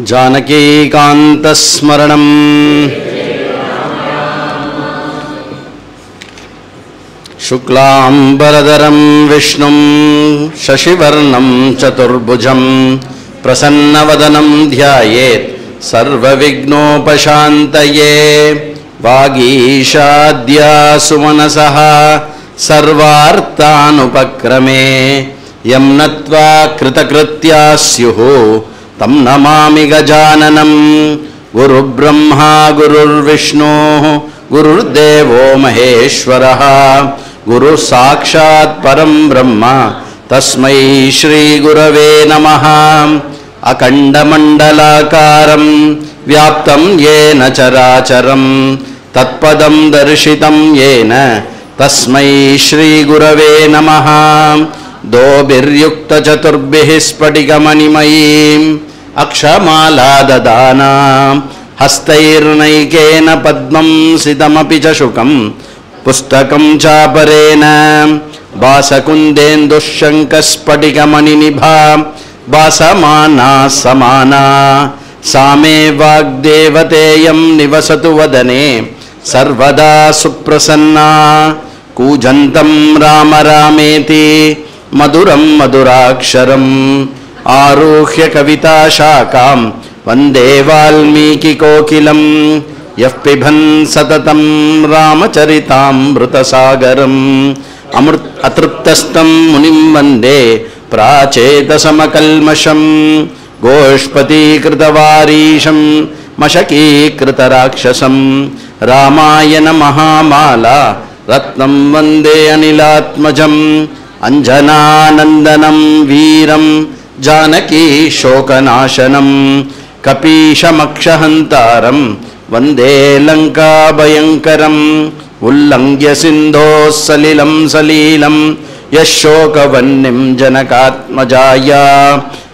जानकीकान्तस्मरणं शुक्लांबरधरं विष्णुं शशिवर्णं चतुर्भुजं प्रसन्नवदनं ध्यायेत् सर्वविघ्नोपशान्तये। वागीशाद्यासु मनसः सर्वार्थानुपक्रमे यं नत्वा कृतकृत्या स्युः तं नमामि गजाननं। गुरुब्रह्मा गुरुर्विष्णुः गुरुर्देवो महेश्वरः गुरुः साक्षात् परं ब्रह्म तस्मै श्री गुरवे नमः। अखण्डमण्डलाकारं व्याप्तं येन चराचरं तत्पदं दर्शितं येन तस्मै श्री गुरवे नमः। दोभिर्युक्तचतुर्भिः स्फटिकमणिमयीम् अक्षमालाददाना हस्तैर्नैकेन पद्मं सितमपि च शुकं पुस्तकं चापरेण भासकुन्देन्दुःशङ्खस्फटिकमणिनिभा भासमाना समाना सा मे वाग्देवतेयं निवसतु वदने सर्वदा सुप्रसन्ना। कूजन्तं राम रामेति मधुरं मधुराक्षरम् आरुह्य कविताशाखां वन्दे वाल्मीकिकोकिलं। यः पिबन् सततं रामचरितामृतसागरम् अतृप्तस्तं मुनिं वन्दे प्राचेतसमकल्मषं। गोष्पतीकृतवारीशं मशकीकृतराक्षसं रामायण महामाला रत्नं वन्दे अनिलात्मजम्। अंजनानंदनं वीरं जानकी शोकनाशनं कपीशमक्षहन्तारं वन्दे लङ्काभयङ्करम्। उल्लङ्घ्य सिन्धोः सलिलं सलीलं यशोकवह्निं जनकात्मजाया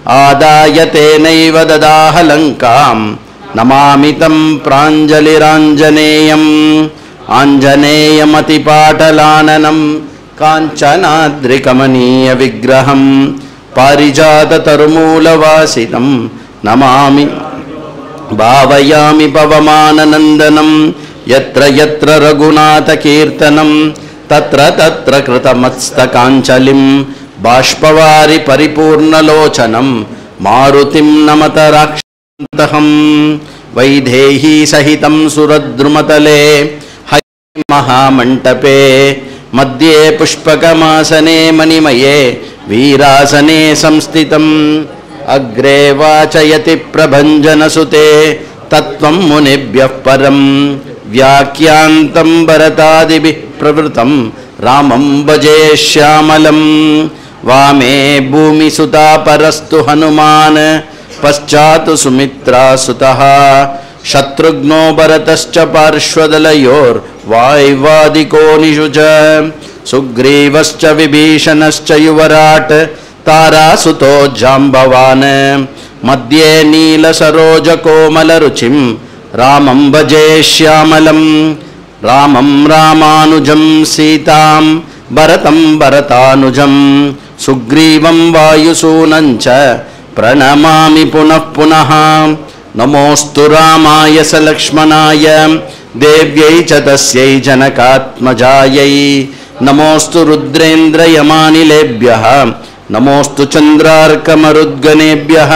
आदाय तेनैव ददाह लङ्कां नमामि तं प्राञ्जलिराञ्जनेयम्। आञ्जनेयमतिपाटलाननं काञ्चनाद्रिकमनीय विग्रहं पारिजाततरुमूलवासितं नमामि भावयामि पवमाननन्दनं। यत्र यत्र रघुनाथकीर्तनं तत्र तत्र कृतमस्तकाञ्जलिं बाष्पवारि परिपूर्णलोचनं मारुतिं नमत राक्षसन्तहं। वैदेही सहितं सुरद्रुमतले महामण्टपे मध्ये पुष्पकमासने मणिमये वीरासने संस्थितम्। अग्रे वाचयति प्रभञ्जनसुते तत्त्वं मुनिभ्यः परं व्याख्यान्तं भरतादिभिः प्रवृतं रामं भजे श्यामलं। वामे भूमिसुता परस्तु हनुमान् पश्चात् सुमित्रासुतः शत्रुघ्नो भरतश्च पार्श्वदलयोर्वाय्वादिको निषुच। सुग्रीवश्च विभीषणश्च युवराट् तारासुतो जाम्बवान्। मध्ये नीलसरोजकोमलरुचिं रामं भजे श्यामलं। रामं रामानुजं सीतां भरतं भरतानुजं सुग्रीवं वायुसूनं च प्रणमामि पुनः पुनः। नमोस्तु रामाय सलक्ष्मणाय देव्यै च तस्यै जनकात्मजायै। नमोस्तु रुद्रेन्द्रयमानिलेभ्यः नमोस्तु चन्द्रार्कमरुद्गणेभ्यः।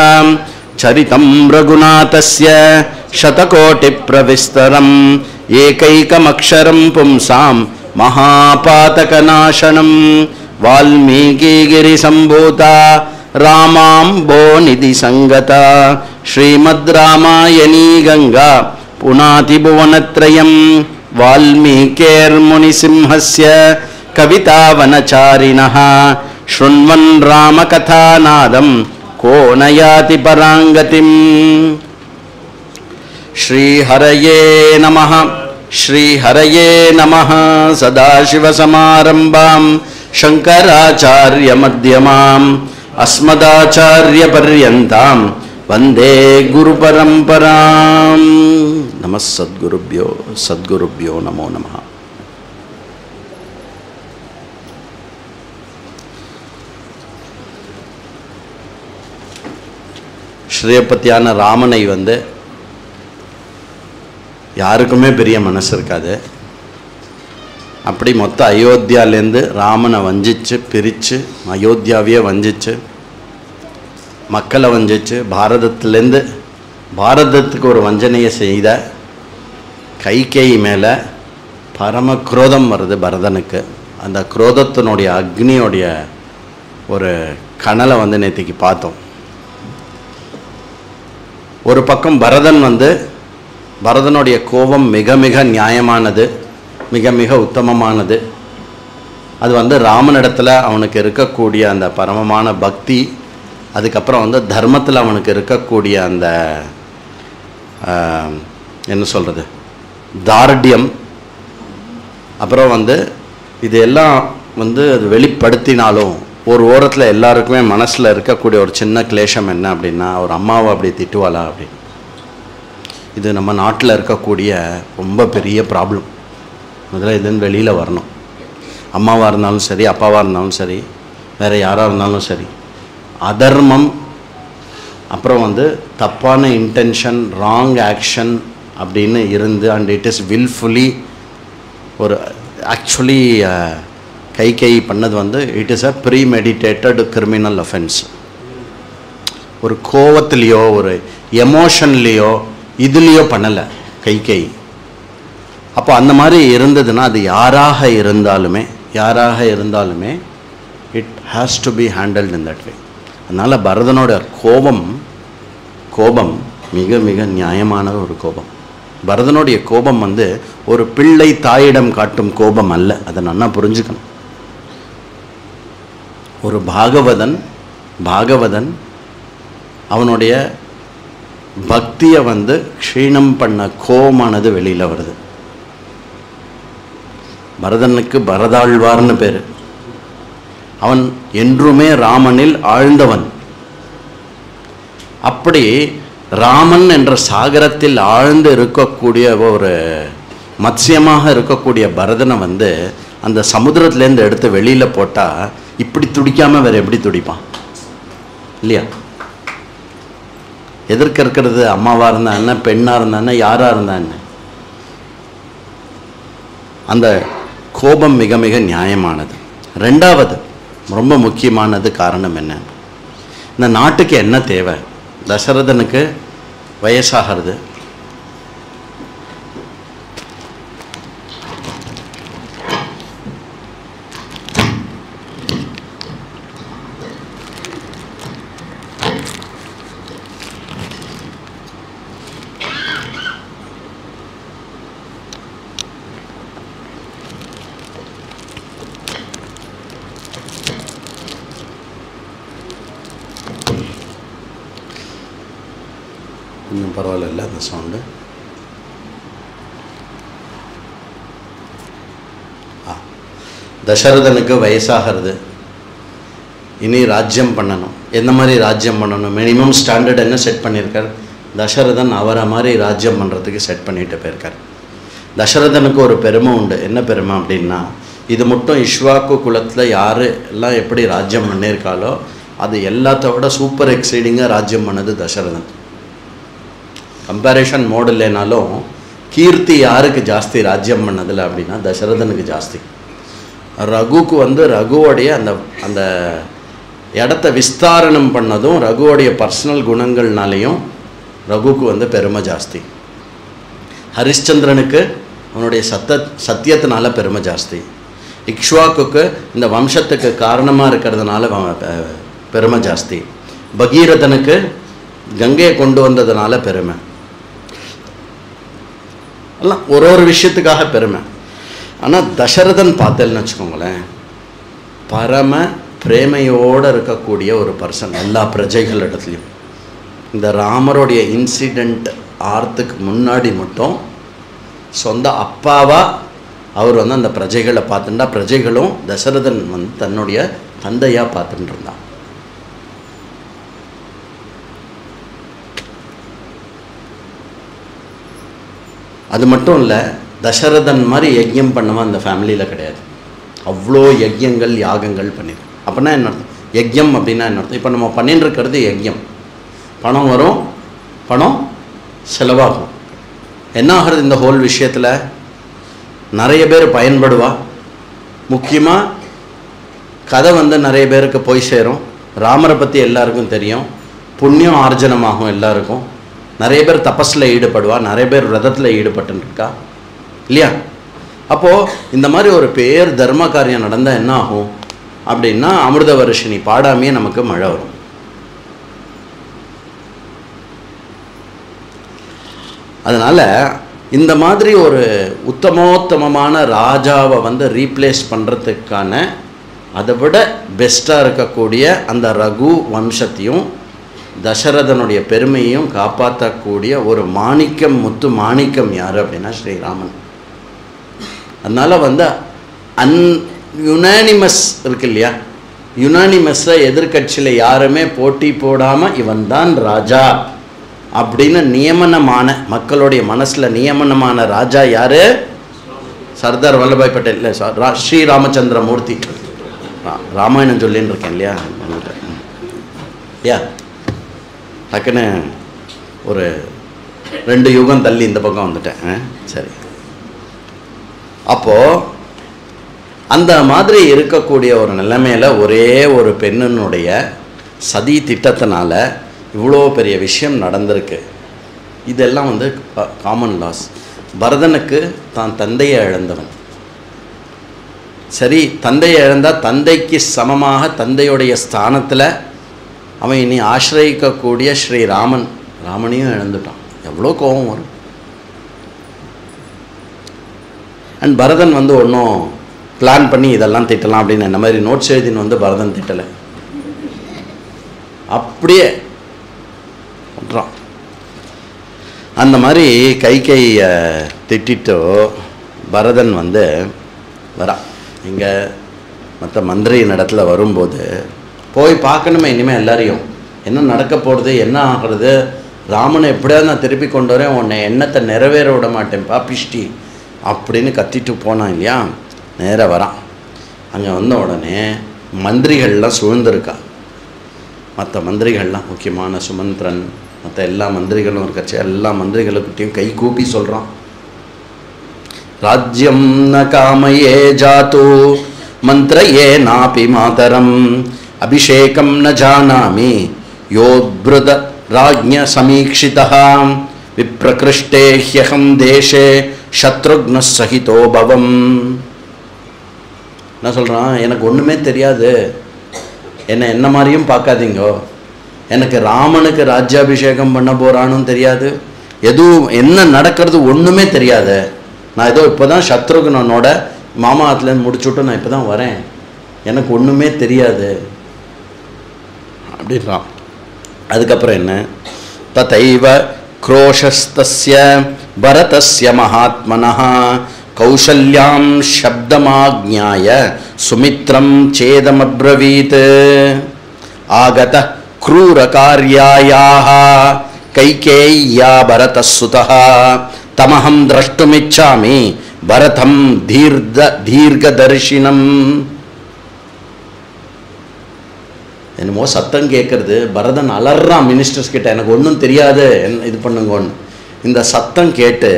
चरितं रघुनाथस्य शतकोटिप्रविस्तरम् एकैकमक्षरं पुंसां महापातकनाशनं। वाल्मीकिगिरिसम्भूता रामाम्भोनिधि संगता श्रीमद् रामायणी गंगा पुनाति भुवनत्रयं। वाल्मीकिर्मुनिसिंहस्य कवितावनचारिणः शृण्वन् रामकथानादं को न याति पराङ्गतिम्। श्रीहरये नमः श्रीहरये नमः। सदाशिवसमारम्भां शङ्कराचार्यमध्यमाम् अस्मदाचार्यपर्यन्तां वन्दे गुरुपरम्पराम्। नमः सद्गुरुभ्यो नमो नमः। ஸ்ரீபதியான ராமனை வந்து யாருக்குமே பெரிய மனசு இருக்காது. அப்படி மொத்த அயோத்தியாலேருந்து ராமனை வஞ்சிச்சு பிரித்து அயோத்தியாவையே வஞ்சிச்சு மக்களை வஞ்சிச்சு பாரதத்துக்கு ஒரு வஞ்சனையை செய்த கைகேயி மேலே பரம குரோதம் வருது பரதனுக்கு. அந்த குரோதத்தினுடைய அக்னியோடைய ஒரு கனலை வந்து நேற்றுக்கு பார்த்தோம். ஒரு பக்கம் பரதனுடைய கோபம் மிக மிக நியாயமானது, மிக மிக உத்தமமானது. அது வந்து ராமனிடத்தில் அவனுக்கு இருக்கக்கூடிய அந்த பரமமான பக்தி, அதுக்கப்புறம் வந்து தர்மத்தில் அவனுக்கு இருக்கக்கூடிய அந்த என்ன சொல்கிறது தார்டியம், அப்புறம் வந்து இதெல்லாம் வந்து அது வெளிப்படுத்தினாலும் ஒரு ஓரத்தில் எல்லாருக்குமே மனசில் இருக்கக்கூடிய ஒரு சின்ன கிளேஷம் என்ன அப்படின்னா, ஒரு அம்மாவை அப்படி திட்டுவாளா அப்படி. இது நம்ம நாட்டில் இருக்கக்கூடிய ரொம்ப பெரிய ப்ராப்ளம். முதல்ல இதுன்னு வெளியில் வரணும். அம்மாவாக இருந்தாலும் சரி, அப்பாவாக இருந்தாலும் சரி, வேறு யாராக இருந்தாலும் சரி, அதர்மம், அப்புறம் வந்து தப்பான இன்டென்ஷன், ராங் ஆக்ஷன் அப்படின்னு இருந்து அண்ட் இட் இஸ் வில்ஃபுல்லி ஒரு ஆக்சுவலி கைகேயி பண்ணது வந்து it is a premeditated criminal offence. ஒரு கோவத்துலேயோ ஒரு எமோஷன்லேயோ இதுலேயோ பண்ணலை கைகேயி. அப்போ அந்த மாதிரி இருந்ததுன்னா அது யாராக இருந்தாலுமே it has to be handled in that way. அதனால் பரதனோட கோபம் மிக மிக நியாயமான ஒரு கோபம். பரதனுடைய கோபம் வந்து ஒரு பிள்ளை தாயிடம் காட்டும் கோபம் அல்ல. அதை நல்லா புரிஞ்சுக்கணும். ஒரு பாகவதன் அவனுடைய பக்தியை வந்து க்ஷீணம் பண்ண கோபமானது வெளியில் வருது. பரதனுக்கு பரதாழ்வார்னு பேர். அவன் என்றுமே ராமனில் ஆழ்ந்தவன். அப்படி ராமன் என்ற சாகரத்தில் ஆழ்ந்து இருக்கக்கூடிய ஒரு மத்சியமாக இருக்கக்கூடிய பரதனை வந்து அந்த சமுத்திரத்துலேருந்து எடுத்து வெளியில் போட்டால் இப்படி துடிக்காமல் வேறு எப்படி துடிப்பான் இல்லையா? எதிர்க்க இருக்கிறது அம்மாவாக இருந்தா என்ன, பெண்ணாக இருந்தா என்ன, யாராக இருந்தா என்ன, அந்த கோபம் மிக மிக நியாயமானது. ரெண்டாவது ரொம்ப முக்கியமானது காரணம் என்ன, இந்த நாட்டுக்கு என்ன தேவை? தசரதனுக்கு வயசாகிறது. இன்னும் பரவாயில்ல அந்த சவுண்டு. தசரதனுக்கு வயசாகிறது. இனி ராஜ்யம் பண்ணணும். எந்த மாதிரி ராஜ்யம் பண்ணணும்? மினிமம் ஸ்டாண்டர்ட் என்ன செட் பண்ணியிருக்கார் தசரதன்? அவரை மாதிரி ராஜ்யம் பண்ணுறதுக்கு செட் பண்ணிட்டு போயிருக்கார். தசரதனுக்கு ஒரு பெருமை உண்டு. என்ன பெருமை அப்படின்னா, இது மட்டும் இஷ்வாக்கு குலத்தில் யார் எல்லாம் எப்படி ராஜ்யம் பண்ணியிருக்காளோ அது எல்லாத்த விட சூப்பர் எக்ஸைடிங்காக ராஜ்யம் பண்ணது தசரதன். கம்பேரிஷன் மோடு இல்லைனாலும் கீர்த்தி யாருக்கு ஜாஸ்தி ராஜ்யம் பண்ணதில்லை அப்படின்னா தசரதனுக்கு ஜாஸ்தி. ரகுக்கு வந்து ரகுவோடைய அந்த அந்த இடத்த விஸ்தாரணம் பண்ணதும் ரகுவோடைய பர்சனல் குணங்கள்னாலேயும் ரகுக்கு வந்து பெருமை ஜாஸ்தி. ஹரிஷ்சந்திரனுக்கு அவனுடைய சத்தியத்தினால பெருமை ஜாஸ்தி. இக்ஷ்வாக்குக்கு இந்த வம்சத்துக்கு காரணமாக இருக்கிறதுனால பெருமை ஜாஸ்தி. பகீரதனுக்கு கங்கையை கொண்டு வந்ததுனால பெருமை. எல்லாம் ஒரு விஷயத்துக்காக பெருமை. ஆனால் தசரதன் பார்த்தேன்னு வச்சுக்கோங்களேன், பரம பிரேமையோடு இருக்கக்கூடிய ஒரு பர்சன் எல்லா பிரஜைகள் இடத்துலையும். இந்த ராமருடைய இன்சிடெண்ட் ஆர்த்துக்கு முன்னாடி மட்டும் சொந்த அப்பாவாக அவர் வந்து அந்த பிரஜைகளை பார்த்துட்டா, பிரஜைகளும் தசரதன் வந்து தன்னுடைய தந்தையாக பார்த்துட்டு இருந்தான். அது மட்டும் இல்லை, தசரதன் மாதிரி யஜ்யம் பண்ணவன் அந்த ஃபேமிலியில் கிடையாது. அவ்வளோ யஜ்யங்கள் யாகங்கள் பண்ணிடு. அப்படின்னா என்ன அர்த்தம்? யஜ்யம் அப்படின்னா என்ன அர்த்தம்? இப்போ நம்ம பண்ணிட்டு இருக்கிறது யஜ்யம். பணம் வரும், பணம் செலவாகும். என்ன ஆகிறது இந்த ஹோல் விஷயத்தில்? நிறைய பேர் பயன்படுவா. முக்கியமாக கதை நிறைய பேருக்கு போய் சேரும். ராமரை பற்றி எல்லாருக்கும் தெரியும். புண்ணியம் ஆர்ஜனமாகும் எல்லாருக்கும். நிறைய பேர் தபஸில் ஈடுபடுவா, நிறைய பேர் விரதத்தில் ஈடுபட்டுருக்கா இல்லையா? அப்போது இந்த மாதிரி ஒரு பேர் தர்ம காரியம் நடந்தால் என்ன ஆகும் அப்படின்னா, அமிர்த வருஷினி பாடாமையே நமக்கு மழை வரும். அதனால் இந்த மாதிரி ஒரு உத்தமோத்தமமான ராஜாவை ரீப்ளேஸ் பண்ணுறதுக்கான அதை விட பெஸ்ட்டாக இருக்கக்கூடிய அந்த ரகு வம்சத்தையும் தசரதனுடைய பெருமையையும் காப்பாற்றக்கூடிய ஒரு மாணிக்கம், முத்து மாணிக்கம் யார் அப்படின்னா ஸ்ரீராமன். அதனால் யுனானிமஸ் இருக்கு இல்லையா, யுனானிமஸை எதிர்கட்சியில் யாருமே போட்டி போடாமல் இவன் தான் ராஜா அப்படின்னு நியமனமான, மக்களுடைய மனசில் நியமனமான ராஜா யார்? சர்தார் வல்லபாய் பட்டேல் இல்லை, ஸ்ரீ ராமச்சந்திர மூர்த்தி. ராமாயணம் சொல்லின்னு இருக்கேன் இல்லையா யா, டக்குன்னு ஒரு 2 யுகம் தள்ளி இந்த பக்கம் வந்துட்டேன். சரி, அப்போது அந்த மாதிரி இருக்கக்கூடிய ஒரு நிலைமையில் ஒரே ஒரு பெண்ணினுடைய சதி திட்டத்தினால இவ்வளோ பெரிய விஷயம் நடந்திருக்கு. இதெல்லாம் காமன் லாஸ். பரதனுக்கு தான் தந்தையை இழந்தவன். சரி, தந்தையை இழந்தால் தந்தைக்கு சமமாக தந்தையுடைய ஸ்தானத்தில் அவன் இனி ஆசிரியக்கக்கூடிய ஸ்ரீராமன், ராமனையும் இழந்துட்டான். எவ்வளோ கோபம் வரும். அண்ட் பரதன் ஒன்றும் பிளான் பண்ணி இதெல்லாம் திட்டலாம் அப்படின்னு என்ன மாதிரி நோட்ஸ் எழுதின்னு பரதன் திட்டலை, அப்படியே பண்ணுறான். அந்த மாதிரி கையை திட்டிட்டோ பரதன் வரா. இங்கே மற்ற மந்திரியின் இடத்துல வரும்போது போய் பார்க்கணுமே இனிமேல் எல்லாரையும், என்ன நடக்க போகிறது, என்ன ஆகிறது, ராமனை எப்படியாவது நான் திருப்பி கொண்டு வரேன், உன்னை எண்ணத்தை நிறைவேற விட மாட்டேன் பாப்பிஷ்டி அப்படின்னு கத்திட்டு போனான் இல்லையா. நேராக வரான். அங்கே வந்த உடனே மந்திரிகள்லாம் சூழ்ந்திருக்கா. மற்ற மந்திரிகள்லாம் முக்கியமான சுமந்திரன் மற்ற எல்லா மந்திரிகளும் இருக்கச்சு, எல்லா மந்திரிகளுக்கிட்டையும் கை கூப்பி சொல்கிறான், ராஜ்யம் ந காமயே ஜாத்து மந்திரயே நாபி மாதரம் அபிஷேகம் ந ஜானாமி யோத்ருத ராஜ்ய சமீக்ஷிதः விப்ரகிருஷ்டே ஹ்யஹம் தேசே சத்ருக்ன சகிதோ பவம். என்ன சொல்கிறான்? எனக்கு ஒன்றுமே தெரியாது, என்ன மாதிரியும் பார்க்காதீங்கோ, எனக்கு ராமனுக்கு ராஜ்யாபிஷேகம் பண்ண போகிறான்னு தெரியாது, எதுவும் என்ன நடக்கிறது ஒன்றுமே தெரியாது, நான் ஏதோ இப்போ தான் சத்ருகனோட மாமாத்துலேருந்து முடிச்சுட்டு நான் இப்போ தான் வரேன், எனக்கு ஒன்றுமே தெரியாது அப்படின்றான். அதுக்கப்புறம் என்ன? ததைவ க்ரோஷஸ்தஸ்ய பரதஸ்ய மகாத்மனः கௌசல்யாம் சப்தமாக்ஞாய சுமித்ரம் சேதமப்ரவீத் ஆகத க்ரூரகார்யாயாः கைகேய்யா பரதசுதः தமஹம் திரஷ்டுமிச்சாமி பரதம் தீர்க்கதர்ஷினம். என்னமோ சத்தம் கேட்குறது, பரதன் அலறான் மினிஸ்டர்ஸ் கிட்ட, எனக்கு ஒன்றும் தெரியாது இது பண்ணுங்கன்னு. இந்த சத்தம் கேட்டு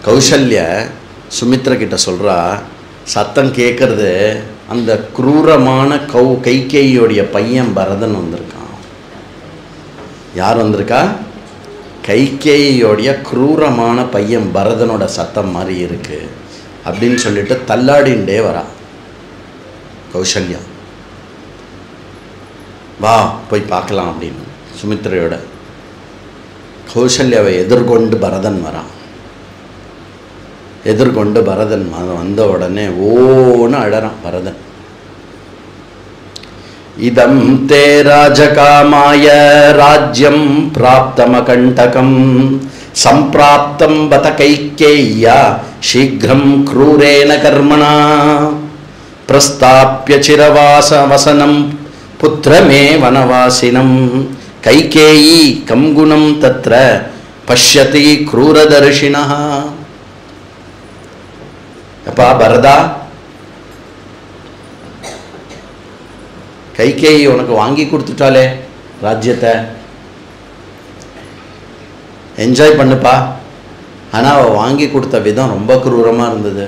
கௌசல்ய சுமித்ரா கிட்ட சொல்கிறா, சத்தம் கேட்குறது அந்த குரூரமான கைகேயியோடைய பையன் பரதன் வந்திருக்கான். யார் வந்திருக்கா? கைகேயியோடைய குரூரமான பையன் பரதனோட சத்தம் மாதிரி இருக்குது அப்படின்னு சொல்லிட்டு தள்ளாடிண்டே வரா கௌசல்யா. வா போய் பார்க்கலாம் அப்படின்னு சுமித்ரையோட கௌசல்யாவை எதிர்கொண்டு பரதன் வரான். எதிர்கொண்டு பரதன் வந்த உடனே ஓன்னு அழறான் பரதன். இதம் தே ராஜகாமாய ராஜ்யம் பிராப்தமகண்டகம் சம்பிராப்தம் பத கைகேய்யா சீக்கிரம் க்ரூரேன கர்மணா பிரஸ்தாப்ய சிரவாசவசனம் புத்திரமே வனவாசினம் கைகேயி கம்குணம் தத்ர பஷ்யதி க்ரூரதர்ஷினः. அப்பா பரதா, கைகேயி உனக்கு வாங்கி கொடுத்துட்டாலே ராஜ்யத்தை, என்ஜாய் பண்ணுப்பா. ஆனால் அவள் வாங்கி கொடுத்த விதம் ரொம்ப குரூரமாக இருந்தது.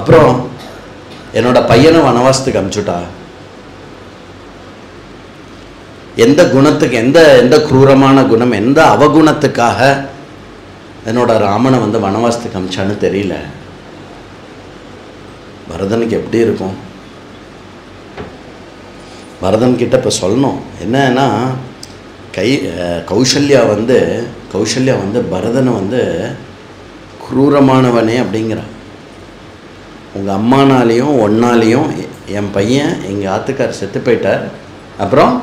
அப்புறம் என்னோட பையனை வனவாசத்துக்கு அனுப்பிச்சுட்டா. எந்த குணத்துக்கு, எந்த குரூரமான குணம், எந்த அவகுணத்துக்காக என்னோட ராமனை வந்து வனவாசத்துக்கு அனுப்பிச்சான்னு தெரியல. பரதனுக்கு எப்படி இருக்கும்? பரதன் கிட்ட இப்போ சொல்லணும் என்னன்னா, கௌசல்யா வந்து பரதனை வந்து குரூரமானவனே அப்படிங்கிறான். உங்கள் அம்மானாலேயும் ஒன்னாலேயும் என் பையன் எங்கள் ஆத்துக்கார் செத்து போயிட்டார், அப்புறம்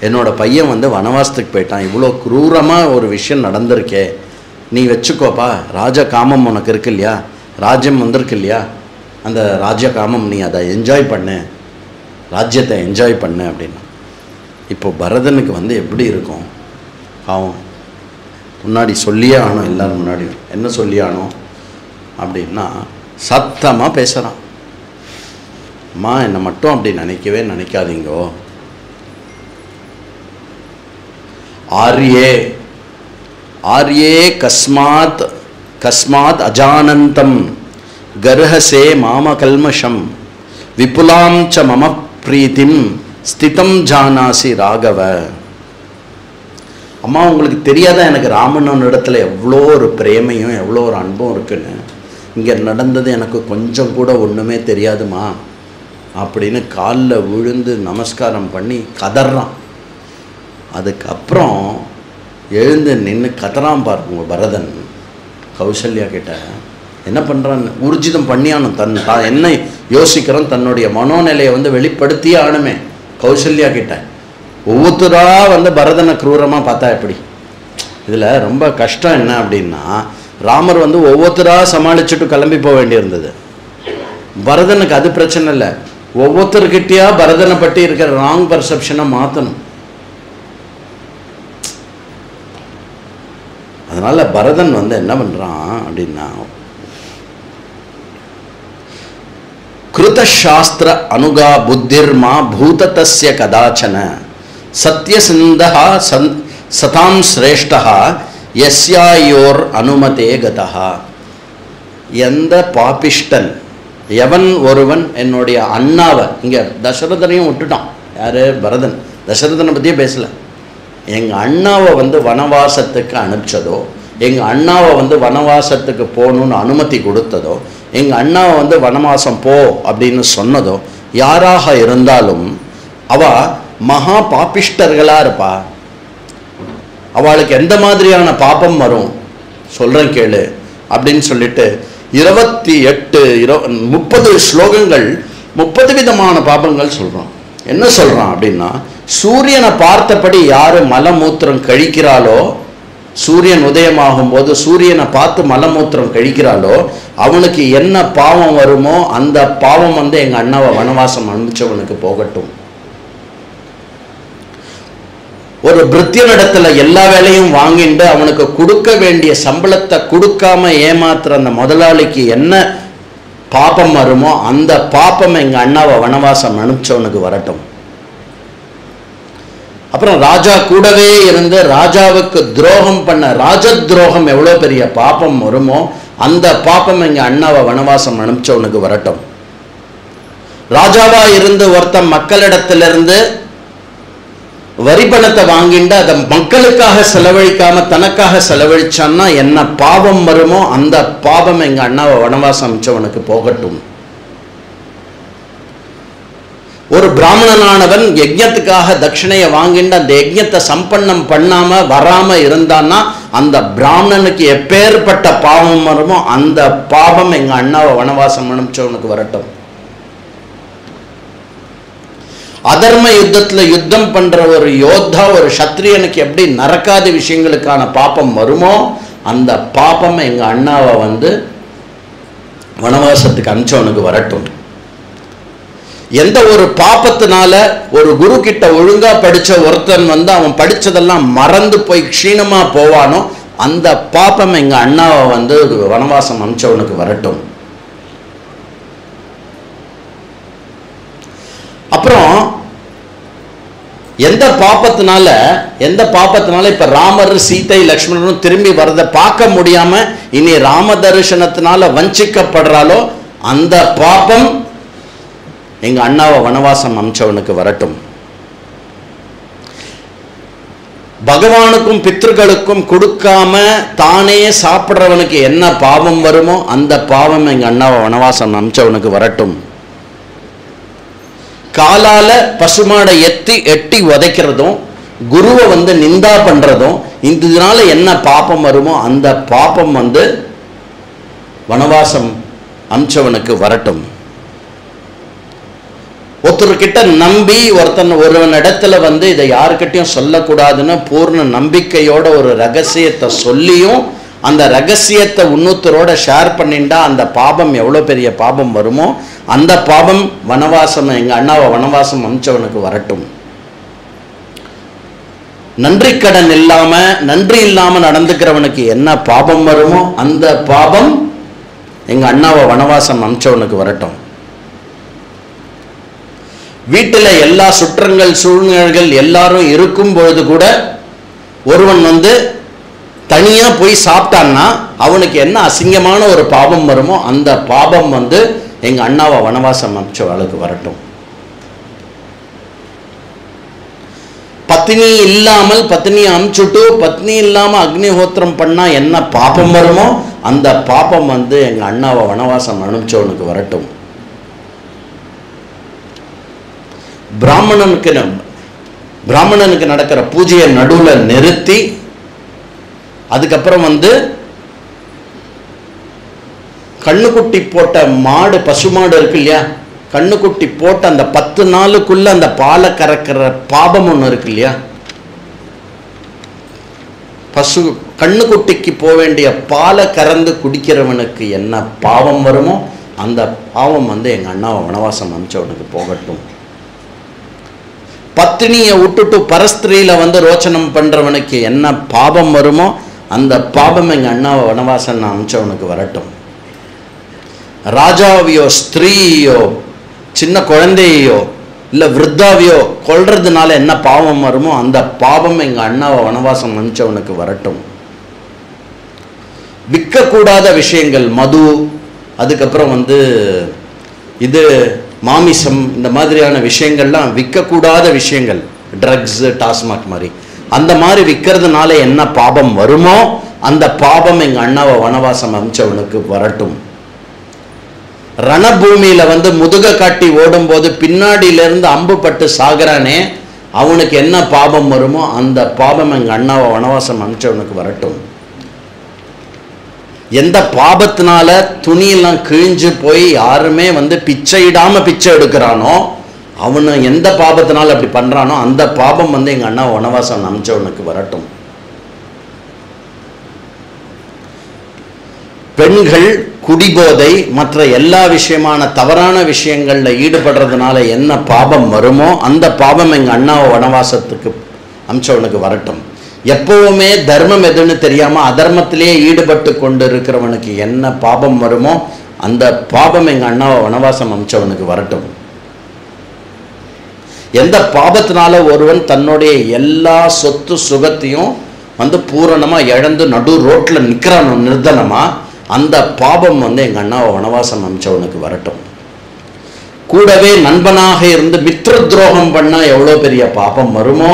என்னோட பையன் வந்து வனவாசத்துக்கு போயிட்டான், இவ்வளோ குரூரமாக ஒரு விஷயம் நடந்திருக்கே, நீ வச்சுக்கோப்பா, ராஜ காமம் உனக்கு இருக்கு இல்லையா, ராஜ்யம் வந்திருக்கு இல்லையா, அந்த ராஜ காமம் நீ அதை என்ஜாய் பண்ணு, ராஜ்யத்தை என்ஜாய் பண்ணு அப்படின்னா. இப்போ பரதனுக்கு வந்து எப்படி இருக்கும்? பாவம் முன்னாடி சொல்லியே ஆனோம், எல்லாரும் முன்னாடியும் என்ன சொல்லி ஆனோம் அப்படின்னா, சத்தமாக பேசுகிறான். அம்மா என்னை மட்டும் அப்படி நினைக்கவே நினைக்காதீங்கோ, ஆர்யே ஆர்யே கஸ்மாத் கஸ்மாத் அஜானந்தம் கர்ஹசே மாம கல்மஷம் விபுலாம் ச மம பிரீத்திம் ஸ்திதம் ஜானாசி ராகவ. அம்மா உங்களுக்கு தெரியாதா எனக்கு ராமனோட இடத்துல எவ்வளோ ஒரு பிரேமையும் எவ்வளோ ஒரு அன்பும் இருக்குன்னு? இங்கே நடந்தது எனக்கு கொஞ்சம் கூட ஒன்றுமே தெரியாதுமா அப்படின்னு காலில் விழுந்து நமஸ்காரம் பண்ணி கதறான். அதுக்கப்புறம் எழுந்து நின்று கதறான் பாருங்க பரதன். கௌசல்யா கிட்ட என்ன பண்ணுறான்னு ஊர்ஜிதம் பண்ணியானும், தான் என்ன யோசிக்கிறோம் தன்னுடைய மனோநிலையை வந்து வெளிப்படுத்தியே ஆனுமே. கௌசல்யா கிட்ட ஒவ்வொருத்தரா வந்து பரதனை குரூரமாக பார்த்தா எப்படி? இதில் ரொம்ப கஷ்டம் என்ன அப்படின்னா, ராமர் வந்து ஒவ்வொருத்தராக சமாளிச்சுட்டு கிளம்பி போக வேண்டியிருந்தது. பரதனுக்கு அது பிரச்சனை இல்லை, ஒவ்வொருத்தருக்கிட்டையா பரதனை பற்றி இருக்கிற ராங் பர்செப்ஷனை மாற்றணும். அதனால பரதன் வந்து என்ன பண்ணுறான் அப்படின்னா, கிருதசாஸ்திர அனுகா புத்திர்மா பூததஸ்ய கதாச்சன சத்யசிந்தா சதாம் சிரேஷ்டா யஸ்யாயோர் அனுமதே கதா. எந்த பாபிஷ்டன் எவன் ஒருவன் என்னுடைய அண்ணாவை, இங்கே தசரதனையும் விட்டுட்டான், யார் பரதன், தசரதனை பற்றியே பேசலை, எங்கள் அண்ணாவை வந்து வனவாசத்துக்கு அனுப்பிச்சதோ, எங்கள் அண்ணாவை வந்து வனவாசத்துக்கு போகணுன்னு அனுமதி கொடுத்ததோ, எங்கள் அண்ணாவை வந்து வனவாசம் போ அப்படின்னு சொன்னதோ யாராக இருந்தாலும் அவள் மகா பாபிஷ்டர்களாக இருப்பா. அவளுக்கு எந்த மாதிரியான பாபம் வரும் சொல்கிறேன் கேளு அப்படின்னு சொல்லிட்டு 30 ஸ்லோகங்கள் 30 விதமான பாபங்கள் சொல்கிறான். என்ன சொல்கிறான் அப்படின்னா, சூரியனை பார்த்தபடி யார் மலமூத்திரம் கழிக்கிறாளோ, சூரியன் உதயமாகும் போது சூரியனை பார்த்து மலமூத்திரம் கழிக்கிறாளோ அவனுக்கு என்ன பாவம் வருமோ அந்த பாவம் வந்து எங்கள் அண்ணாவை வனவாசம் அனுப்பிச்சவனுக்கு போகட்டும். ஒரு பிருத்தியனிடத்துல எல்லா வேலையும் வாங்கிட்டு அவனுக்கு கொடுக்க வேண்டிய சம்பளத்தை கொடுக்காம ஏமாத்துற அந்த முதலாளிக்கு என்ன பாப்பம் வருமோ அந்த பாப்பம் எங்கள் அண்ணாவை வனவாசம் அனுப்பிச்சவனுக்கு வரட்டும். அப்புறம் ராஜா கூடவே இருந்து ராஜாவுக்கு துரோகம் பண்ண ராஜ துரோகம் எவ்வளோ பெரிய பாப்பம் வருமோ அந்த பாப்பம் எங்கள் அண்ணாவை வனவாசம் அனுப்பிச்சவனுக்கு வரட்டும். ராஜாவா இருந்து ஒருத்தன் மக்களிடத்திலிருந்து வரி பணத்தை வாங்கிட்டு அதை மக்களுக்காக செலவழிக்காம தனக்காக செலவழிச்சான்னா என்ன பாவம் வருமோ அந்த பாவம் எங்க அண்ணாவை வனவாசம் அனுப்பிச்சவனுக்கு போகட்டும். ஒரு பிராமணனானவன் யஜ்ஞத்துக்காக தட்சிணையை வாங்கிட்டு அந்த யஜ்ஞத்தை சம்பன்னம் பண்ணாம வராம இருந்தான்னா அந்த பிராமணனுக்கு எப்பேற்பட்ட பாவம் வருமோ அந்த பாவம் எங்க அண்ணாவை வனவாசம் அனுப்பிச்சவனுக்கு வரட்டும். அதர்ம யுத்தத்துல யுத்தம் பண்ற ஒரு யோத்தா ஒரு சத்திரியனுக்கு எப்படி நடக்காத விஷயங்களுக்கான பாப்பம் வருமோ அந்த பாப்பம் எங்க அண்ணாவை வந்து வனவாசத்துக்கு அனுப்பிச்சவனுக்கு வரட்டும். எந்த ஒரு பாப்பத்தினால ஒரு குரு கிட்ட ஒழுங்கா படிச்ச ஒருத்தன் வந்து அவன் படிச்சதெல்லாம் மறந்து போய் க்ஷீணமா போவானோ அந்த பாப்பம் எங்க அண்ணாவை வந்து வனவாசம் அனுப்பிச்சவனுக்கு வரட்டும். எந்த பாப்பத்தினால இப்ப ராமர் சீதை லக்ஷ்மணனும் திரும்பி வரதை பார்க்க முடியாம இனி ராம தரிசனத்தினால வஞ்சிக்கப்படுறாலோ அந்த பாப்பம் எங்க அண்ணாவை வனவாசம் அமிச்சவனுக்கு வரட்டும். பகவானுக்கும் பித்ருக்களுக்கும் கொடுக்காம தானே சாப்பிட்றவனுக்கு என்ன பாவம் வருமோ அந்த பாவம் எங்க அண்ணாவை வனவாசம் அமிச்சவனுக்கு வரட்டும். காலால பசுமாடை எட்டி உதைக்கிறதும் குருவை நிந்தா பண்றதும் இதனால என்ன பாப்பம் வருமோ அந்த பாப்பம் வனவாசம் அமிச்சவனுக்கு வரட்டும். ஒருத்தர்கிட்ட நம்பி ஒருவன் இடத்துல இதை யாருக்கிட்டையும் சொல்லக்கூடாதுன்னு பூர்ண நம்பிக்கையோட ஒரு ரகசியத்தை சொல்லியும் அந்த ரகசியத்தை இன்னொருத்தரோட ஷேர் பண்ணிண்டா அந்த பாபம் எவ்வளோ பெரிய பாபம் வருமோ அந்த பாபம் வனவாசம் எங்க அண்ணாவை வனவாசம் அமிச்சவனுக்கு வரட்டும். நன்றி கடன் நன்றி இல்லாம நடந்துக்கிறவனுக்கு என்ன பாபம் வருமோ அந்த பாபம் எங்க அண்ணாவை வனவாசம் அமிச்சவனுக்கு வரட்டும். வீட்டில் எல்லா சுற்றங்கள் சூழ்நிலைகள் எல்லாரும் இருக்கும் பொழுது கூட ஒருவன் தனியா போய் சாப்பிட்டான்னா அவனுக்கு என்ன அசிங்கமான ஒரு பாபம் வருமோ அந்த பாபம் எங்க அண்ணாவை வனவாசம் அமிச்சவளுக்கு வரட்டும். பத்னி இல்லாமல் பத்னியை அமிச்சுட்டு பத்னி இல்லாம அக்னிஹோத்திரம் பண்ணா என்ன பாபம் வருமோ அந்த பாபம் எங்க அண்ணாவை வனவாசம் அனுப்பிச்சவனுக்கு வரட்டும். பிராமணனுக்கு நடக்கிற பூஜையை நடுவில் நிறுத்தி அதுக்கப்புறம் கண்ணுக்குட்டி போட்ட மாடு பசுமாடு இருக்கு இல்லையா, கண்ணுக்குட்டி போட்ட அந்த 10 நாளுக்குள்ள அந்த பாலை கறக்கிற பாபம் ஒன்று இருக்கு இல்லையா, கண்ணுக்குட்டிக்கு போக வேண்டிய பாலை கறந்து குடிக்கிறவனுக்கு என்ன பாவம் வருமோ அந்த பாவம் எங்க அண்ணாவை வனவாசம் அமிச்சவனுக்கு போகட்டும். பத்தினியை விட்டுட்டு பரஸ்திரியில ரோச்சனம் பண்றவனுக்கு என்ன பாபம் வருமோ அந்த பாபம் எங்க அண்ணாவை வனவாசம் அமிச்சவனுக்கு வரட்டும். ராஜாவையோ ஸ்திரீயோ சின்ன குழந்தையோ இல்ல விருத்தாவையோ கொல்றதுனால என்ன பாவம் வருமோ அந்த பாவம் எங்க அண்ணாவை வனவாசம் அமிச்சவனுக்கு வரட்டும். விற்கக்கூடாத விஷயங்கள் மது, அதுக்கப்புறம் இது மாமிசம், இந்த மாதிரியான விஷயங்கள்லாம் விற்கக்கூடாத விஷயங்கள், ட்ரக்ஸ், டாஸ்மாக் மாதிரி அந்த மாதிரி விற்கிறதுனால என்ன பாபம் வருமோ அந்த பாபம் எங்க அண்ணாவை வனவாசம் அமிச்சவனுக்கு வரட்டும். ரணபூமியில முதுக காட்டி ஓடும் போது பின்னாடியிலிருந்து அம்பு பட்டு சாகுறானே அவனுக்கு என்ன பாபம் வருமோ அந்த பாபம் எங்க அண்ணாவை வனவாசம் அமிச்சவனுக்கு வரட்டும். எந்த பாபத்தினால துணியெல்லாம் கிழிஞ்சு போய் யாருமே பிச்சையிடாம பிச்சை எடுக்கிறானோ அவனு எந்த பாபத்தினால அப்படி பண்றானோ அந்த பாபம் எங்க அண்ணா வனவாசம் அமிச்சவனுக்கு வரட்டும். பெண்கள் குடிபோதை மற்ற எல்லா விஷயமான தவறான விஷயங்கள்ல ஈடுபடுறதுனால என்ன பாபம் வருமோ அந்த பாபம் எங்க அண்ணாவை வனவாசத்துக்கு அமிச்சவனுக்கு வரட்டும். எப்பவுமே தர்மம் எதுன்னு தெரியாம அதர்மத்திலேயே ஈடுபட்டு கொண்டு இருக்கிறவனுக்கு என்ன பாபம் வருமோ அந்த பாபம் எங்க அண்ணாவை வனவாசம் அமிச்சவனுக்கு வரட்டும். எந்த பாபத்தினால ஒருவன் தன்னுடைய எல்லா சொத்து சுகத்தையும் பூரணமா இழந்து நடு ரோட்ல நிக்கிறானோ நிர்தனமா அந்த பாபம் எங்க அண்ணாவை வனவாசம் அமிச்சவனுக்கு வரட்டும். கூடவே நண்பனாக இருந்து மித்ர துரோகம் பண்ணா எவ்வளவு பெரிய பாபம் வருமோ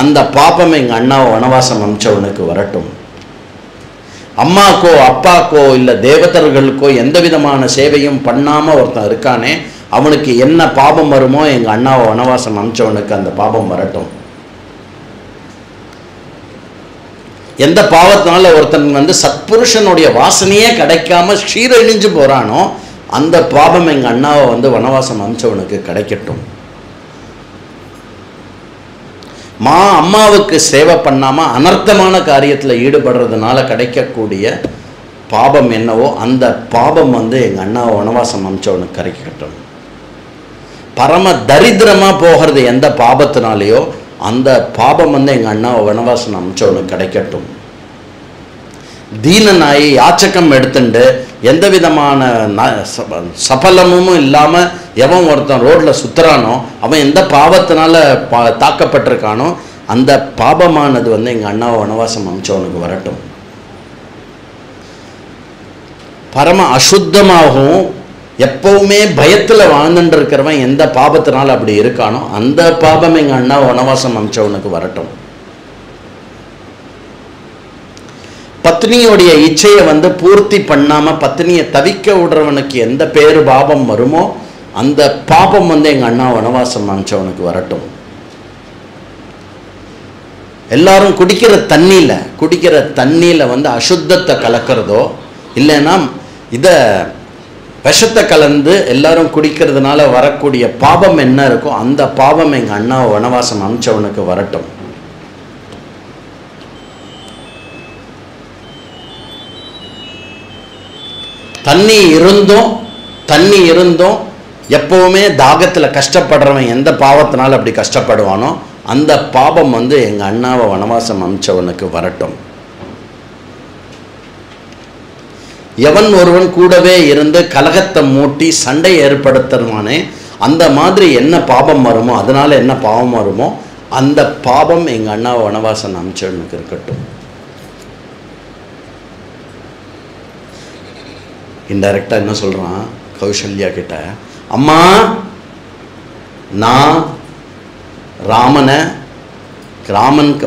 அந்த பாபம் எங்க அண்ணாவை வனவாசம் அமிச்சவனுக்கு வரட்டும். அம்மாக்கோ அப்பாக்கோ இல்ல தேவதர்களுக்கோ எந்த விதமான சேவையும் பண்ணாம ஒருத்தன் இருக்கானே அவனுக்கு என்ன பாபம் வருமோ எங்க அண்ணாவை வனவாசம் அமிச்சவனுக்கு அந்த பாபம் வரட்டும். எந்த பாவத்தினால ஒருத்தன் சத்புருஷனுடைய வாசனையே கிடைக்காம ஷீரழிஞ்சு போறானோ அந்த பாபம் எங்க அண்ணாவை வனவாசம் அமிச்சவனுக்கு கிடைக்கட்டும். அம்மாவுக்கு சேவை பண்ணாம அனர்த்தமான காரியத்துல ஈடுபடுறதுனால கிடைக்கக்கூடிய பாபம் என்னவோ அந்த பாபம் எங்க அண்ணாவை வனவாசம் அமிச்சவனுக்கு கிடைக்கட்டும். பரம தரித்திரமா போகிறது எந்த பாபத்தினாலேயோ அந்த பாபம் எங்க அண்ணாவை வனவாசம் அமிச்சவனுக்கு கிடைக்கட்டும். தீனனாயி யாச்சகம் எடுத்துண்டு எந்த விதமான சபலமும் இல்லாமல் எவன் ஒருத்தன் ரோட்டில் சுற்றுறானோ அவன் எந்த பாவத்தினால தாக்கப்பட்டிருக்கானோ அந்த பாபமானது வந்து எங்கள் அண்ணாவை வனவாசம் அமிச்சவனுக்கு வரட்டும். பரம அசுத்தமாகவும் எப்பவுமே பயத்தில் வாழ்ந்துட்டு இருக்கிறவன் எந்த பாபத்தினால அப்படி இருக்கானோ அந்த பாபம் எங்கள் அண்ணாவை வனவாசம் அமிச்சவனுக்கு வரட்டும். பத்னியோடைய இச்சையை வந்து பூர்த்தி பண்ணாம பத்னியை தவிக்க விடுறவனுக்கு எந்த பேரு பாபம் வருமோ அந்த பாபம் வந்து எங்க அண்ணா வனவாசம் அனுப்பிச்சவனுக்கு வரட்டும். எல்லாரும் குடிக்கிற தண்ணியில வந்து அசுத்தத்தை கலக்கிறதோ இல்லைன்னா இத விஷத்தை கலந்து எல்லாரும் குடிக்கிறதுனால வரக்கூடிய பாபம் என்ன இருக்கோ அந்த பாபம் எங்க அண்ணா வனவாசம் அனுப்பிச்சவனுக்கு வரட்டும். தண்ணி இருந்தும் எப்பவுமே தாகத்தில் கஷ்டப்படுறவன் எந்த பாவத்தினால அப்படி கஷ்டப்படுவானோ அந்த பாபம் வந்து எங்க அண்ணாவை வனவாசம் அமிச்சவனுக்கு வரட்டும். எவன் ஒருவன் கூடவே இருந்து கலகத்தை மூட்டி சண்டை ஏற்படுத்துவானே அந்த மாதிரி என்ன பாபம் வருமோ அதனால என்ன பாவம் வருமோ அந்த பாபம் எங்க அண்ணாவை வனவாசம் அமிச்சவனுக்கு இருக்கட்டும். இன்டைரக்டா என்ன சொல்றான் கௌசல்யா கிட்ட, அம்மா நான் ராமன்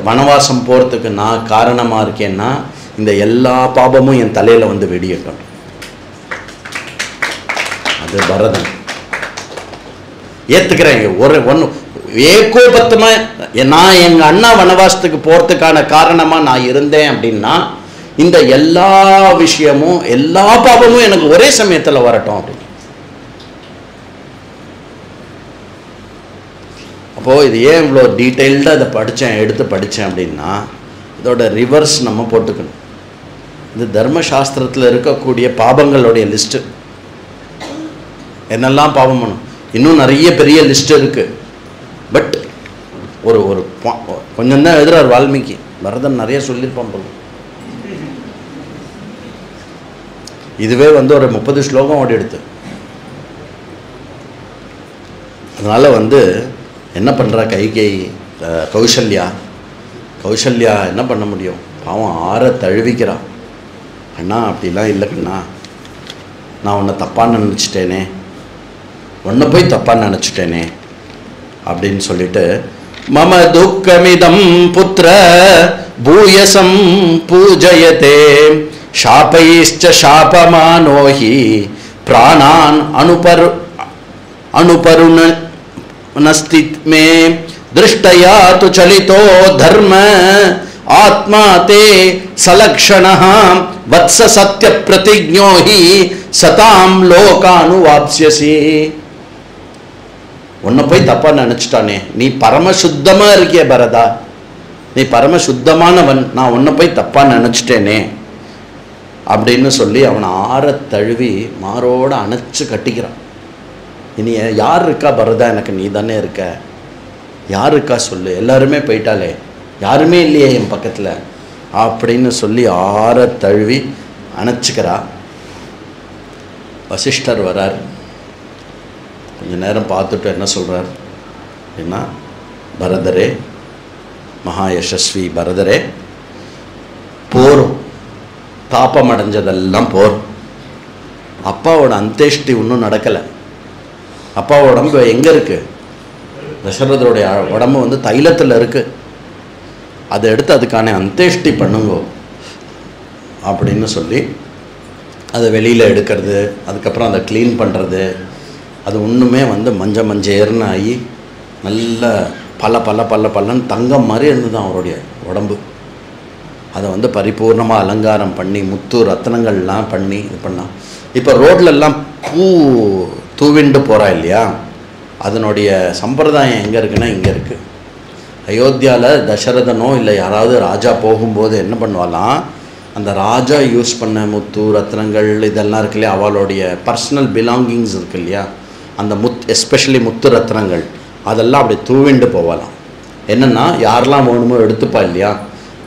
வனவாசம் போறதுக்கு நான் காரணமா இருக்கேன்னா இந்த எல்லா பாபமும் என் தலையில வந்து வெடியட்டும். அது பரதன் ஏத்துக்கிறேன். ஒன்று ஏகோபத்தமா நான் எங்க அண்ணா வனவாசத்துக்கு போறதுக்கான காரணமா நான் இருந்தேன் அப்படின்னா இந்த எல்லா விஷயமும் எல்லா பாபமும் எனக்கு ஒரே சமயத்தில் வரட்டும் அப்படின்னு. அப்போ இது ஏன் இவ்வளோ டீட்டெயில்டாக அதை எடுத்து படித்தேன் அப்படின்னா இதோட ரிவர்ஸ் நம்ம போட்டுக்கணும். இது தர்மசாஸ்திரத்தில் இருக்கக்கூடிய பாபங்களுடைய லிஸ்ட்டு என்னெல்லாம் பாவம் பண்ணும். இன்னும் நிறைய பெரிய லிஸ்ட் இருக்கு. பட் ஒரு கொஞ்சம் தான் எழுதுறார் வால்மீகி. பரதன் நிறைய சொல்லியிருப்பான் போல. இதுவே வந்து ஒரு 30 ஸ்லோகம் ஓடி எடுத்து. அதனால வந்து என்ன பண்றா கௌசல்யா என்ன பண்ண முடியும்? பாவம் ஆற தழுவிக்கிறா. அண்ணா அப்படிலாம் இல்லை கண்ணா, நான் உன்னை தப்பா நினச்சிட்டேனே, உன்னை போய் தப்பா நினச்சிட்டேனே அப்படின்னு சொல்லிட்டு மம துக்கமிதம் புத்திர பூயசம் பூஜயதே शापैश्च शापमानो हि प्राणान् अनुपरुणस्ति मे दृष्टया तु चलितो धर्म आत्मा ते सलक्षणः वत्स सत्य प्रतिज्ञो हि सतां लोकानुवाप्स्यसि. उन्ने पोई तप्पा निனைச்சிட்டானே, நீ பரம சுத்தமா இருக்கியே பரதா, நீ பரம சுத்தமானவன், நான் உன்னை போய் தப்பா நினைச்சிட்டேனே அப்படின்னு சொல்லி அவனை ஆற தழுவி மாரோட அணைச்சு கட்டிக்கிறான். இனி யார் இருக்கா பரதா, எனக்கு நீ தானே இருக்க, யார் இருக்கா சொல்லு, எல்லாருமே போயிட்டாலே, யாருமே இல்லையே என் பக்கத்தில் அப்படின்னு சொல்லி ஆற தழுவி அணைச்சிக்கிறா. வசிஷ்டர் வரார். கொஞ்ச நேரம் பார்த்துட்டு என்ன சொல்கிறார் அப்படின்னா, பரதரே, மகா யசஸ்வி பரதரே, போரும் தாப்பம் அடைஞ்சதெல்லாம் போர். அப்பாவோட அந்தேஷ்டி இன்னும் நடக்கலை. அப்பாவோட உடம்பு எங்கே இருக்கு? தசரதருடைய உடம்பு வந்து தைலத்தில் இருக்கு. அதை எடுத்து அதுக்கான அந்தேஷ்டி பண்ணுங்கோ அப்படின்னு சொல்லி அதை வெளியில் எடுக்கிறது, அதுக்கப்புறம் அதை க்ளீன் பண்ணுறது, அது ஒன்றுமே வந்து மஞ்சேர்னு ஆகி நல்ல பல்லன்னு தங்கம் மாதிரி இருந்தது அவருடைய உடம்பு. அதை வந்து பரிபூர்ணமாக அலங்காரம் பண்ணி முத்து ரத்னங்கள்லாம் பண்ணி இது பண்ணால். இப்போ ரோட்லெல்லாம் பூ தூவிண்டு போகிறா இல்லையா, அதனுடைய சம்பிரதாயம் எங்கே இருக்குன்னா இங்கே இருக்குது. அயோத்தியாவில் தசரதனோ இல்லை யாராவது ராஜா போகும்போது என்ன பண்ணுவாலாம், அந்த ராஜா யூஸ் பண்ண முத்து ரத்னங்கள் இதெல்லாம் இருக்கு இல்லையா, அவளுடைய பர்சனல் பிலாங்கிங்ஸ் இருக்கு இல்லையா, அந்த எஸ்பெஷலி முத்து ரத்னங்கள் அதெல்லாம் அப்படி தூவிண்டு போகலாம். என்னென்னா யாரெல்லாம் வேணுமோ எடுத்துப்பா இல்லையா.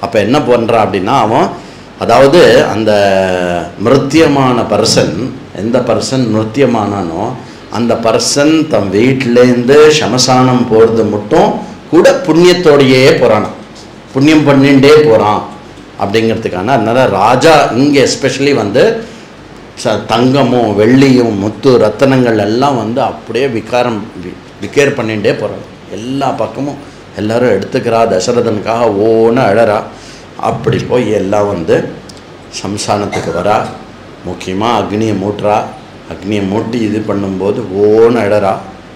அப்போ என்ன பண்ணுறா அப்படின்னா, அவன் அதாவது அந்த மிருத்தியமான பர்சன், எந்த பர்சன் மிருத்தியமானானோ அந்த பர்சன் தம் வீட்டிலேருந்து சமசானம் போகிறது மட்டும் கூட புண்ணியத்தோடையே போகிறான், புண்ணியம் பண்ணிகிட்டே போகிறான் அப்படிங்கிறதுக்கான. அதனால் ராஜா இங்கே எஸ்பெஷலி வந்து தங்கமும் வெள்ளியும் முத்து ரத்தனங்கள் எல்லாம் வந்து அப்படியே விக்கேர் பண்ணிகிட்டே போகிறாங்க. எல்லா பக்கமும் எல்லோரும் எடுத்துக்கிறா. தசரதனுக்காக ஓன்னு அழறா. அப்படி போய் எல்லாம் வந்து சம்சானத்துக்கு வரா. முக்கியமாக அக்னியை மூட்டுறா. அக்னியை மூட்டி இது பண்ணும்போது ஓன்னு அழறா.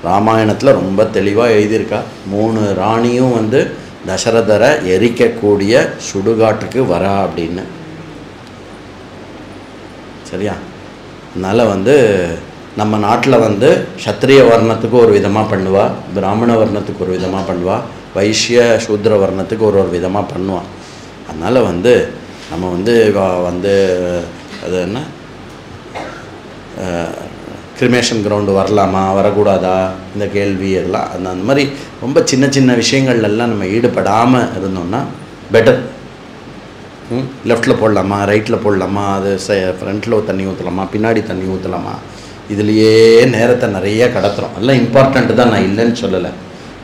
ராமாயணத்தில் ரொம்ப தெளிவாக எழுதியிருக்கா. 3 ராணியும் வந்து தசரதரை எரிக்கக்கூடிய சுடுகாட்டுக்கு வரா அப்படின்னு. சரியா? அதனால் வந்து நம்ம நாட்டில் வந்து சத்திரிய வர்ணத்துக்கு ஒரு விதமாக பண்ணுவா, பிராமண வர்ணத்துக்கு ஒரு விதமாக பண்ணுவா, வைஷ்ய சூத்ர வர்ணத்துக்கு ஒரு விதமாக பண்ணுவான். அதனால் வந்து நம்ம வந்து அது என்ன கிரிமேஷன் கிரவுண்டு வரலாமா வரக்கூடாதா இந்த கேள்வி எல்லாம் அந்த மாதிரி ரொம்ப சின்ன சின்ன விஷயங்கள்லாம் நம்ம ஈடுபடாமல் இருந்தோம்னா பெட்டர். லெஃப்டில் போடலாமா ரைட்டில் போடலாமா, அது ஃப்ரண்ட்டில் தண்ணி ஊற்றலாமா பின்னாடி தண்ணி ஊற்றலாமா, இதுலேயே நேரத்தை நிறைய கடத்துகிறோம். எல்லாம் இம்பார்ட்டண்ட்டு தான், நான் இல்லைன்னு சொல்லலை.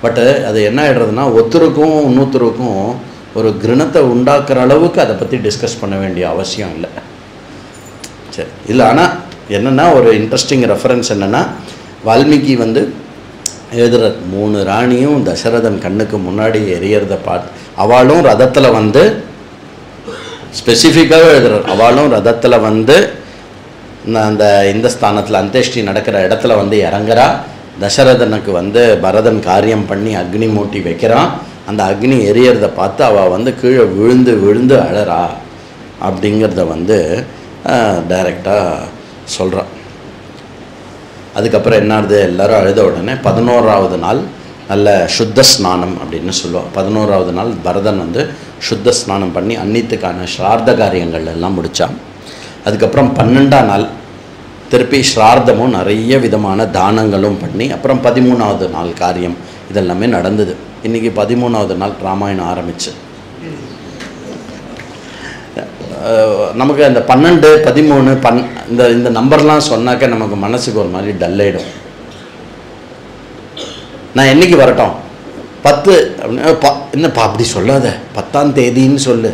பட்டு அது என்ன ஆகிடுறதுன்னா ஒருத்தருக்கும் இன்னொருத்தருக்கும் ஒரு கிரணத்தை உண்டாக்குற அளவுக்கு அதை பற்றி டிஸ்கஸ் பண்ண வேண்டிய அவசியம் இல்லை. சரி இல்லை. ஆனால் என்னென்னா ஒரு இன்ட்ரெஸ்டிங் ரெஃபரன்ஸ் என்னென்னா, வால்மீகி வந்து எழுதுகிற 3 ராணியும் தசரதன் கண்ணுக்கு முன்னாடி எரியறதை பார்த்து அவளும் ரதத்தில் வந்து ஸ்பெசிஃபிக்காகவே எழுதுகிறார். அவளும் ரதத்தில் வந்து அந்த இந்த ஸ்தானத்தில் அந்தேஷ்டி நடக்கிற இடத்துல வந்து இறங்குறா. தசரதனுக்கு வந்து பரதன் காரியம் பண்ணி அக்னி மூட்டி வைக்கிறான். அந்த அக்னி எரியறதை பார்த்து அவள் வந்து கீழே விழுந்து விழுந்து அழறா அப்படிங்கிறத வந்து டைரெக்டாக சொல்கிறான். அதுக்கப்புறம் என்னாவது எல்லோரும் அழுத உடனே 11ஆவது நாள் நல்ல சுத்த ஸ்நானம் அப்படின்னு சொல்லுவாள். 11ஆவது நாள் பரதன் வந்து சுத்த ஸ்நானம் பண்ணி அன்னித்துக்கான ஸ்ரார்த்த காரியங்கள் எல்லாம் முடித்தான். அதுக்கப்புறம் 12ஆம் நாள் திருப்பி ஸ்ரார்த்தமும் நிறைய விதமான தானங்களும் பண்ணி அப்புறம் 13ஆவது நாள் காரியம் இதெல்லாமே நடந்தது. இன்றைக்கி 13ஆவது நாள் ராமாயணம் ஆரம்பிச்சு. நமக்கு அந்த 12, 13, இந்த நம்பர்லாம் சொன்னாக்க நமக்கு மனசுக்கு ஒரு மாதிரி டல்லாயிடும். நான் என்றைக்கு வரட்டும் 10 அப்படின்னா என்னப்பா அப்படி சொல்லாத 10ஆம் தேதின்னு சொல்லு.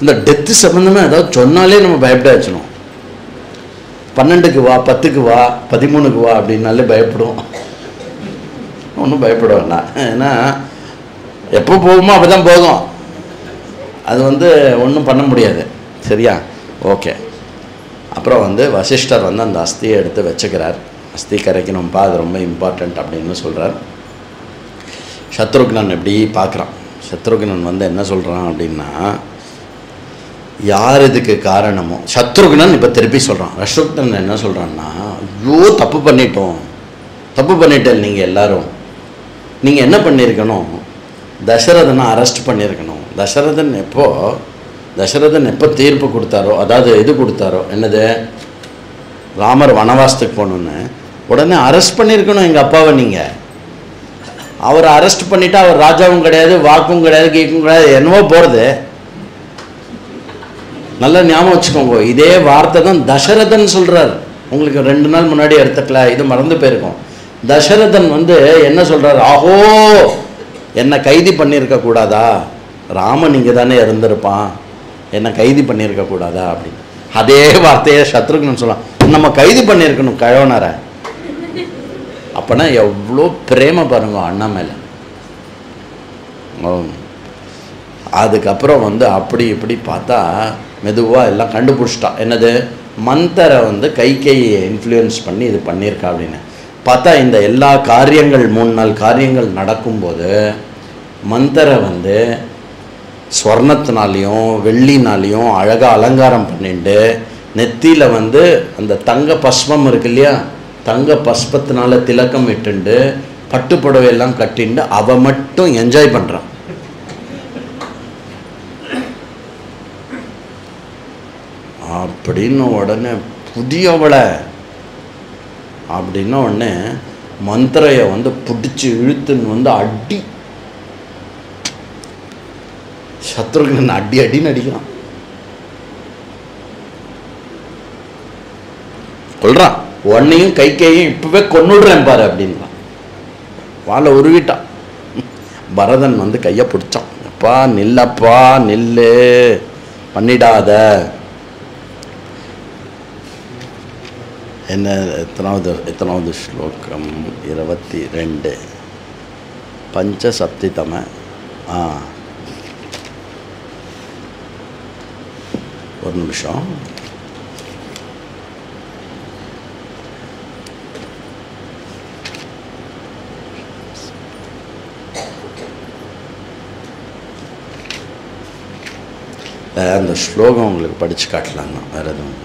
இந்த டெத்து சம்மந்தமாக ஏதாவது சொன்னாலே நம்ம பயப்பட வச்சணும். 12க்கு வா 10க்கு வா 13க்கு வா அப்படின்னாலே பயப்படுவோம். ஒன்றும் பயப்பட வேண்டாம். ஏன்னா எப்போ போகுமோ அப்போ தான் போதும். அது வந்து ஒன்றும் பண்ண முடியாது. சரியா? ஓகே. அப்புறம் வந்து வசிஷ்டர் வந்து அந்த அஸ்தியை எடுத்து வச்சுக்கிறார். அஸ்தி கரைக்கணும்ப்பா, அது ரொம்ப இம்பார்ட்டண்ட் அப்படின்னு சொல்கிறார். சத்ருக்னன் எப்படி பார்க்குறான். சத்ருக்னன் வந்து என்ன சொல்கிறான் அப்படின்னா, யார் இதுக்கு காரணமோ சத்ருக்னன் இப்போ திருப்பி சொல்கிறான். சத்ருக்னன் என்ன சொல்கிறான்னா, ஐயோ தப்பு பண்ணிட்டேன் நீங்கள் எல்லாரும். நீங்கள் என்ன பண்ணியிருக்கணும், தசரதனை அரெஸ்ட் பண்ணியிருக்கணும். தசரதன் எப்போ தீர்ப்பு கொடுத்தாரோ, அதாவது இது கொடுத்தாரோ, என்னது ராமர் வனவாசத்துக்கு போகணுன்னு உடனே அரெஸ்ட் பண்ணியிருக்கணும் எங்கள் அப்பாவை. நீங்கள் அவரை அரெஸ்ட் பண்ணிவிட்டு அவர் ராஜாவும் கிடையாது, வாக்கும் கிடையாது, கீக்கும் கிடையாது, என்னவோ போகிறது. நல்லா ஞாபகம் வச்சுக்கோங்க. இதே வார்த்தை தான் தசரதன் சொல்கிறார். உங்களுக்கு 2 நாள் முன்னாடி எடுத்துக்கல, இது மறந்து போயிருக்கோம். தசரதன் வந்து என்ன சொல்கிறார், ஆஹோ என்னை கைதி பண்ணியிருக்க கூடாதா, ராமன் இங்கே தானே இருந்திருப்பான், என்னை கைதி பண்ணியிருக்க கூடாதா அப்படின்னு. அதே வார்த்தையை சத்ருக்னன் சொல்லலாம், நம்ம கைது பண்ணியிருக்கணும் கழவனரை. அப்போனா எவ்வளோ பிரேம பாருங்க அண்ணா மேலே. அதுக்கப்புறம் வந்து அப்படி இப்படி பார்த்தா மெதுவாக எல்லாம் கண்டுபிடிச்சிட்டான். என்னது, மந்தரை வந்து கையை இன்ஃப்ளூயன்ஸ் பண்ணி இது பண்ணியிருக்கா அப்படின்னு பார்த்தா. இந்த எல்லா காரியங்கள் 3 நாள் காரியங்கள் நடக்கும்போது மந்தரை வந்து ஸ்வர்ணத்தினாலையும் வெள்ளினாலையும் அழகாக அலங்காரம் பண்ணிட்டு நெத்தியில் வந்து அந்த தங்க பஸ்மம் இருக்கு இல்லையா, தங்க பஸ்பத்தினால திலக்கம் இட்டுண்டு பட்டு புடவையெல்லாம் கட்டிண்டு அவள் மட்டும் என்ஜாய் பண்ணுறான். அப்படின்னு உடனே புதியவளை அப்படின்னா உடனே மந்திரையை வந்து பிடிச்சி இழுத்துன்னு வந்து அடி, சத்ருக்னன் அடின்னு அடிக்கிறான். சொல்கிறான், உன்னையும் கைகேயும் இப்போவே கொன்னுடுறேன் பாரு அப்படின்றான். வாழை உருவிட்டான். பரதன் வந்து கையை பிடிச்சான். அப்பா நில்லப்பா நில்லு, பண்ணிடாத. என்ன எத்தனாவது ஸ்லோகம்? 22 பஞ்சசப்திதம. ஒரு நிமிஷம். அந்த ஸ்லோகம் உங்களுக்கு படித்து காட்டலாங்க, வேறு எதுவும்.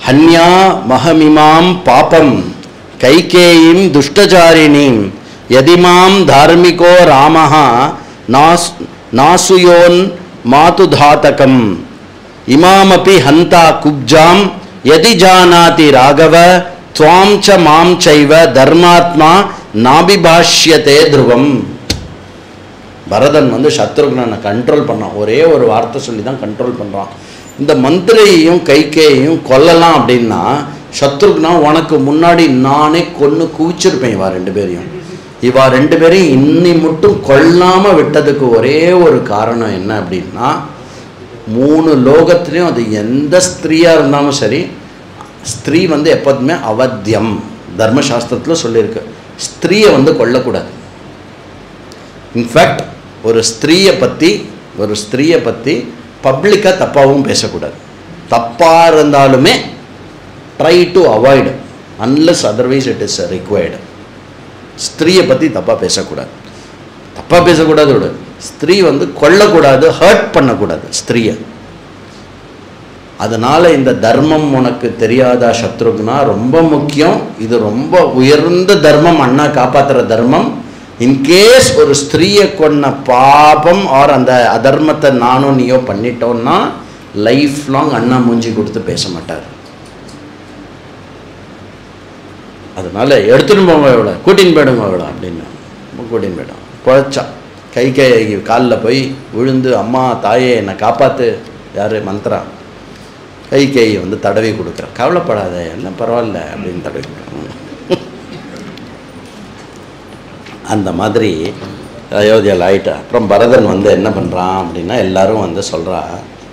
ஹன்யா மகமிமாம் பாபம் கைகேயீம் துஷ்டச்சாரிணீம் யதிமாம் தார்மிகோ ராமஹ நாசுயோன் மாதுதாதகம் இமாமபி ஹந்தா குப்ஜாம் யதி ஜானாதி ராகவ துவாம் ச மாம் சைவ தர்மாத்மா நாபிபாஷ்யதே த்ருவம். பரதன் வந்து சத்ருக்னனை கண்ட்ரோல் பண்ணான். ஒரே ஒரு வார்த்தை சொல்லி தான் கண்ட்ரோல் பண்ணுறான். இந்த மந்திரையையும் கைகேயையும் கொல்லலாம் அப்படின்னா சத்ருக்னா உனக்கு முன்னாடி நானே கொன்று குவிச்சிருப்பேன் இவா ரெண்டு பேரையும். இவா ரெண்டு பேரையும் இன்னி மட்டும் கொல்லாமல் விட்டதுக்கு ஒரே ஒரு காரணம் என்ன அப்படின்னா, 3 லோகத்துலேயும் அது எந்த ஸ்திரீயாக இருந்தாலும் சரி, ஸ்திரீ வந்து எப்போதுமே அவத்தியம். தர்மசாஸ்திரத்தில் சொல்லியிருக்கு, ஸ்திரீயை வந்து கொல்லக்கூடாது. இன்ஃபேக்ட் ஒரு ஸ்திரீயை பற்றி பப்ளிக்காக தப்பாகவும் பேசக்கூடாது. தப்பாக இருந்தாலுமே try to avoid unless otherwise it is required. ஸ்திரீயை பற்றி தப்பாக பேசக்கூடாது. ஸ்திரீ வந்து கொல்லக்கூடாது, ஹர்ட் பண்ணக்கூடாது ஸ்திரீயை. அதனால் இந்த தர்மம் உனக்கு தெரியாதா சத்ருக்னா? ரொம்ப முக்கியம். இது ரொம்ப உயர்ந்த தர்மம், அண்ணா காப்பாற்றுற தர்மம். இன்கேஸ் ஒரு ஸ்திரீயை கொன்ன பாபம் ஆர் அந்த அதர்மத்தை நானும் நீயோ பண்ணிட்டோன்னா லைஃப் லாங் அண்ணா மூஞ்சி கொடுத்து பேச மாட்டார். அதனால எடுத்துன்னு போங்க எவ்வளோ, கூட்டின்னு போயிடுங்க எவ்வளோ அப்படின்னு கூட்டின்னு போயிடும். குழைச்சா கைகை காலில் போய் விழுந்து, அம்மா தாயே என்னை காப்பாற்று. யார்? மந்த்ரா. கைகையை வந்து தடவி கொடுக்குறேன். கவலைப்படாத, எல்லாம் பரவாயில்ல அப்படின்னு தடவி கொடுக்குறேன். அந்த மாதிரி அயோத்தியாவில் ஆகிட்டா. அப்புறம் பரதன் வந்து என்ன பண்ணுறான் அப்படின்னா, எல்லோரும் வந்து சொல்கிறா,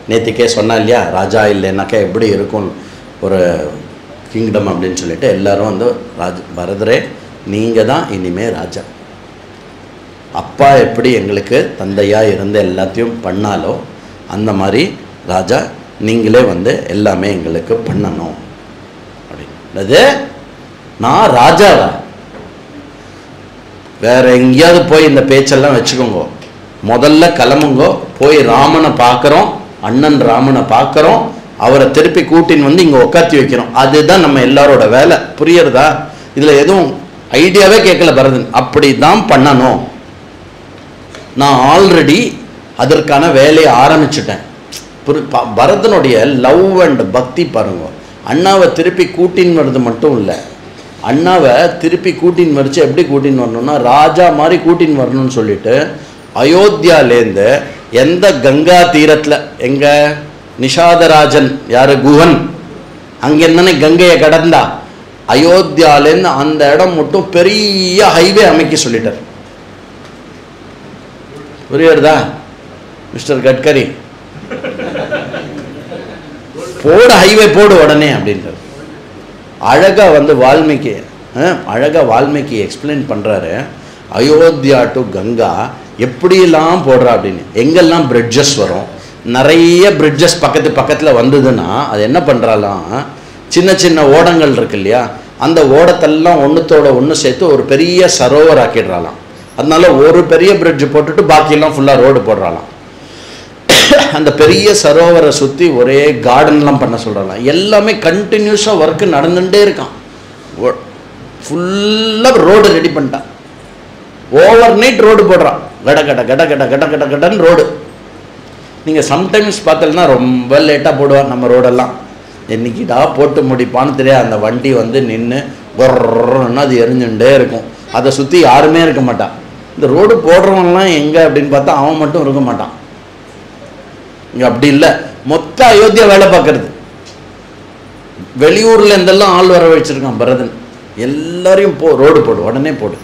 நேற்றுக்கே சொன்னா இல்லையா, ராஜா இல்லைன்னாக்கா எப்படி இருக்கும் ஒரு கிங்டம் அப்படின்னு சொல்லிட்டு எல்லோரும் வந்து பரதரே நீங்கள் தான் இனிமேல் ராஜா. அப்பா எப்படி எங்களுக்கு தந்தையாக இருந்து எல்லாத்தையும் பண்ணாலோ அந்த மாதிரி ராஜா நீங்களே வந்து எல்லாமே எங்களுக்கு பண்ணணும் அப்படின்னு. நான் ராஜாவா? வேற எங்கேயாவது போய் இந்த பேச்செல்லாம் வச்சுக்கோங்க. முதல்ல கிளம்புங்கோ, போய் ராமனை பார்க்குறோம், அண்ணன் ராமனை பார்க்குறோம், அவரை திருப்பி கூட்டின்னு வந்து இங்கே உட்காத்தி வைக்கிறோம். அதுதான் நம்ம எல்லாரோட வேலை. புரியுறதா? இதில் எதுவும் ஐடியாவே கேட்கல பரதன். அப்படி தான் பண்ணணும். நான் ஆல்ரெடி அதற்கான வேலையை ஆரம்பிச்சுட்டேன். பரதனுடைய லவ் அண்ட் பக்தி பாருங்க. அண்ணாவை திருப்பி கூட்டின்னு வர்றது மட்டும் இல்லை, அண்ணாவை திருப்பி கூட்டின்னு வரிச்சு எப்படி கூட்டின்னு வரணும்னா ராஜா மாதிரி கூட்டின்னு வரணும்னு சொல்லிட்டு அயோத்தியாலேருந்து எந்த கங்கா தீரத்தில் எங்க நிஷாதராஜன் யார் குஹன் அங்கேருந்தானே கங்கையை கடந்தா, அயோத்தியாலேருந்து அந்த இடம் மட்டும் பெரிய ஹைவே அமைக்க சொல்லிட்டார். புரியுறதா மிஸ்டர் கட்கரி? போடு ஹைவே போடு உடனே அப்படின்றார். அழகாக வந்து வால்மீகி எக்ஸ்பிளைன் பண்ணுறாரு. அயோத்தியா டு கங்கா எப்படியெல்லாம் போடுறா அப்படின்னு. எங்கெல்லாம் பிரிட்ஜஸ் வரும், நிறைய பிரிட்ஜஸ் பக்கத்தில் வந்ததுன்னா அது என்ன பண்ணுறாலாம், சின்ன சின்ன ஓடங்கள் இருக்கு இல்லையா, அந்த ஓடத்தெல்லாம் ஒன்றுத்தோட ஒன்று சேர்த்து ஒரு பெரிய சரோவர் ஆக்கிடுறாலாம். அதனால ஒரு பெரிய பிரிட்ஜ் போட்டுட்டு பாக்கியெல்லாம் ஃபுல்லாக ரோடு போடுறாலாம். அந்த பெரிய சரோவரை சுற்றி ஒரே கார்டன்லாம் பண்ண சொல்கிறாங்க. எல்லாமே கண்டினியூஸாக ஒர்க்கு நடந்துகிட்டே இருக்கான். ஃபுல்லாக ரோடு ரெடி பண்ணிட்டான். ஓவர் நைட் ரோடு போடுறான். கடன்னு ரோடு. நீங்கள் சம்டைம்ஸ் பார்த்தீங்கன்னா ரொம்ப லேட்டாக போடுவான் நம்ம ரோடெல்லாம். என்னைக்கிட்டா போட்டு முடிப்பான்னு தெரியாது. அந்த வண்டி வந்து நின்று கொர்றன்னு அது எரிஞ்சுட்டே இருக்கும். அதை சுற்றி யாருமே இருக்க மாட்டான். இந்த ரோடு போடுறவன்லாம் எங்கே அப்படின்னு பார்த்தா அவன் மட்டும் இருக்க மாட்டான். இங்கே அப்படி இல்லை, மொத்த அயோத்தியா வேலை பார்க்கறது. வெளியூர்ல இருந்தெல்லாம் ஆள் வர வச்சிருக்கான் பரதன். எல்லாரையும் ரோடு போடு, உடனே போடு.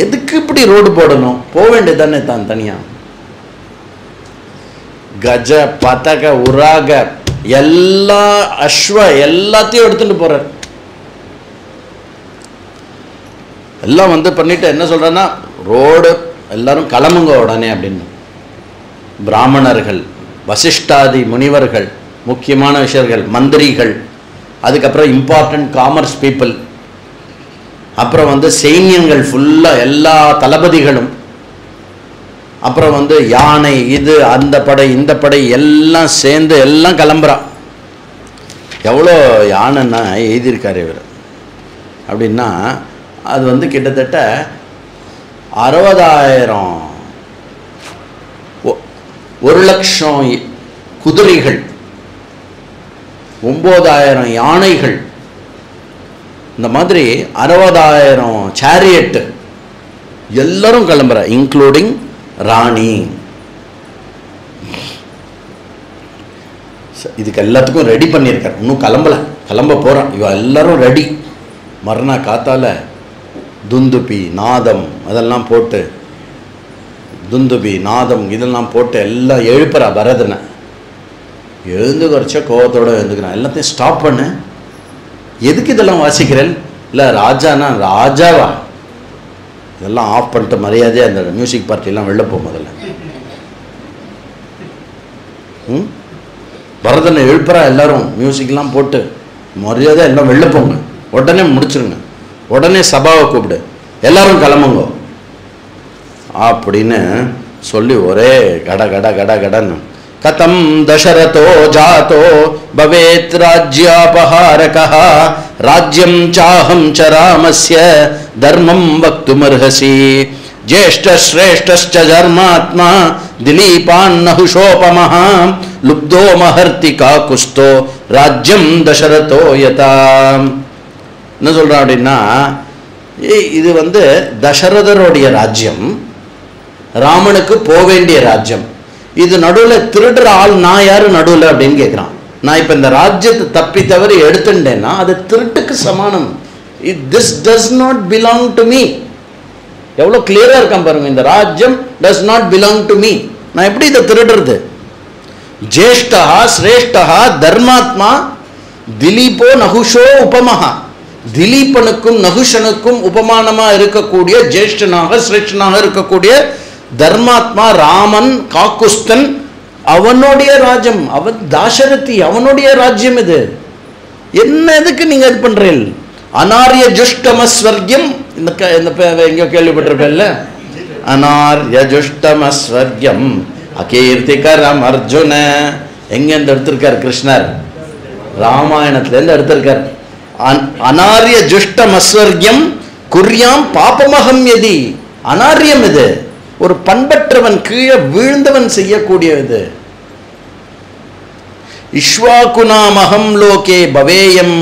எதுக்கு இப்படி ரோடு போடணும்? போக வேண்டியது தானே தான் தனியா. கஜ பதக உராக எல்லா அஸ்வ எல்லாத்தையும் எடுத்துட்டு போறார். எல்லாம் வந்து பண்ணிட்டு என்ன சொல்றேன்னா, ரோடு எல்லாரும் கிளம்புங்க உடனே அப்படின்னு. பிராமணர்கள், வசிஷ்டாதி முனிவர்கள், முக்கியமான விஷயர்கள், மந்திரிகள், அதுக்கப்புறம் இம்பார்ட்டன்ட் காமர்ஸ் பீப்புள், அப்புறம் வந்து சைன்யங்கள் ஃபுல்லாக எல்லா தளபதிகளும், அப்புறம் வந்து யானை, இது அந்த படை இந்த படை எல்லாம் சேர்ந்து எல்லாம் கிளம்புறா. எவ்வளோ யானைன்னா எழுதியிருக்காரு இவர் அப்படின்னா, அது வந்து கிட்டத்தட்ட 60,000 1,00,000 குதிரைகள், 9,000 யானைகள், இந்த மாதிரி 60,000 சேரியட்டு எல்லாரும் கிளம்புற, இன்க்ளூடிங் ராணி. இதுக்கு எல்லாத்துக்கும் ரெடி பண்ணியிருக்கார். இன்னும் கிளம்ப போகிறான். இவ எல்லாரும் ரெடி. மறுநாள் காத்தால துந்துபி நாதம் அதெல்லாம் போட்டு, துந்துபி நாதம் இதெல்லாம் போட்டு எல்லாம் எழுப்புறா பரதனை. எழுந்து குறைச்சா கோவத்தோடு எழுந்துக்கிறான். எல்லாத்தையும் ஸ்டாப் பண்ணு, எதுக்கு இதெல்லாம் வாசிக்கிறேன்? இல்லை ராஜானா ராஜாவா? இதெல்லாம் ஆஃப் பண்ணிட்டு மரியாதையாக அந்த மியூசிக் பார்ட்டிலாம் வெளில போகும். முதல்ல பரதனை எழுப்புறா. எல்லாரும் மியூசிக்லாம் போட்டு மரியாதையாக எல்லாம் வெளில போங்க, உடனே முடிச்சிருங்க, உடனே சபாவை கூப்பிடு, எல்லாரும் கிளம்புங்க அப்படின்னு சொல்லி ஒரே கட கட கட கடன்னு. கதம் தசரதோ ஜாதோ பவேத் ராஜ்யாபஹாரகः ராஜ்யம் சாஹம் ச ராமஸ்ய தர்மம் வக்துமர்ஹசி ஜேஷ்ட ஸ்ரேஷ்டஸ்ச தர்மாத்மா திலீபான்னஹுஷோபமஹ லுப்தோ மஹர்த்தி காகுஸ்தோ ராஜ்யம் தசரதோ யதா. என்ன சொல்றான் அப்படின்னா, இது வந்து தசரதருடைய ராஜ்யம், ராமனுக்கு போக வேண்டிய ராஜ்யம். இது நடுவில் திருடுற ஆள் நான் யாரு நடுவில் அப்படின்னு கேட்குறான். நான் இப்போ இந்த ராஜ்யத்தை தப்பி தவறி எடுத்துட்டேன்னா அது திருட்டுக்கு சமானம். This does not belong to me. எவ்வளோ கிளியராக இருக்கான் பாருங்க. இந்த ராஜ்யம் does not belong to me. நான் எப்படி இதை திருடுறது? ஜேஷ்டா சிரேஷ்டா தர்மாத்மா திலீபோ நகுஷோ உபமஹா. திலீபனுக்கும் நகுஷனுக்கும் உபமானமாக இருக்கக்கூடிய, ஜேஷ்டனாக சிரேஷ்டனாக இருக்கக்கூடிய தர்மாத்மா ராமன், காக்குஸ்தன், அவனுடைய ராஜ்யம், அவன் தாசரதி, அவனுடைய ராஜ்யம். இது என்ன? எதுக்கு நீங்க இது பண்றீங்க? அனார்ய ஜுஷ்டமஸ்வர்யம். எங்க கேள்விப்பட்டிருப்பேன்ல, அனார்ய ஜுஷ்டமஸ்வர்யம் அகீர்த்திகரம் அர்ஜுன. எங்க இருந்து எடுத்திருக்கார் கிருஷ்ணர்? ராமாயணத்துல இருந்து எடுத்திருக்கார். அனார்ய ஜுஷ்டமஸ்வர்யம் குர்யாம் பாபமகம் எதி. அனாரியம் இது, ஒரு பண்பற்றவன், கீழே வீழ்ந்தவன் செய்யக்கூடியது. இஷ்வாகுனாமகம் லோகே பவேயம்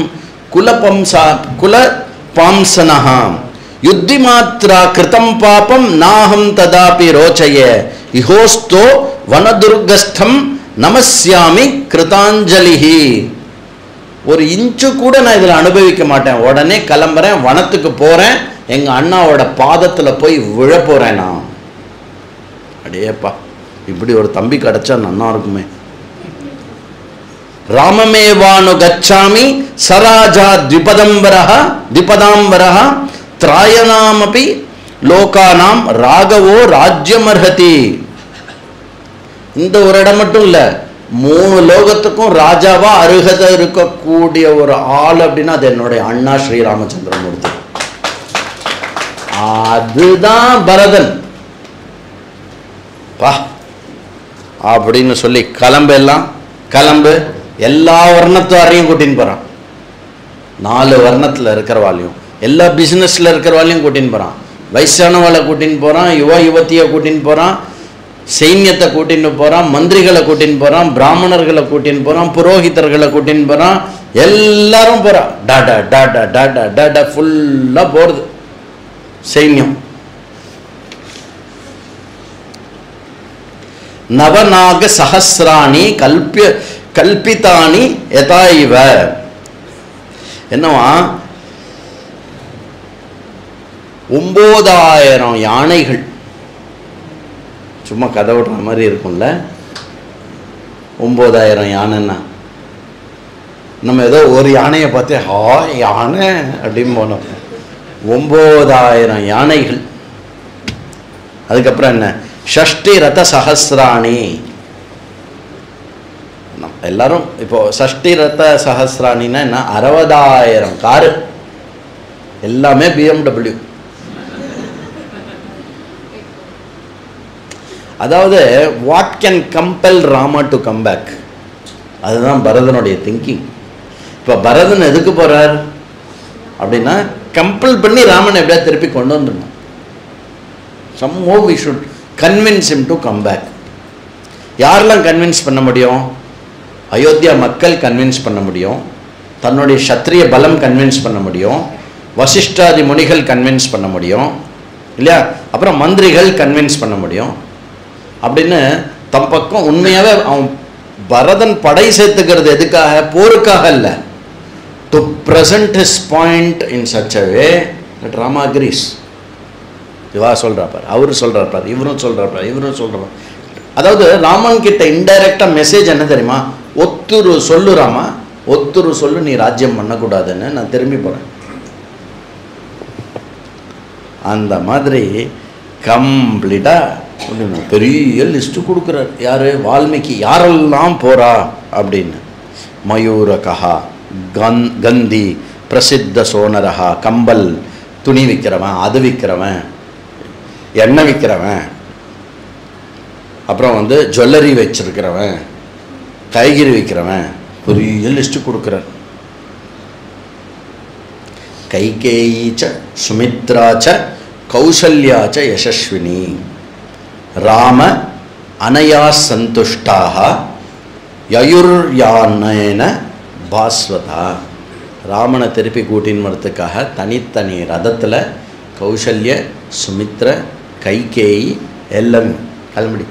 குலபாம்சனஹாம் யுத்தி மாத்ரா கிருதம் பாபம் நாஹம் ததாபி ரோச்சய இஹோஸ்தோ வனதுர்கஸ்தம் நமஸ்யாமி கிருதாஞ்சலிஹி. ஒரு இன்ச்சு கூட நான் இதில் அனுபவிக்க மாட்டேன். உடனே கிளம்புறேன், வனத்துக்கு போறேன், எங்க அண்ணாவோட பாதத்துல போய் விழ போறேன் நான். அடேப்பா, இப்படி ஒரு தம்பி கிடைச்சா நன்னா இருக்குமே. ராமமேவானு கச்சாமி சராஜா திபதாம்பரஹ திராயணாமபி லோகானாம் ராகவோ ராஜ்யமர்ஹதி. இந்த ஒரு இடம் மட்டும் இல்ல, 3 லோகத்துக்கும் ராஜாவா அருகதை இருக்கக்கூடிய ஒரு ஆள் அப்படின்னா அது என்னுடைய அண்ணா ஸ்ரீராமச்சந்திரமூர்த்தி. அதுதான் பரதன் பா அப்படின்னு சொல்லி கிளம்பு எல்லா வர்ணத்தாரையும் கூட்டின்னு போறான். 4 வர்ணத்துல இருக்கிறவாளையும், எல்லா பிசினஸ்ல இருக்கிறவாளையும் கூட்டின்னு போறான். வயசானவாளை கூட்டின்னு போறான், யுவதியை கூட்டின்னு போறான், சைன்யத்தை கூட்டின்னு போறான், மந்திரிகளை கூட்டின்னு போறான், பிராமணர்களை கூட்டின்னு போறான், புரோகிதர்களை கூட்டின்னு போறான். எல்லாரும் போறான். டாடா டாடா டாடா டாடா ஃபுல்லா போறது சைன்யம். நவநாக சஹஸ்ராணி கல்பிதானி யதா இவ. என்னவா 9000 யானைகள். சும்மா கதை விடுற மாதிரி இருக்கும்ல, 9000 யானைன்னா நம்ம ஏதோ ஒரு யானையை பார்த்து யானை அப்படின்னு போனோம். 9000 யானைகள். அதுக்கப்புறம் என்ன, ஷஷ்டி ரத சஹஸ்ராணி. எல்லாரும் இப்போ ஷஷ்டி ரத சஹஸ்ராணின்னா என்ன, 60,000 காரு, எல்லாமே BMW. அதாவது what can compel Rama to come back, அதுதான் பரதனுடைய திங்கிங். இப்போ பரதன் எதுக்கு போறார் அப்படின்னா, கம்பல் பண்ணி ராமன் எப்படியா திருப்பி கொண்டு வந்துடணும். somehow we should convince him to come back. யாரெல்லாம் கன்வின்ஸ் பண்ண முடியும்? அயோத்தியா மக்கள் கன்வின்ஸ் பண்ண முடியும், தன்னுடைய சத்திரிய பலம் கன்வின்ஸ் பண்ண முடியும், வசிஷ்டாதி முனிகள் கன்வின்ஸ் பண்ண முடியும் இல்லையா, அப்புறம் மந்திரிகள் கன்வின்ஸ் பண்ண முடியும். அப்படின்னு தம் பக்கம் உண்மையாகவே அவன் பரதன் படை சேர்த்துக்கிறது எதுக்காக, போருக்காக இல்லை, to present his point in such a way that Rama agrees. இவா சொல்கிறாப்பார், அவரு சொல்கிறாப்பார், இவரும் சொல்கிறாப்பார், இவரும் சொல்கிறார். அதாவது ராமன் கிட்ட இன்டைரக்டாக மெசேஜ் என்ன தெரியுமா, ஒத்துரு சொல்லு ராமா, ஒத்துரு சொல்லு, நீ ராஜ்யம் பண்ணக்கூடாதுன்னு, நான் திரும்பி போகிறேன். அந்த மாதிரி கம்ப்ளீட்டாக பெரிய லிஸ்ட்டு கொடுக்குறார். யார், வால்மீகி. யாரெல்லாம் போகிறா அப்படின்னு, மயூரகா, கந்தி, பிரசித்த சோனரகா, கம்பல், துணி விற்கிறவன், அது விற்கிறவன், எண்ணெய் விற்கிறவன், அப்புறம் வந்து ஜுவல்லரி வச்சிருக்கிறவன், காய்கறி விற்கிறவன், பெரிய லிஸ்ட்டு கொடுக்குறார். கைகேயீச்ச சுமித்ராச்ச கௌசல்யாச்ச யசஸ்வினி ராம அனயா சந்துஷ்டாக யயுர்யானேன பாஸ்வதா. ராமனை திருப்பி கூட்டின்னு வரத்துக்காக தனித்தனி ரதத்தில் கௌசல்ய, சுமித்ர, கைகேயி எல்லாம் கிளம்பி.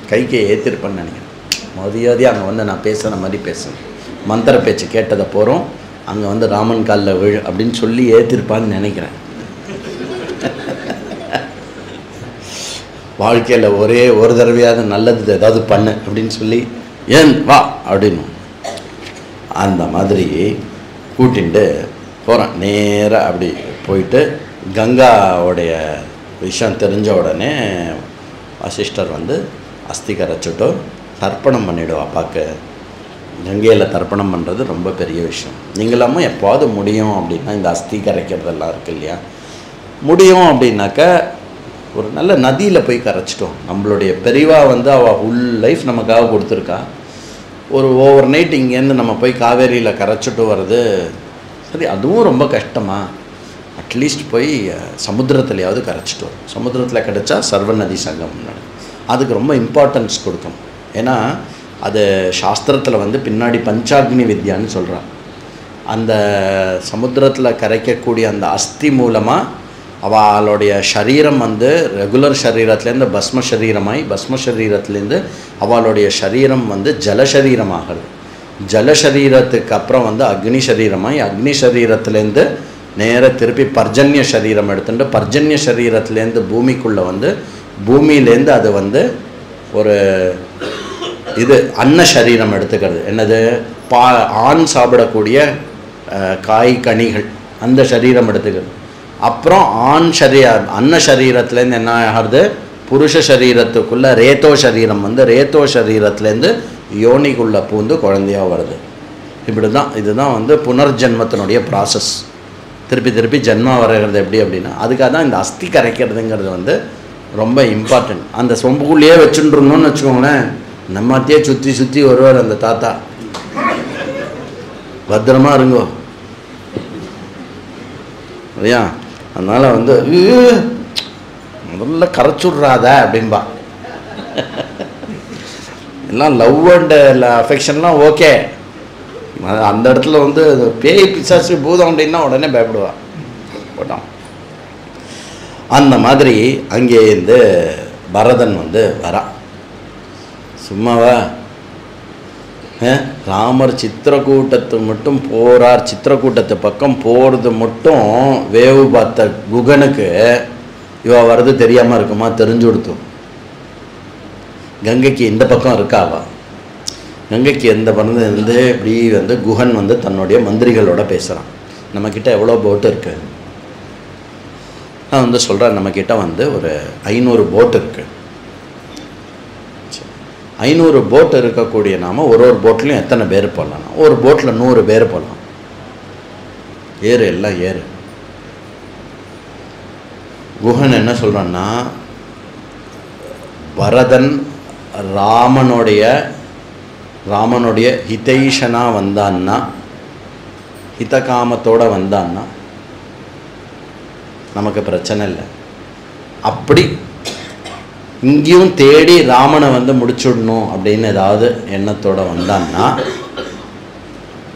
கைகேயை ஏற்றிருப்பேன்னு நினைக்கிறேன். மரியாதையாக அங்கே வந்து நான் பேசுகிற மாதிரி பேசுகிறேன், மந்திர பேச்சு கேட்டதை போகிறோம், அங்கே வந்து ராமன் காலில் விழு அப்படின்னு சொல்லி ஏற்றிருப்பான்னு நினைக்கிறேன். வாழ்க்கையில் ஒரே ஒரு தடவையாவது நல்லது ஏதாவது பண்ணு அப்படின்னு சொல்லி, ஏன் வா அப்படின்னு அந்த மாதிரி கூட்டிகிட்டு போகிறேன். நேராக அப்படி போயிட்டு கங்காவுடைய விஷயம் தெரிஞ்ச உடனே வசிஷ்டர் வந்து அஸ்தி கரைச்சிட்டோ தர்ப்பணம் பண்ணிவிடும் அப்பாவுக்கு. கங்கையில் தர்ப்பணம் பண்ணுறது ரொம்ப பெரிய விஷயம். நீங்களாமும் எப்போது முடியும் அப்படின்னா, இந்த அஸ்தி கரைக்கிறதெல்லாம் இருக்குது இல்லையா, முடியும் அப்படின்னாக்கா ஒரு நல்ல நதியில் போய் கரைச்சிட்டோம். நம்மளுடைய பெரியவா வந்து அவள் ஃபுல் லைஃப் நமக்காக கொடுத்துருக்கா. ஒரு ஓவர் நைட் இங்கேருந்து நம்ம போய் காவேரியில் கரைச்சிட்டு வர்றது சரி, அதுவும் ரொம்ப கஷ்டமா, அட்லீஸ்ட் போய் சமுத்திரத்துலையாவது கரைச்சிட்டு வரும். சமுத்திரத்தில் கிடச்சா சர்வ நதி சங்கம் அதுக்கு ரொம்ப இம்பார்ட்டன்ஸ் கொடுக்கும். ஏன்னா அது சாஸ்திரத்தில் வந்து பின்னாடி பஞ்சாக்னி வித்யான்னு சொல்கிறான். அந்த சமுத்திரத்தில் கரைக்கக்கூடிய அந்த அஸ்தி மூலமாக அவளுடைய சரீரம் வந்து ரெகுலர் சரீரத்துலேருந்து பஸ்ம சரீரமாய், பஸ்ம சரீரத்துலேருந்து அவளுடைய சரீரம் வந்து ஜலசரீரமாகிறது. ஜலசரீரத்துக்கு அப்புறம் வந்து அக்னி சரீரமாய், அக்னி சரீரத்துலேருந்து நேராக திருப்பி பர்ஜன்ய சரீரம் எடுத்துட்டு, பர்ஜன்ய சரீரத்துலேருந்து பூமிக்குள்ளே வந்து, பூமியிலேருந்து அது வந்து ஒரு இது அன்ன சரீரம் எடுத்துக்கிறது. என்னது, ஆண் சாப்பிடக்கூடிய காய் கனிகள், அந்த சரீரம் எடுத்துக்கிறது. அப்புறம் அன்ன சரீரத்துலேருந்து என்ன ஆகிறது, புருஷ சரீரத்துக்குள்ளே ரேத்தோ சரீரம் வந்து, ரேத்தோ சரீரத்துலேருந்து யோனிக்குள்ளே பூந்து குழந்தையாக வருது. இப்படி தான், இதுதான் வந்து புனர்ஜென்மத்தினுடைய ப்ராசஸ். திருப்பி திருப்பி ஜென்மா வர்றது எப்படி அப்படின்னா, அதுக்காக தான் இந்த அஸ்தி கரைக்கிறதுங்கிறது வந்து ரொம்ப இம்பார்ட்டன்ட். அந்த சொம்புக்குள்ளேயே வச்சுட்டுருந்தோம்னு வச்சுக்கோங்களேன், நம்மத்தையே சுற்றி சுற்றி வருவார் அந்த தாத்தா. பத்திரமா இருங்கோ இல்லையா. அதனால் வந்து முதல்ல கரைச்சுட்றாத அப்படின்பா. எல்லாம் லவ் அண்ட் அஃபெக்ஷன்லாம் ஓகே, அந்த இடத்துல வந்து பேய் பிசாசு பூதம் அப்படின்னா உடனே பயப்படுவா போட்டான். அந்த மாதிரி அங்கேருந்து பரதன் வந்து வரான். சும்மாவா ராமர் சித்திரக்கூட்டத்து மட்டும் போகிறார், சித்திரக்கூட்டத்து பக்கம் போகிறது மட்டும் வேவு பார்த்த குகனுக்கு இவ வர்றது தெரியாமல் இருக்குமா? தெரிஞ்சு கொடுத்தோம். கங்கைக்கு இந்த பக்கம் இருக்காவா? கங்கைக்கு எந்த பறந்து இருந்து இப்படி குகன் தன்னுடைய மந்திரிகளோட பேசுகிறான். நம்மக்கிட்ட எவ்வளோ போட்டு இருக்கு? நான் சொல்கிறேன், நம்மக்கிட்ட ஒரு 500 போட் இருக்குது. 500 போட் இருக்கக்கூடிய நாம ஒரு போட்லையும் எத்தனை பேர் போடலாம்? ஒரு போட்டில் 100 பேர் போடலாம். ஏறு, எல்லாம் ஏறு. குஹன் என்ன சொல்கிறான்னா, பரதன் ராமனுடைய ஹிதைஷனா வந்தான்னா, ஹிதகாமத்தோடு வந்தான்னா நமக்கு பிரச்சனை இல்லை. அப்படி இங்கேயும் தேடி ராமனை முடிச்சுடணும் அப்படின்னு ஏதாவது எண்ணத்தோடு வந்தான்னா,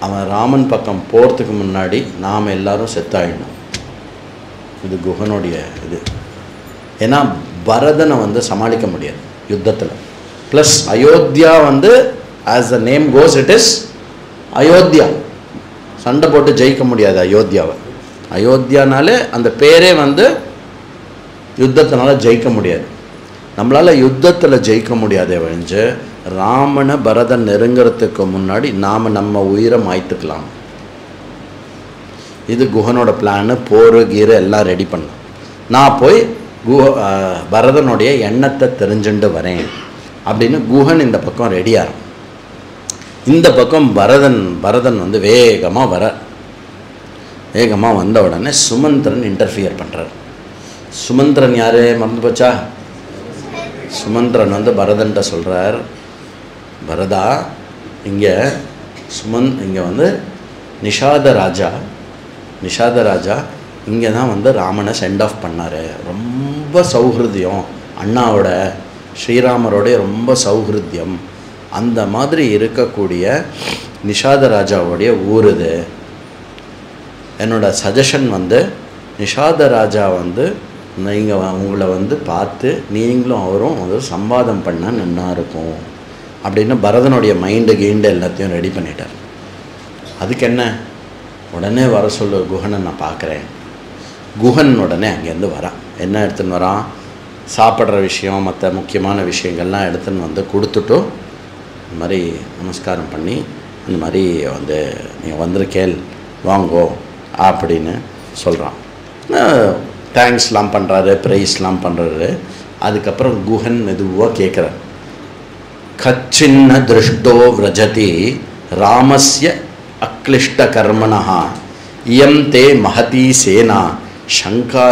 அவன் ராமன் பக்கம் போகிறதுக்கு முன்னாடி நாம் எல்லாரும் செத்தாயிடணும். இது குஹனுடைய இது. ஏன்னா பரதனை சமாளிக்க முடியாது யுத்தத்தில். Plus Ayodhya as the name cos it is Ayodhya. சண்டை போட்டு ஜெயிக்க முடியாது அயோத்தியாவை. அயோத்தியானாலே அந்த பேரே யுத்தத்தினால ஜெயிக்க முடியாது. நம்மளால் யுத்தத்தில் ஜெயிக்க முடியாதே ஒழிஞ்சு ராமனை பரதன் நெருங்கிறதுக்கு முன்னாடி நாம் நம்ம உயிரை மாய்த்துக்கலாம். இது குஹனோட பிளானு. போர் கீரை எல்லாம் ரெடி பண்ணோம். நான் போய் பரதனுடைய எண்ணத்தை தெரிஞ்சுட்டு வரேன் அப்படின்னு குஹன் இந்த பக்கம் ரெடியாகும். இந்த பக்கம் பரதன் வேகமாக வந்த உடனே சுமந்திரன் இன்டர்ஃபியர் பண்ணுறார். சுமந்திரன் யார் மறந்து போச்சா? சுமந்திரன் பரதன்ட்ட சொல்கிறார், பரதா இங்கே இங்கே நிஷாத ராஜா இங்கே தான் ராமனை சென்ட் ஆஃப் பண்ணார். ரொம்ப சௌஹிருத்தியம், அண்ணாவோட ஸ்ரீராமரோட ரொம்ப சௌஹிருத்தியம். அந்த மாதிரி இருக்கக்கூடிய நிஷாத ராஜாவுடைய ஊர் இது. என்னோட சஜஷன் நிஷாத ராஜா நீங்கள் உங்களை பார்த்து நீங்களும் அவரும் சம்வாதம் பண்ணால் நல்லா இருக்கும் அப்படின்னு பரதனுடைய மைண்டு எல்லாத்தையும் ரெடி பண்ணிட்டார். அதுக்கு என்ன, உடனே வர சொல்லு குஹனை, நான் பார்க்குறேன். குஹன் உடனே அங்கேருந்து வரான். என்ன எடுத்துன்னு வரான்? சாப்பிட்ற விஷயம், மற்ற முக்கியமான விஷயங்கள்லாம் எடுத்துன்னு கொடுத்துட்டு இந்த மாதிரி நமஸ்காரம் பண்ணி இந்த மாதிரி நீங்கள் வந்திருக்கேள் வாங்கோ அப்படின்னு சொல்கிறான். தேங்க்ஸ்லாம் பண்ணுறாரு, ப்ரைஸ்லாம் பண்ணுறாரு. அதுக்கப்புறம் குஹன் மெதுவாக கேட்குறார், கச்சின்ன திருஷ்டோ விரஜதி ராமஸ்ய அக்லிஷ்ட கர்மணா இயம் தே மகதி சேனா சங்கா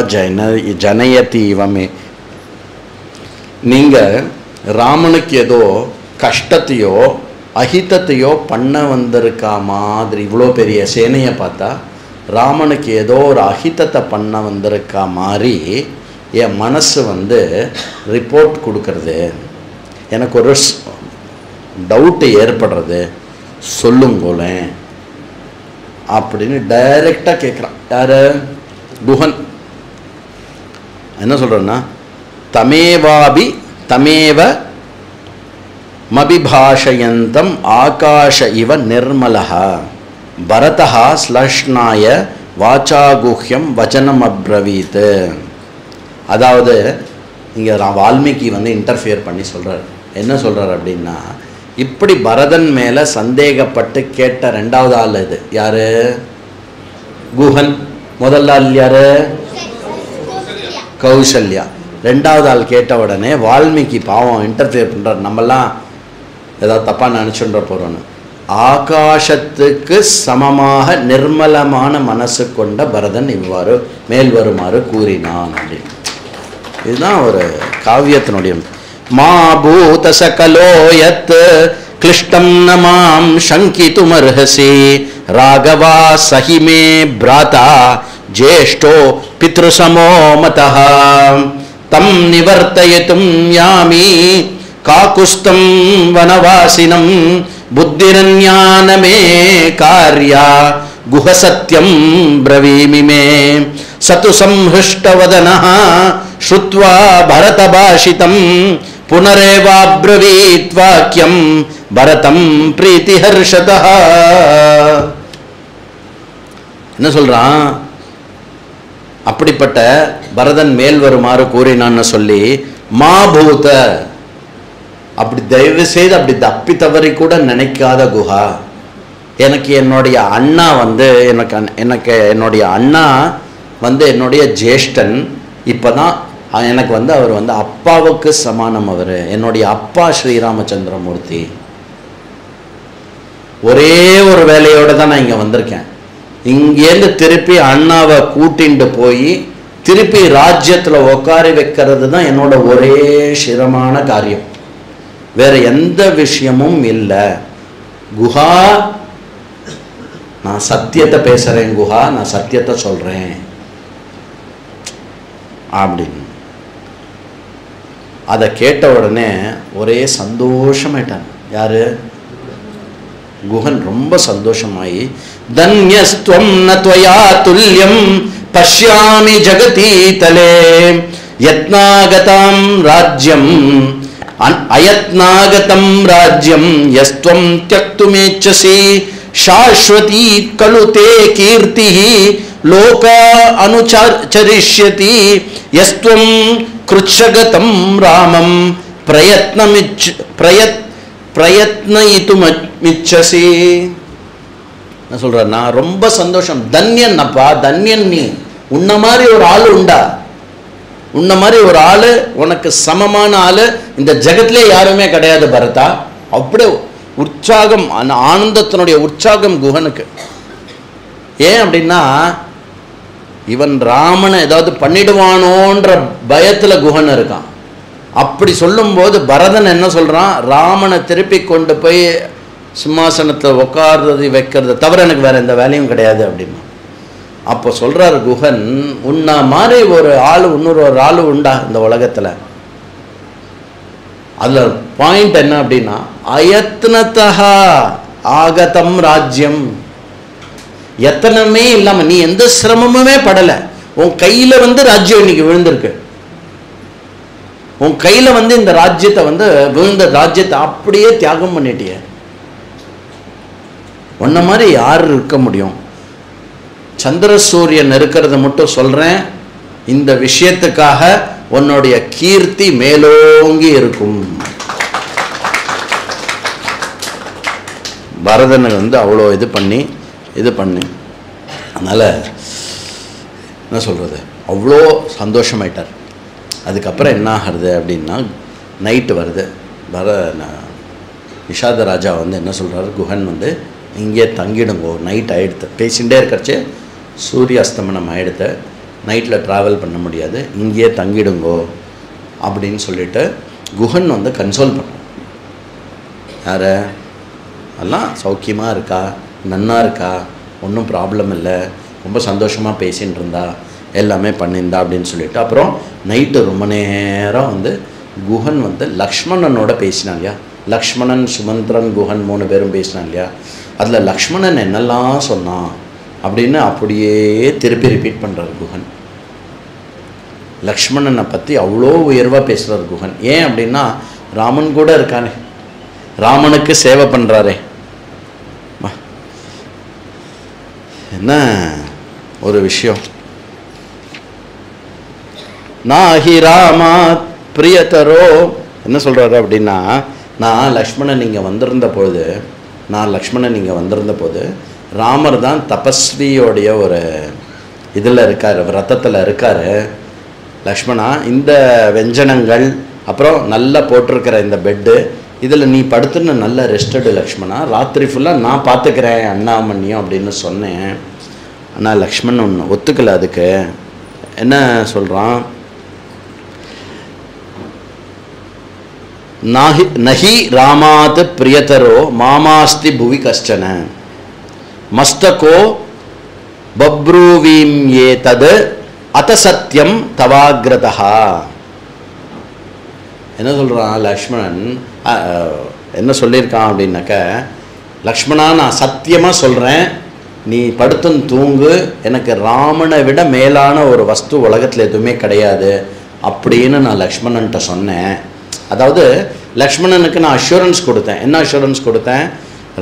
ஜனயதி இவமே. நீங்கள் ராமனுக்கு ஏதோ கஷ்டத்தையோ அஹிதத்தையோ பண்ண வந்திருக்கா மாதிரி இவ்வளோ பெரிய சேனையை பார்த்தா ராமனுக்கு ஏதோ ஒரு அஹிதத்தை பண்ண வந்திருக்கா மாதிரி என் மனசு ரிப்போர்ட் கொடுக்கறது, எனக்கு ஒரு டவுட்டு ஏற்படுறது, சொல்லுங்களேன் அப்படின்னு டைரெக்டாக கேட்குறான். யார்? குஹன். என்ன சொல்கிறேன்னா, தமேவ மபிபாஷயந்தம் ஆகாஷ இவ நிர்மலஹா பரதஹா ஸ்லஷ்னாய வாச்சாகுஹ்யம் வச்சனம் அப்ரவீத். அதாவது இங்கே வால்மீகி இன்டர்ஃபியர் பண்ணி சொல்கிறார். என்ன சொல்கிறார் அப்படின்னா, இப்படி பரதன் மேலே சந்தேகப்பட்டு கேட்ட ரெண்டாவது ஆள் இது யார்? குஹன். முதல் ஆள் யார்? கௌசல்யா. ரெண்டாவது ஆள் கேட்ட உடனே வால்மீகி பாவம் இன்டர்ஃபியர் பண்ணுறார். நம்மெல்லாம் ஏதாவது தப்பாக நினச்சுன்ற போகிறோன்னு. ஆகாசத்துக்கு சமமாக நிர்மலமான மனசு கொண்ட பரதன் இவ்வாறு மேல் வருமாறு கூறினான் அப்படின்னு. இதுதான் ஒரு காவியத்தினுடைய மா பூத சகலோயத் கிளிஷ்டம் நமாம் சங்கிதுமர்ஹசி ராகவா சஹிமே பிராதா ஜேஷ்டோ பித்ருசமோ மதஹ தம் நிவர்த்தயதும் யாமி காகுஸ்தம் வனவாசினம் புத்திரஞானமே கார்யா குஹசத்யம் பிரவீமி மே சது சம்ஹிஷ்டவதனஹ ஸ்ருத்வா பரதபாஷிதம் புனரேவாப்ரவீத் வாக்யம் பரதம் பிரீத்தி ஹர்ஷதா. என்ன சொல்றான்? அப்படிப்பட்ட பரதன் மேல் வருமாறு கூறினான்னு சொல்லி மாபூத, அப்படி தயவு செய்து அப்படி தப்பி தவறி கூட நினைக்காத குஹா. எனக்கு என்னுடைய அண்ணா எனக்கு என்னுடைய அண்ணா என்னுடைய ஜேஷ்டன். இப்போதான் எனக்கு அவர் அப்பாவுக்கு சமானம். அவர் என்னுடைய அப்பா ஸ்ரீராமச்சந்திரமூர்த்தி. ஒரே ஒரு வேலையோடு தான் நான் இங்கே வந்திருக்கேன். இங்கேருந்து திருப்பி அண்ணாவை கூட்டிட்டு போய் திருப்பி ராஜ்யத்தில் உட்கார வைக்கிறது தான் என்னோட ஒரே சிரமமான காரியம். வேற எந்த விஷயமும் இல்லை. குஹா, நான் சத்தியத்தை பேசுறேன் குஹா, நான் சத்தியத்தை சொல்றேன் அப்படின்னு. அதை கேட்ட உடனே ஒரே சந்தோஷமாயிட்டான். யாரு? குஹன் ரொம்ப சந்தோஷமாயி, தன்யஸ்துவம் ந த்வயா துல்யம் பஷ்யாமி ஜகதி தலே யத்னாகதம் ராஜ்யம் அயத்னாகதம் ராஜ்யம் யஸ்துவம் த்யக்துமேச்சசி சாஸ்வதி கலு தே கீர்த்தி லோக அனுச்சரிஷ்யதி யஸ்துவம் கிருச்சகதம் ராமம் பிரயத்னயித்துமிச்சசி. என்ன சொல்ற? நான் ரொம்ப சந்தோஷம். தன்யன் அப்பா, தன்யன் நீ. உன்ன மாதிரி ஒரு ஆளு உண்டா? உன்ன மாதிரி ஒரு ஆளு, உனக்கு சமமான ஆளு இந்த ஜகத்திலே யாருமே கிடையாது பரதா. அப்படியே உற்சாகம், ஆனந்தத்தினுடைய உற்சாகம் குஹனுக்கு. ஏன் அப்படின்னா, இவன் ராமனை ஏதாவது பண்ணிடுவானோன்ற பயத்துல குஹன் இருக்கான். அப்படி சொல்லும்போது பரதன் என்ன சொல்றான்? ராமனை திருப்பி கொண்டு போய் சிம்மாசனத்தை உட்கார்றது வைக்கிறது தவிர எனக்கு வேற எந்த வேலையும் கிடையாது அப்படின்னா. அப்போ சொல்றாரு குஹன், உன்ன மாதிரி ஒரு ஆளு இன்னொரு ஒரு ஆளு உண்டா இந்த உலகத்துல? அதுல பாயிண்ட் என்ன அப்படின்னா, அயத்னதஹா ஆகதம் ராஜ்யம். எத்தனமே இல்லாம, நீ எந்த சிரமமுமே படல, உன் கையில ராஜ்யம் இன்னைக்கு விழுந்திருக்கு. உன் கையில இந்த ராஜ்யத்தை விழுந்த ராஜ்யத்தை அப்படியே தியாகம் பண்ணிட்டிய. உன்ன மாதிரி யார் இருக்க முடியும்? சந்திர சூரியன் இருக்கிறத மட்டும் சொல்றேன், இந்த விஷயத்துக்காக உன்னுடைய கீர்த்தி மேலோங்கி இருக்கும். பரதனுக்கு அவ்வளோ இது பண்ணி அதனால என்ன சொல்றது, அவ்வளோ சந்தோஷமாயிட்டார். அதுக்கப்புறம் என்ன ஆகிறது அப்படின்னா, நைட்டு வருது. நிஷாத ராஜா என்ன சொல்றாரு, குஹன் இங்கே தங்கிடுங்கோ, நைட் ஆயிடுத்து. பேசிகிட்டே இருக்கிறச்சே சூரிய அஸ்தமனம் ஆயிடுத்து, நைட்டில் ட்ராவல் பண்ண முடியாது, இங்கேயே தங்கிடுங்கோ அப்படின்னு சொல்லிட்டு குஹன் கன்சோல் பண்ண. யாரை? எல்லாம் சௌக்கியமாக இருக்கா, நன்னா இருக்கா, ஒன்றும் ப்ராப்ளம் இல்லை, ரொம்ப சந்தோஷமாக பேசின்னு இருந்தா, எல்லாமே பண்ணியிருந்தா அப்படின்னு சொல்லிட்டு. அப்புறம் நைட்டு ரொம்ப நேரம் குஹன் லக்ஷ்மணனோட பேசினான் இல்லையா. லக்ஷ்மணன், சுமந்திரன், குஹன் 3 பேரும் பேசினான் இல்லையா. அதில் லக்ஷ்மணன் என்னெல்லாம் சொன்னான் அப்படின்னு அப்படியே திருப்பி ரிப்பீட் பண்ணுறார் குஹன். லக்ஷ்மணனை பற்றி அவ்வளோ உயர்வாக பேசுகிறார் குஹன். ஏன் அப்படின்னா, ராமன் கூட இருக்கானே, ராமனுக்கு சேவை பண்ணுறாரே, என்ன ஒரு விஷயம். நாஹி ராமாத் பிரியதரோ. என்ன சொல்கிறாரு அப்படின்னா, நான் லக்ஷ்மணன் இங்கே வந்திருந்த போது ராமர் தான் தபஸ்வியோடைய ஒரு இதில் இருக்கார், விரதத்தில் இருக்கார். லக்ஷ்மணா, இந்த வெஞ்சனங்கள் அப்புறம் நல்லா போட்டிருக்கிற இந்த பெட்டு, இதில் நீ படுத்துன்னு நல்ல ரெஸ்டடு லக்ஷ்மணா, ராத்திரி ஃபுல்லாக நான் பார்த்துக்கிறேன் அண்ணாமணியும் அப்படின்னு சொன்னேன். ஆனால் லக்ஷ்மணன் ஒன்று ஒத்துக்கலை. அதுக்கு என்ன சொல்கிறான், நஹி ராமாத் பிரியதரோ மாமாஸ்தி புவி கஷ்டன மஸ்தகோ பப்ரூவீம் ஏ தது அத சத்தியம் தவாகிரதா. என்ன சொல்கிறான் லக்ஷ்மணன்? என்ன சொல்லியிருக்கான் அப்படின்னாக்க, லக்ஷ்மணா நான் சத்தியமாக சொல்கிறேன், நீ படுத்துன்னு தூங்கு, எனக்கு ராமனை விட மேலான ஒரு வஸ்து உலகத்தில் எதுவுமே கிடையாது அப்படின்னு நான் லக்ஷ்மணன்ட்ட சொன்னேன். அதாவது லக்ஷ்மணனுக்கு நான் அஷூரன்ஸ் கொடுத்தேன். என்ன அஷூரன்ஸ் கொடுத்தேன்?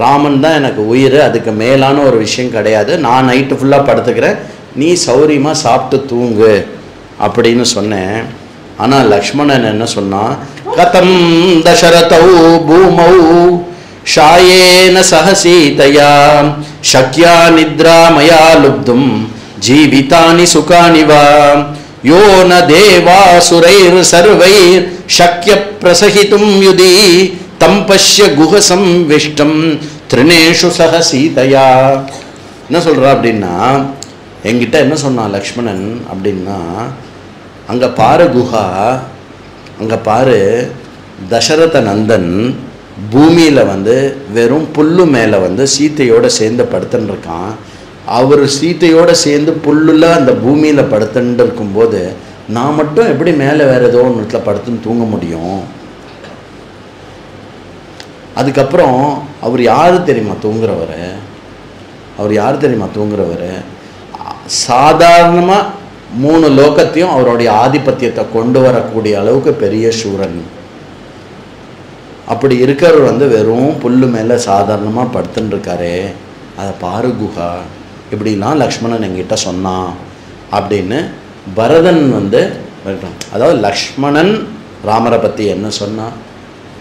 ராமன் தான் எனக்கு உயிர், அதுக்கு மேலான ஒரு விஷயம் கிடையாது, நான் நைட்டு ஃபுல்லாக படுத்துக்கிறேன், நீ சௌரியமாக சாப்பிட்டு தூங்கு அப்படின்னு சொன்னேன். ஆனால் லக்ஷ்மணன் என்ன சொன்னான்? கதம் தசரதௌ பூமௌ ஷாயேன சஹசீதயா ஷக்யா நித்ரா மயா லுப்தும் ஜீவிதானி சுகானி வா யோ ந தேவாசுரைர் சர்வைர் ஷக்ய பிரசஹிதும் யுதி தம் பஷ்ய குஹசம் விஷ்டம் த்ரினேஷு சஹசீதயா. என்ன சொல்கிறா அப்படின்னா, என்கிட்ட என்ன சொன்னான் லக்ஷ்மணன் அப்படின்னா, அங்கே பாரு குஹா, அங்கே பாரு தசரத நந்தன் பூமியில் வந்து வெறும் புல்லு மேலே வந்து சீத்தையோடு சேர்ந்து படுத்துன்னு இருக்கான். அவர் சீத்தையோடு சேர்ந்து புல்லில் அந்த பூமியில் படுத்துட்டு இருக்கும்போது நான் மட்டும் எப்படி மேலே வேறு ஏதோ ஒன்றுல படுத்துன்னு தூங்க முடியும்? அதுக்கப்புறம் அவர் யார் தெரியுமா தூங்குறவர்? அவர் யார் தெரியுமா தூங்குறவர்? சாதாரணமாக 3 லோகத்தையும் அவருடைய ஆதிபத்தியத்தை கொண்டு வரக்கூடிய அளவுக்கு பெரிய சூரன். அப்படி இருக்கிறவர் வந்து வெறும் புல்லு மேலே சாதாரணமாக படுத்துன்னு இருக்காரு. அதை பாரு குஹா, இப்படிலாம் லக்ஷ்மணன் என்கிட்ட சொன்னான் அப்படின்னு பரதன் வந்து, அதாவது லக்ஷ்மணன் ராமரை பற்றி என்ன சொன்னான்,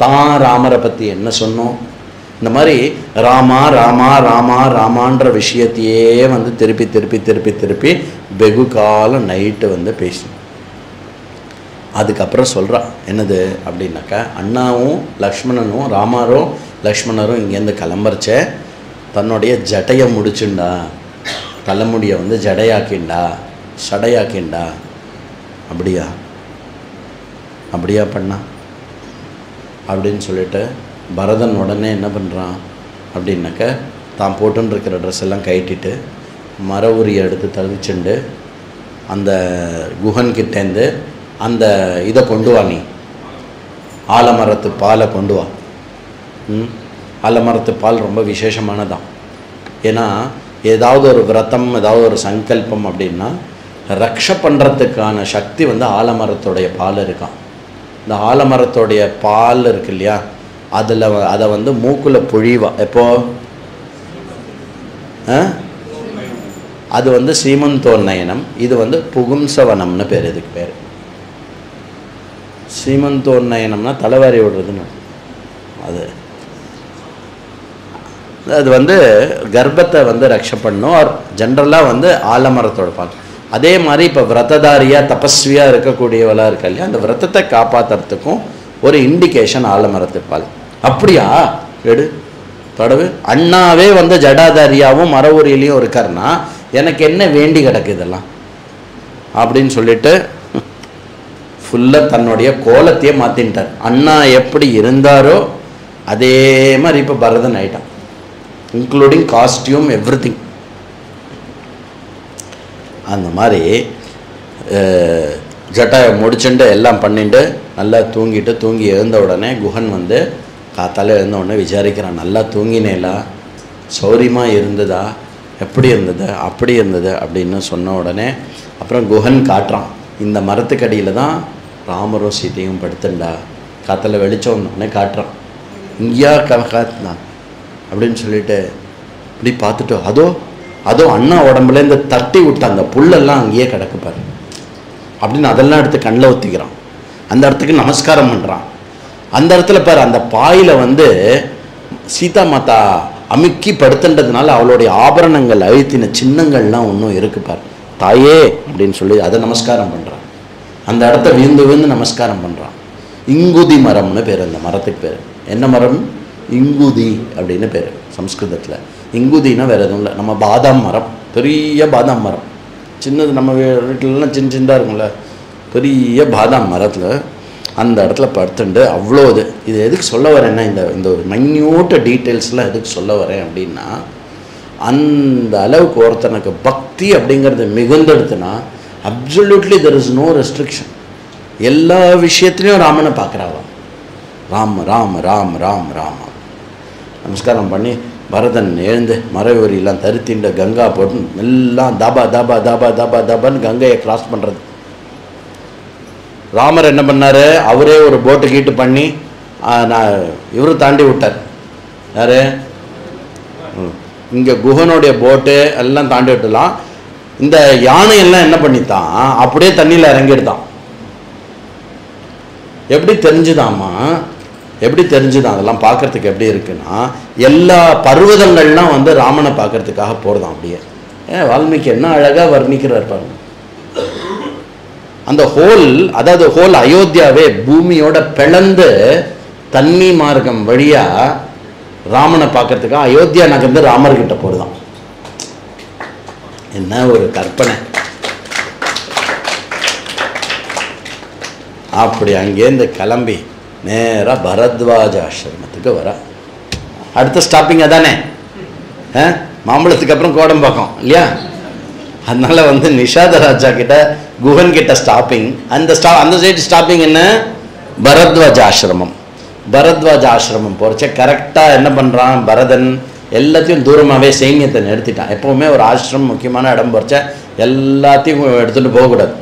தான் ராமரை பற்றி என்ன சொன்னோம், இந்த மாதிரி ராமா ராமா ராமா ராமான்ற விஷயத்தையே வந்து திருப்பி திருப்பி திருப்பி திருப்பி வெகு காலம் நைட்டு வந்து பேசணும். அதுக்கப்புறம் சொல்கிறா என்னது அப்படின்னாக்கா, அண்ணாவும் லக்ஷ்மணனும் ராமாரும் லக்ஷ்மணரும் இங்கேருந்து கிளம்புறச்ச தன்னுடைய ஜடையை முடிச்சுண்டா, தலைமுடியை வந்து ஜடையாக்கிண்டா, சடையாக்கிண்டா. அப்படியா அப்படியா பண்ணா அப்படின்னு சொல்லிட்டு பரதன் உடனே என்ன பண்ணுறான் அப்படின்னாக்க, தான் போட்டுருக்கிற ட்ரெஸ் எல்லாம் கட்டிட்டு மர உரியை எடுத்து தவிச்சுண்டு அந்த குஹன்கிட்டேருந்து அந்த இதை கொண்டு வா, நீ ஆலமரத்து பாலை கொண்டு வா. ஆலமரத்து பால் ரொம்ப விசேஷமானதான். ஏன்னா ஏதாவது ஒரு விரதம், ஏதாவது ஒரு சங்கல்பம் அப்படின்னா ரக்ஷ பண்ணுறதுக்கான சக்தி வந்து ஆலமரத்துடைய பால் இருக்கான். இந்த ஆலமரத்துடைய பால் இருக்கு இல்லையா, அதில் அதை வந்து மூக்கில் புழிவா. எப்போ? அது வந்து சீமந்தோன்னயனம், இது வந்து புகும்சவனம்னு பேர். இதுக்கு பேர் சீமந்தோன்னயனம்னா தலைவாரி விடுறதுன்னு. அது வந்து கர்ப்பத்தை வந்து ரக்ஷ பண்ணும். ஜென்ரலாக வந்து ஆலமரத்தோட பால். அதே மாதிரி இப்போ விரததாரியாக தபஸ்வியாக இருக்கக்கூடியவளாக இருக்கா இல்லையா, அந்த விரதத்தை காப்பாற்றுறதுக்கும் ஒரு இண்டிகேஷன் ஆலமரத்து பால். அப்படியா? எடு தடவு. அண்ணாவே வந்து ஜடாதாரியாகவும் மர உரியிலையும் இருக்காருன்னா எனக்கு என்ன வேண்டி கிடக்கு இதெல்லாம் அப்படின்னு சொல்லிட்டு ஃபுல்லாக தன்னுடைய கோலத்தையே மாற்றின்ட்டார். அண்ணா எப்படி இருந்தாரோ அதே மாதிரி இப்போ பரதன் ஆயிட்டான், இன்க்ளூடிங் காஸ்டியூம் எவ்ரிதிங். அந்த மாதிரி ஜட்டை முடிச்சுட்டு எல்லாம் பண்ணிட்டு நல்லா தூங்கி எழுந்த உடனே குஹன் வந்து காத்தால எழுந்த உடனே விசாரிக்கிறான், நல்லா தூங்கினேலா, சௌரியமாக இருந்ததா, எப்படி இருந்தது, அப்படி இருந்தது அப்படின்னு சொன்ன உடனே அப்புறம் குஹன் காட்டுறான், இந்த மரத்துக்கடியில் தான் ராமரும் சீதையும் படுத்துண்டா, காத்தால வெளிச்சம் உடனே காட்டுறான், இங்கேயா காத்துதான் அப்படின்னு சொல்லிட்டு இப்படி பார்த்துட்டு அதோ அண்ணா உடம்புல இந்த தட்டி விட்ட அந்த புல்லெல்லாம் அங்கேயே கிடக்குப்பாரு அப்படின்னு அதெல்லாம் எடுத்து கண்ணில் ஊற்றிக்கிறான். அந்த இடத்துக்கு நமஸ்காரம் பண்ணுறான். அந்த இடத்துல பாரு, அந்த பாயில் வந்து சீதா மாதா அமுக்கி படுத்துன்றதுனால அவளுடைய ஆபரணங்கள் அழுத்தின சின்னங்கள்லாம் ஒன்றும் இருக்குப்பார். தாயே அப்படின்னு சொல்லி அதை நமஸ்காரம் பண்ணுறான். அந்த இடத்த விழுந்து நமஸ்காரம் பண்ணுறான். இங்குதி மரம்னு பேர் அந்த மரத்துக்கு பேர். என்ன மரம்? இங்குதி அப்படின்னு பேர் சம்ஸ்கிருதத்தில். இங்குதினா வேறு எதுவும் இல்லை, நம்ம பாதாம் மரம், பெரிய பாதாம் மரம், சின்னது நம்ம வீட்டிலலாம் சின்னதாக இருக்கும்ல, பெரிய பாதாம் மரத்தில் அந்த இடத்துல படுத்துண்டு அவ்வளோ இது எதுக்கு சொல்ல வரேன்னா, இந்த ஒரு மைன்யூட்ட டீட்டெயில்ஸ்லாம் எதுக்கு சொல்ல வரேன் அப்படின்னா, அந்த அளவுக்கு ஒருத்தனுக்கு பக்தி அப்படிங்கிறது மிகுந்தெடுத்துனா absolutely there is no restriction. எல்லா விஷயத்துலையும் ராமனை பார்க்குறாவா, ராம் ராம் ராம் ராம் ராம். நமஸ்காரம் பண்ணி பரதன் எழுந்து மரவெறியெல்லாம் தருத்தின்ற கங்கா போட்டு எல்லாம் தாபா தாபா தாபா தாபா தாபான்னு கங்கையை கிராஸ் பண்ணுறது. ராமர் என்ன பண்ணார், அவரே ஒரு போட்டு கீட்டு பண்ணி நான் இவரு தாண்டி விட்டார். யார்? இங்கே குஹனுடைய போட்டு எல்லாம் தாண்டி விட்டுலாம். இந்த யானையெல்லாம் என்ன பண்ணித்தான், அப்படியே தண்ணியில் இறங்கிடுதான். எப்படி தெரிஞ்சுதாம்மா, எப்படி தெரிஞ்சுதான்? அதெல்லாம் பார்க்கறதுக்கு எப்படி இருக்குன்னா, எல்லா பர்வதங்கள்லாம் வந்து ராமனை பார்க்கறதுக்காக போகிறதான். அப்படியே வால்மீகி என்ன அழகாக வர்ணிக்கிறார் பாருங்க. அந்த ஹோல், அதாவது ஹோல் அயோத்தியாவே பூமியோட பிளந்து தண்ணி மார்க்கம் வழியா ராமனை பார்க்கறதுக்காக அயோத்தியா நகர்ந்து ராமர்கிட்ட போடுதான். என்ன ஒரு கற்பனை! அப்படி அங்கேருந்து கிளம்பி நேராக பரத்வாஜ ஆசிரமத்துக்கு வர. அடுத்த ஸ்டாப்பிங் அதானே, மாம்பழத்துக்கு அப்புறம் கோடம்பாக்கம் இல்லையா? அதனால வந்து நிஷாத ராஜா கிட்ட, குஹன் கிட்ட ஸ்டாப்பிங். அந்த சைடு ஸ்டாப்பிங் என்ன? பரத்வாஜ ஆசிரமம். பரத்வாஜ ஆசிரமம் போகிறச்ச கரெக்டாக என்ன பண்ணுறான் பரதன், எல்லாத்தையும் தூரமாகவே சைன்யத்தை நிறுத்திட்டான். எப்போவுமே ஒரு ஆசிரமம் முக்கியமான இடம் போகிறச்ச எல்லாத்தையும் எடுத்துகிட்டு போகக்கூடாது.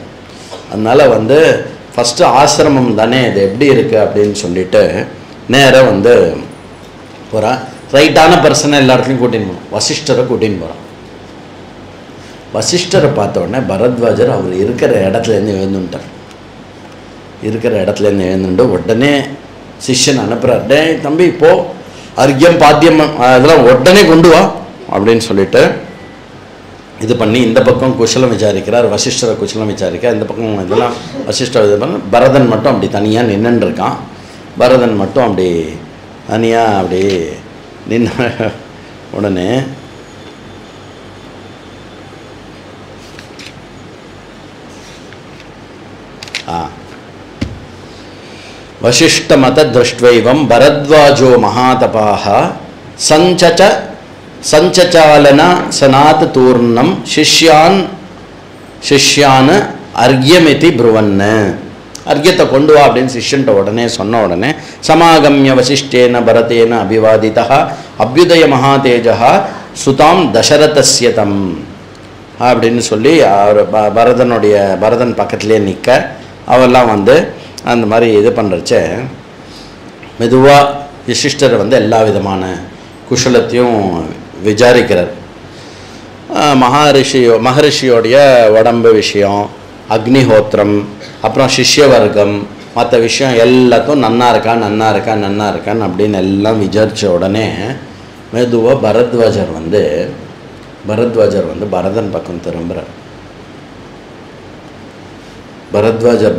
அதனால் வந்து ஃபஸ்ட்டு ஆசிரமம் தானே, இது எப்படி இருக்குது அப்படின்னு சொல்லிட்டு நேராக வந்து போகிறான். ரைட்டான பர்சனை எல்லா இடத்துலையும் கூட்டின்னு போகணும். வசிஷ்டரை கூட்டின்னு போகிறான். வசிஷ்டரை பார்த்த உடனே பரத்வாஜர் அவர் இருக்கிற இடத்துலேருந்து எழுந்துட்டார். இருக்கிற இடத்துலேருந்து எழுந்துட்டு உடனே சிஷ்யன் அனுப்புகிறார். டே தம்பி, இப்போ அர்க்கியம் பாத்தியம் அதெல்லாம் உடனே கொண்டு வா அப்படின்னு சொல்லிட்டு இது பண்ணி இந்த பக்கம் குஷலம் விசாரிக்கிறார். வசிஷ்டரை குஷலம் விசாரிக்கிறார். இந்த பக்கம் இதெல்லாம் வசிஷ்டர் இது பண்ண. பரதன் மட்டும் அப்படி தனியாக நின்றுன்னு இருக்கான். பரதன் மட்டும் அப்படி தனியாக அப்படி நின்று உடனே வசிஷ்டமத திருஷ்ட்வைவம் பரத்வாஜோ மகாதபாஹ சஞ்சசாலன சனாத் தூர்ணம் சிஷ்யான் அர்க்யமிதி ப்ருவன்னு. அர்க்யத்தை கொண்டு வா அப்படின்னு சிஷ்யன்ட்ட உடனே சொன்ன உடனே சமாகமிய வசிஷ்டேன பரதேன அபிவாதிதா அபியுதய மகாதேஜா சுதாம் தசரதஸ்யதம் அப்படின்னு சொல்லி அவர் பரதன் பக்கத்துலேயே நிற்க அவெல்லாம் வந்து அந்த மாதிரி இது பண்ணுறச்ச மெதுவாக வசிஷ்டர் வந்து எல்லா விதமான குஷலத்தையும் விசாரிக்கிறார். மகரிஷியோடைய உடம்பு விஷயம், அக்னிஹோத்திரம், அப்புறம் சிஷ்ய வர்க்கம், மற்ற விஷயம் எல்லாத்தையும் நன்னா இருக்கான்னு அப்படின்னு எல்லாம் விசாரித்த உடனே மெதுவாக பரத்வாஜர் வந்து பரதன் பக்கம் திரும்புகிறார்.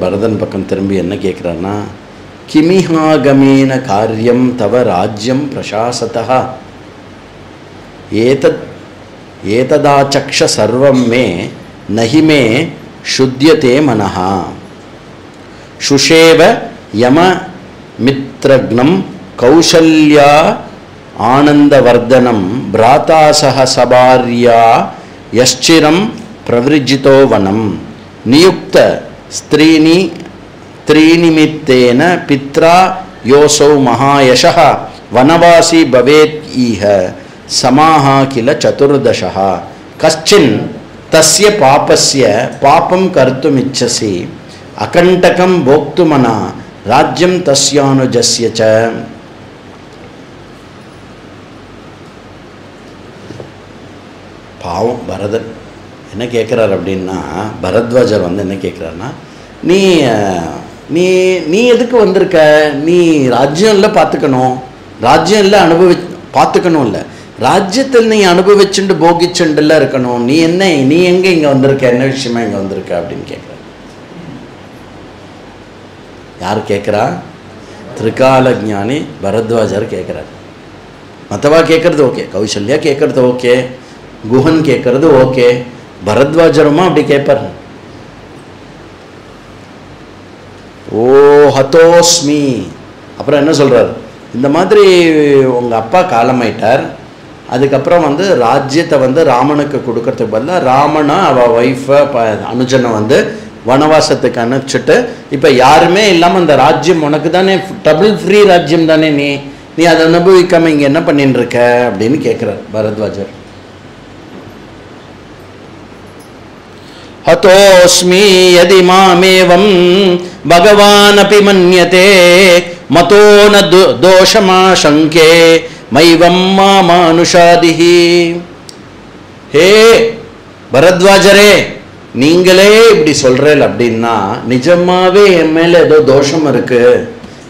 பரதன் பக்கம் திரும்பி என்ன கேட்குறான்னா, கிமிஹாகமேன காரியம் தவ ராஜ்யம் பிரசாசதா ஏததாச்சக்ஷ சர்வம் மே நஹி மே சுத்யதே மனஹ சுஷேவ யம மித்ரக்னம் கௌசல்யா ஆனந்தவர்தனம் பிராதா சஹ சபார்யா யஷ்சிரம் பிரவிருஜிதோ வனம் நியுக்த ஸ்திரீநிமித்தேன பித்ரா யோசௌ மகாயசः வனவாசி பவேத் ஈஹ சமாஹ கில சதுர்தசः கஷ்சின் தஸ்ய பாபஸ்ய பாபம் கர்த்துமிச்சசி அகண்டகம் போக்துமனா ராஜ்யம் தஸ்யானுஜஸ்ய ச. பாவம் பரதன் என்ன கேட்குறார் அப்படின்னா, பரத்வாஜர் வந்து என்ன கேட்குறாருன்னா, நீ நீ நீ எதுக்கு வந்திருக்க? நீ ராஜ்யம் இல்லை பார்த்துக்கணும், ராஜ்யம் இல்லை பார்த்துக்கணும் இல்லை, ராஜ்யத்தில் நீ அனுபவிச்சுண்டு போகிச்சுண்டுல இருக்கணும். நீ எங்கே இங்கே வந்திருக்க, என்ன விஷயமா இங்கே வந்திருக்க அப்படின்னு கேட்குற. யார் கேட்குறா? திரிகால ஞானி பரத்வாஜர் கேட்குறார். மற்றவா கேட்குறது ஓகே, கௌசல்யா கேட்குறது ஓகே, குஹன் கேட்குறது ஓகே, பரத்வாஜருமா அப்படி கேட்பார். ஓ ஹதோஸ்மி. அப்புறம் என்ன சொல்கிறார், இந்த மாதிரி உங்கள் அப்பா காலமாயிட்டார், அதுக்கப்புறம் வந்து ராஜ்யத்தை வந்து ராமனுக்கு கொடுக்கறதுக்கு பதிலாக ராமனா அவள் ஒய்ஃபை அனுஜனை வந்து வனவாசத்துக்கு அனுப்பிச்சிட்டு இப்போ யாருமே இல்லாமல் அந்த ராஜ்யம் உனக்கு தானே, டபுள் ஃப்ரீ ராஜ்யம் தானே, நீ அதை அனுபவிக்காமல் இங்கே என்ன பண்ணின்னு இருக்க அப்படின்னு கேட்குறார் பரத்வாஜர். ஹதோஸ்மி யதி மாமேவம் பகவானபி மன்யதே மதோ ந தோஷமாசங்கே மைவம் மானுஷாதிஹி. ஹே பரத்வாஜரே, நீங்களே இப்படி சொல்றேன் அப்படின்னா நிஜமாவே என் மேல ஏதோ தோஷம் இருக்கு.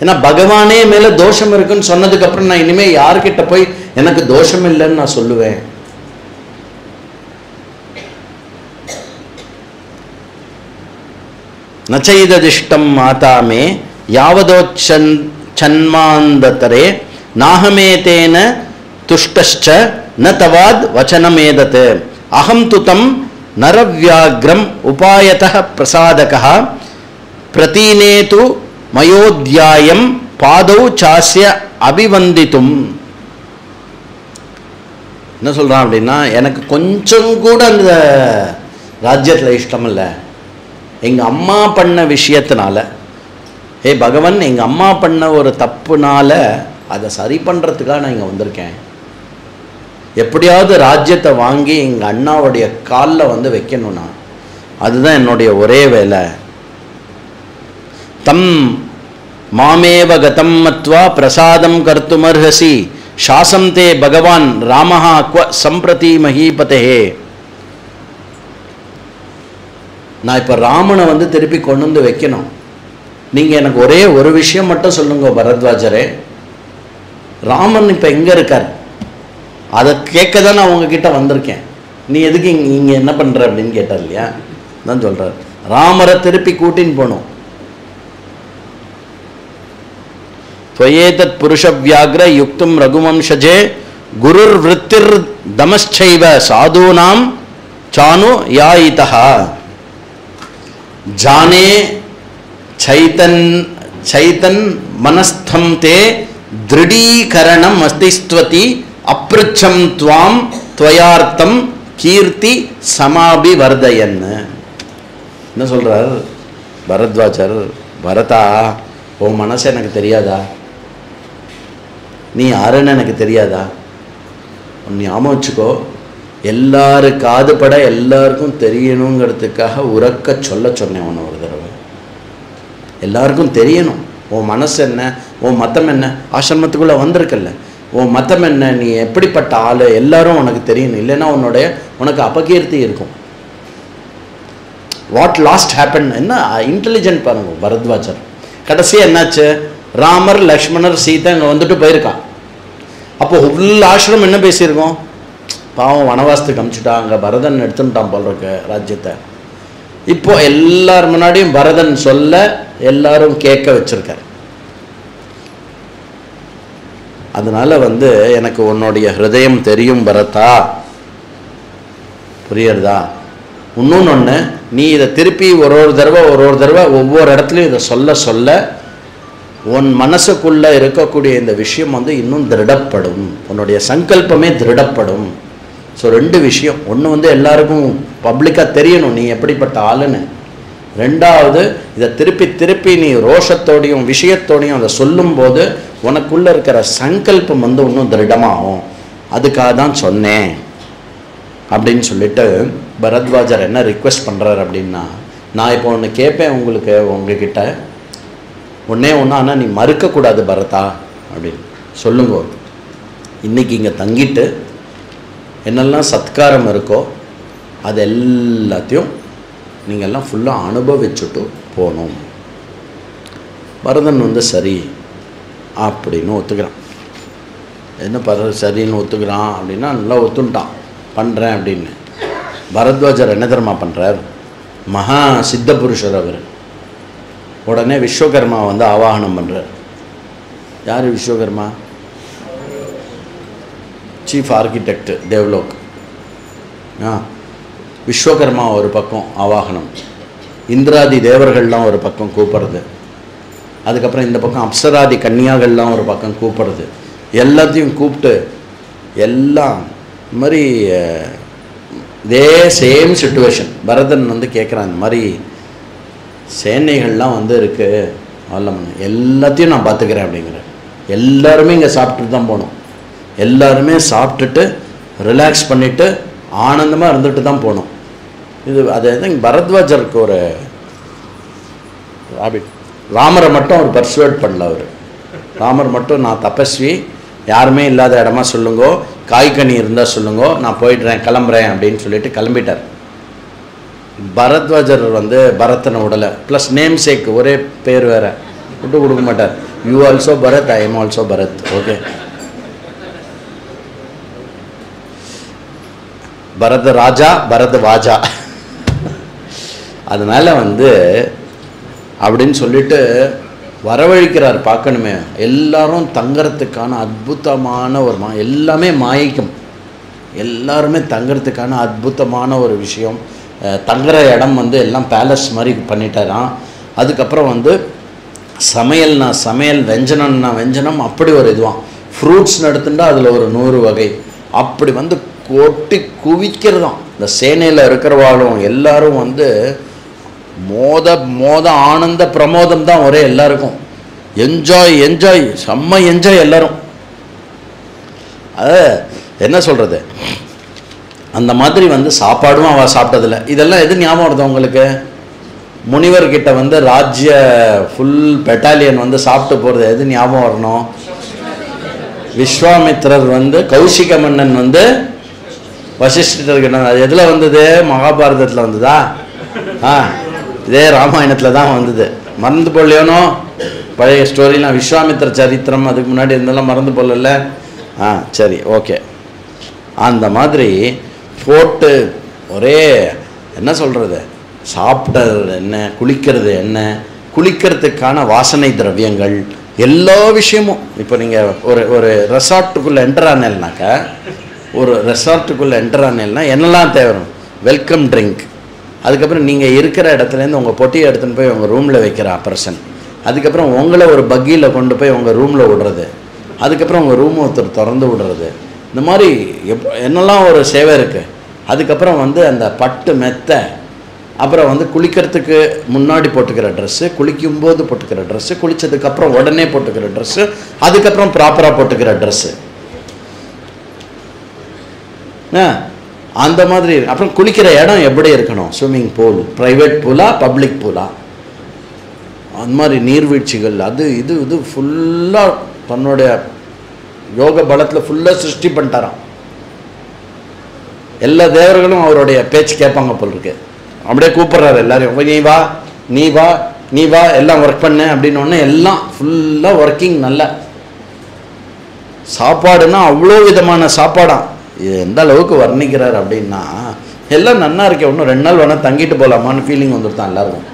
ஏன்னா பகவானே மேல தோஷம் இருக்குன்னு சொன்னதுக்கு அப்புறம் நான் இனிமே யார்கிட்ட போய் எனக்கு தோஷம் இல்லைன்னு நான் சொல்லுவேன்? நச்சைததிஷ்டம் மாதாமே யாவதோச்சன் சன்மாந்ததரே நாஹமேதேன துஷ்டஸ்ச ந தவாத் வச்சனமேதத் அகம் துதம் நரவ்யாக்ரம் உபாயதः பிரசாதகः பிரதீனேது மயோத்யாயம் பாதௌ சாஸ்ய அபிவந்தித்தும். என்ன சொல்றான் அப்படின்னா, எனக்கு கொஞ்சம் கூட அந்த ராஜ்யத்தில் இஷ்டம் இல்லை. எங்க அம்மா பண்ண விஷயத்தினால, ஹே பகவான், எங்க அம்மா பண்ண ஒரு தப்புனால அதை சரி பண்றதுக்காக நான் இங்க வந்திருக்கேன். எப்படியாவது ராஜ்யத்தை வாங்கி எங்கள் அண்ணாவுடைய காலில் வந்து வைக்கணும்னா அதுதான் என்னுடைய ஒரே வேலை. தம் மாமேவ கதம் மத்வா பிரசாதம் கர்த்துமர்ஹசி சாசம் தே பகவான் ராமஹா க்வ சம்பிரதி மஹீபதே. நான் இப்போ ராமனை வந்து திருப்பி கொண்டு வந்து வைக்கணும். நீங்கள் எனக்கு ஒரே ஒரு விஷயம் மட்டும் சொல்லுங்க பரத்வாஜரே, ராமன் இப்போ எங்கே இருக்கார்? அதை கேட்க தான் நான் உங்ககிட்ட வந்திருக்கேன். நீ எதுக்கு இங்கே என்ன பண்ணுற அப்படின்னு கேட்டார் இல்லையா? தான் சொல்கிறார், ராமரை திருப்பி கூட்டின்னு போகணும். துவயேதத் புருஷ வியாக்ர யுக்தும் ரகுவம்சஜே குருர் விருத்திர் தமச்சைவ சாதூனாம் சானு யாயிதா ஜானே சைதன் சைதன் மனஸ்தம் தே திருடீகரணம் அஸ்திஸ்வதி அப்ருச்சம் துவாம் துவயார்த்தம் கீர்த்தி சமாபிவர்தயன். என்ன சொல்றார் பரத்வாஜர், பரதா, உன் மனசு எனக்கு தெரியாதா? நீ யாருன்னு எனக்கு தெரியாதா? நீ ஞாபகம் வச்சுக்கோ, எல்லாரு காதுபட எல்லாருக்கும் தெரியணுங்கிறதுக்காக உறக்க சொல்ல சொன்னேன் உன்னை ஒரு தடவை. எல்லாருக்கும் தெரியணும் உன் மனசு என்ன, உன் மதம் என்ன. ஆசிரமத்துக்குள்ளே வந்திருக்கல்ல, உன் மதம் என்ன, நீ எப்படிப்பட்ட ஆள், எல்லாரும் உனக்கு தெரியணும். இல்லைன்னா உனக்கு அபகீர்த்தி இருக்கும். வாட் லாஸ்ட் ஹேப்பன், என்ன இன்டெலிஜென்ட் பாருங்க பரத்வாஜர். கடைசியாக என்னாச்சு, ராமர் லக்ஷ்மணர் சீதை இங்கே வந்துட்டு போயிருக்கான். அப்போ ஃபுல் ஆசிரமம் என்ன பேசியிருக்கோம், பாவம் வனவாசத்துக்கு அமிச்சுட்டான், அங்கே பரதன் எடுத்துட்டான் போல் இருக்கு ராஜ்யத்தை. இப்போ எல்லார் முன்னாடியும் பரதன் சொல்ல எல்லாரும் கேட்க வச்சிருக்கார். அதனால வந்து எனக்கு உன்னுடைய ஹிருதயம் தெரியும் பரதா, புரியுறதா? இன்னொன்று, நீ இதை திருப்பி ஒரு தடவை ஒவ்வொரு இடத்துலையும் இதை சொல்ல உன் மனசுக்குள்ளே இருக்கக்கூடிய இந்த விஷயம் வந்து இன்னும் திருடப்படும், உன்னுடைய சங்கல்பமே திருடப்படும். ஸோ ரெண்டு விஷயம், ஒன்று வந்து எல்லாருக்கும் பப்ளிக்காக தெரியணும் நீ எப்படிப்பட்ட ஆளுன்னு. ரெண்டாவது, இதை திருப்பி நீ ரோஷத்தோடையும் விஷயத்தோடையும் அதை சொல்லும்போது உனக்குள்ளே இருக்கிற சங்கல்பம் வந்து இன்னும் திருடமாகும். அதுக்காக தான் சொன்னேன் அப்படின்னு சொல்லிட்டு பரத்வாஜர் என்ன ரிக்வெஸ்ட் பண்ணுறாரு அப்படின்னா, நான் இப்போ ஒன்று கேட்பேன் உங்ககிட்ட ஒன்றே ஒன்று, ஆனால் நீ மறுக்கக்கூடாது பரதா அப்படின்னு சொல்லுங்க. இன்றைக்கி இங்கே தங்கிட்டு என்னெல்லாம் சத்காரம் இருக்கோ அது எல்லாத்தையும் நீங்கள்லாம் ஃபுல்லாக அனுபவிச்சுட்டு போகணும். பரதன் வந்து சரி அப்படின்னு ஒத்துக்கிறான். என்ன சரின்னு ஒத்துக்கிறான் அப்படின்னா நல்லா ஒத்துட்டான், பண்ணுறேன் அப்படின்னு. பரத்வாஜர் என்ன தெரியுமா பண்ணுறார், மகா சித்த புருஷர் அவர். உடனே விஸ்வகர்மா வந்து ஆவாகனம் பண்ணுறார். யார் விஸ்வகர்மா? Chief architect Devlok. விஸ்வகர்மா ஒரு பக்கம் ஆவாகனம், இந்திராதி தேவர்கள்லாம் ஒரு பக்கம் கூப்பிடுறது, அதுக்கப்புறம் இந்த பக்கம் அப்சராதி கன்னியாகள்லாம் ஒரு பக்கம் கூப்பிடுறது. எல்லாத்தையும் கூப்பிட்டு எல்லாம் இந்த மாதிரி இதே சேம் சிச்சுவேஷன் பரதன் வந்து கேட்குறான், இந்த மாதிரி சேனைகள்லாம் வந்து இருக்குது, அதெல்லாம் எல்லாத்தையும் நான் பார்த்துக்கிறேன் அப்படிங்கிற. எல்லாருமே இங்கே சாப்பிட்டுட்டு தான் போகணும், எல்லாருமே சாப்பிட்டுட்டு ரிலாக்ஸ் பண்ணிவிட்டு ஆனந்தமாக இருந்துட்டு தான் போகணும். இது அது பரத்வாஜருக்கு ஒரு ஹாபிட். ராமரை மட்டும் அவர் பர்சுவேட் பண்ணல. அவர் ராமர் மட்டும் நான் தபஸ்வி, யாருமே இல்லாத இடமா சொல்லுங்கோ, காய்கனி இருந்தால் சொல்லுங்கோ, நான் போயிடுறேன் கிளம்புறேன் அப்படின்னு சொல்லிட்டு கிளம்பிட்டார். பரத்வாஜர் பரத்தனை விடலை. ப்ளஸ் நேம் சேக் ஒரே பேர் வேற, விட்டு கொடுக்க மாட்டார். You also Bharat, I am also Bharat. Okay, Bharata ராஜா பரத வாஜா. அதனால அப்படின்னு சொல்லிட்டு வரவழைக்கிறார். பார்க்கணுமே, எல்லாரும் தங்கறதுக்கான அற்புதமான ஒரு எல்லாமே மாயிக்கும், எல்லாருமே தங்கறதுக்கான அற்புதமான ஒரு விஷயம். தங்குற இடம் எல்லாம் பேலஸ் மாதிரி பண்ணிட்டாராம். அதுக்கப்புறம் சமையல்னா சமையல், வெஞ்சனம்னா வெஞ்சனம், அப்படி ஒரு இதுவான். ஃப்ரூட்ஸ் எடுத்துட்டா அதில் ஒரு 100 வகை, அப்படி கொட்டி குவிக்கிறதாம். இந்த சேனையில் இருக்கிறவாளும் எல்லாரும் மோத மோத ஆனந்த பிரமோதம் தான் ஒரே எல்லாருக்கும். என்ஜாய் என்ஜாய், செம்ம என்ஜாய் எல்லாரும். அது என்ன சொல்கிறது, அந்த மாதிரி சாப்பாடும் அவள் சாப்பிட்டதில்லை. இதெல்லாம் எது ஞாபகம் வருது உங்களுக்கு? முனிவர்கிட்ட ராஜ்ய ஃபுல் பெட்டாலியன் சாப்பிட்டு போகிறது எது ஞாபகம் வரணும்? விஸ்வாமித்திரர் கௌசிக மன்னன் வசிஷ்டர்கிட்ட, அது எதில் வந்தது? மகாபாரதத்தில் வந்ததா? இதே ராமாயணத்தில் தான் வந்தது. மறந்து போடலையோனோ பழைய ஸ்டோரிலாம், விஸ்வாமித்திர சரித்திரம் அதுக்கு முன்னாடி இருந்தெல்லாம் மறந்து போடல. சரி, ஓகே. அந்த மாதிரி போட்டு ஒரே என்ன சொல்கிறது, சாப்பிட்றது என்ன, குளிக்கிறது என்ன, குளிக்கிறதுக்கான வாசனை திரவியங்கள், எல்லா விஷயமும். இப்போ நீங்கள் ஒரு ரெசார்ட்டுக்குள்ளே என்டர் ஆனேல்னாக்கா, ஒரு ரெசார்ட்டுக்குள்ளே என்டர் ஆனேல்னா என்னெல்லாம் தேவை? Welcome drink. அதுக்கப்புறம் நீங்கள் இருக்கிற இடத்துலேருந்து உங்கள் பொட்டியை எடுத்துன்னு போய் உங்கள் ரூமில் வைக்கிற பர்சன். அதுக்கப்புறம் உங்களை ஒரு பக்கியில் கொண்டு போய் உங்கள் ரூமில் விடுறது. அதுக்கப்புறம் உங்கள் ரூம் ஒருத்தர் திறந்து விடுறது. இந்த மாதிரி என்னெல்லாம் ஒரு சேவை இருக்குது. அதுக்கப்புறம் அந்த பட்டு மெத்தை, அப்புறம் குளிக்கிறதுக்கு முன்னாடி போட்டுக்கிற ட்ரெஸ்ஸு, குளிக்கும்போது போட்டுக்கிற ட்ரெஸ்ஸு, குளித்ததுக்கப்புறம் உடனே போட்டுக்கிற ட்ரெஸ்ஸு, அதுக்கப்புறம் ப்ராப்பராக போட்டுக்கிற ட்ரெஸ்ஸு, அந்த மாதிரி. அப்புறம் குளிக்கிற இடம் எப்படி இருக்கணும்? ஸ்விம்மிங் பூல், ப்ரைவேட் பூலா, பப்ளிக் பூலா, அந்த மாதிரி நீர்வீழ்ச்சிகள், அது இது ஃபுல்லாக தன்னுடைய யோக பலத்தில் ஃபுல்லாக சிருஷ்டி பண்ணிட்டாராம். எல்லா தேவர்களும் அவருடைய பேச்சு கேட்பாங்க போல் இருக்கு. அப்படியே கூப்பிட்றாரு எல்லாரையும், நீ வா நீ வா நீ வா, எல்லாம் ஒர்க் பண்ண அப்படின்னு ஒன்று, எல்லாம் ஃபுல்லாக ஒர்க்கிங். நல்ல சாப்பாடுன்னா அவ்வளோ விதமான சாப்பாடாம். இது எந்த அளவுக்கு வர்ணிக்கிறார் அப்படின்னா, எல்லாம் நன்னா இருக்கே, இன்னும் 2 நாள் வேணால் தங்கிட்டு போகலாமான்னு ஃபீலிங் வந்துருத்தான் எல்லாருக்கும்.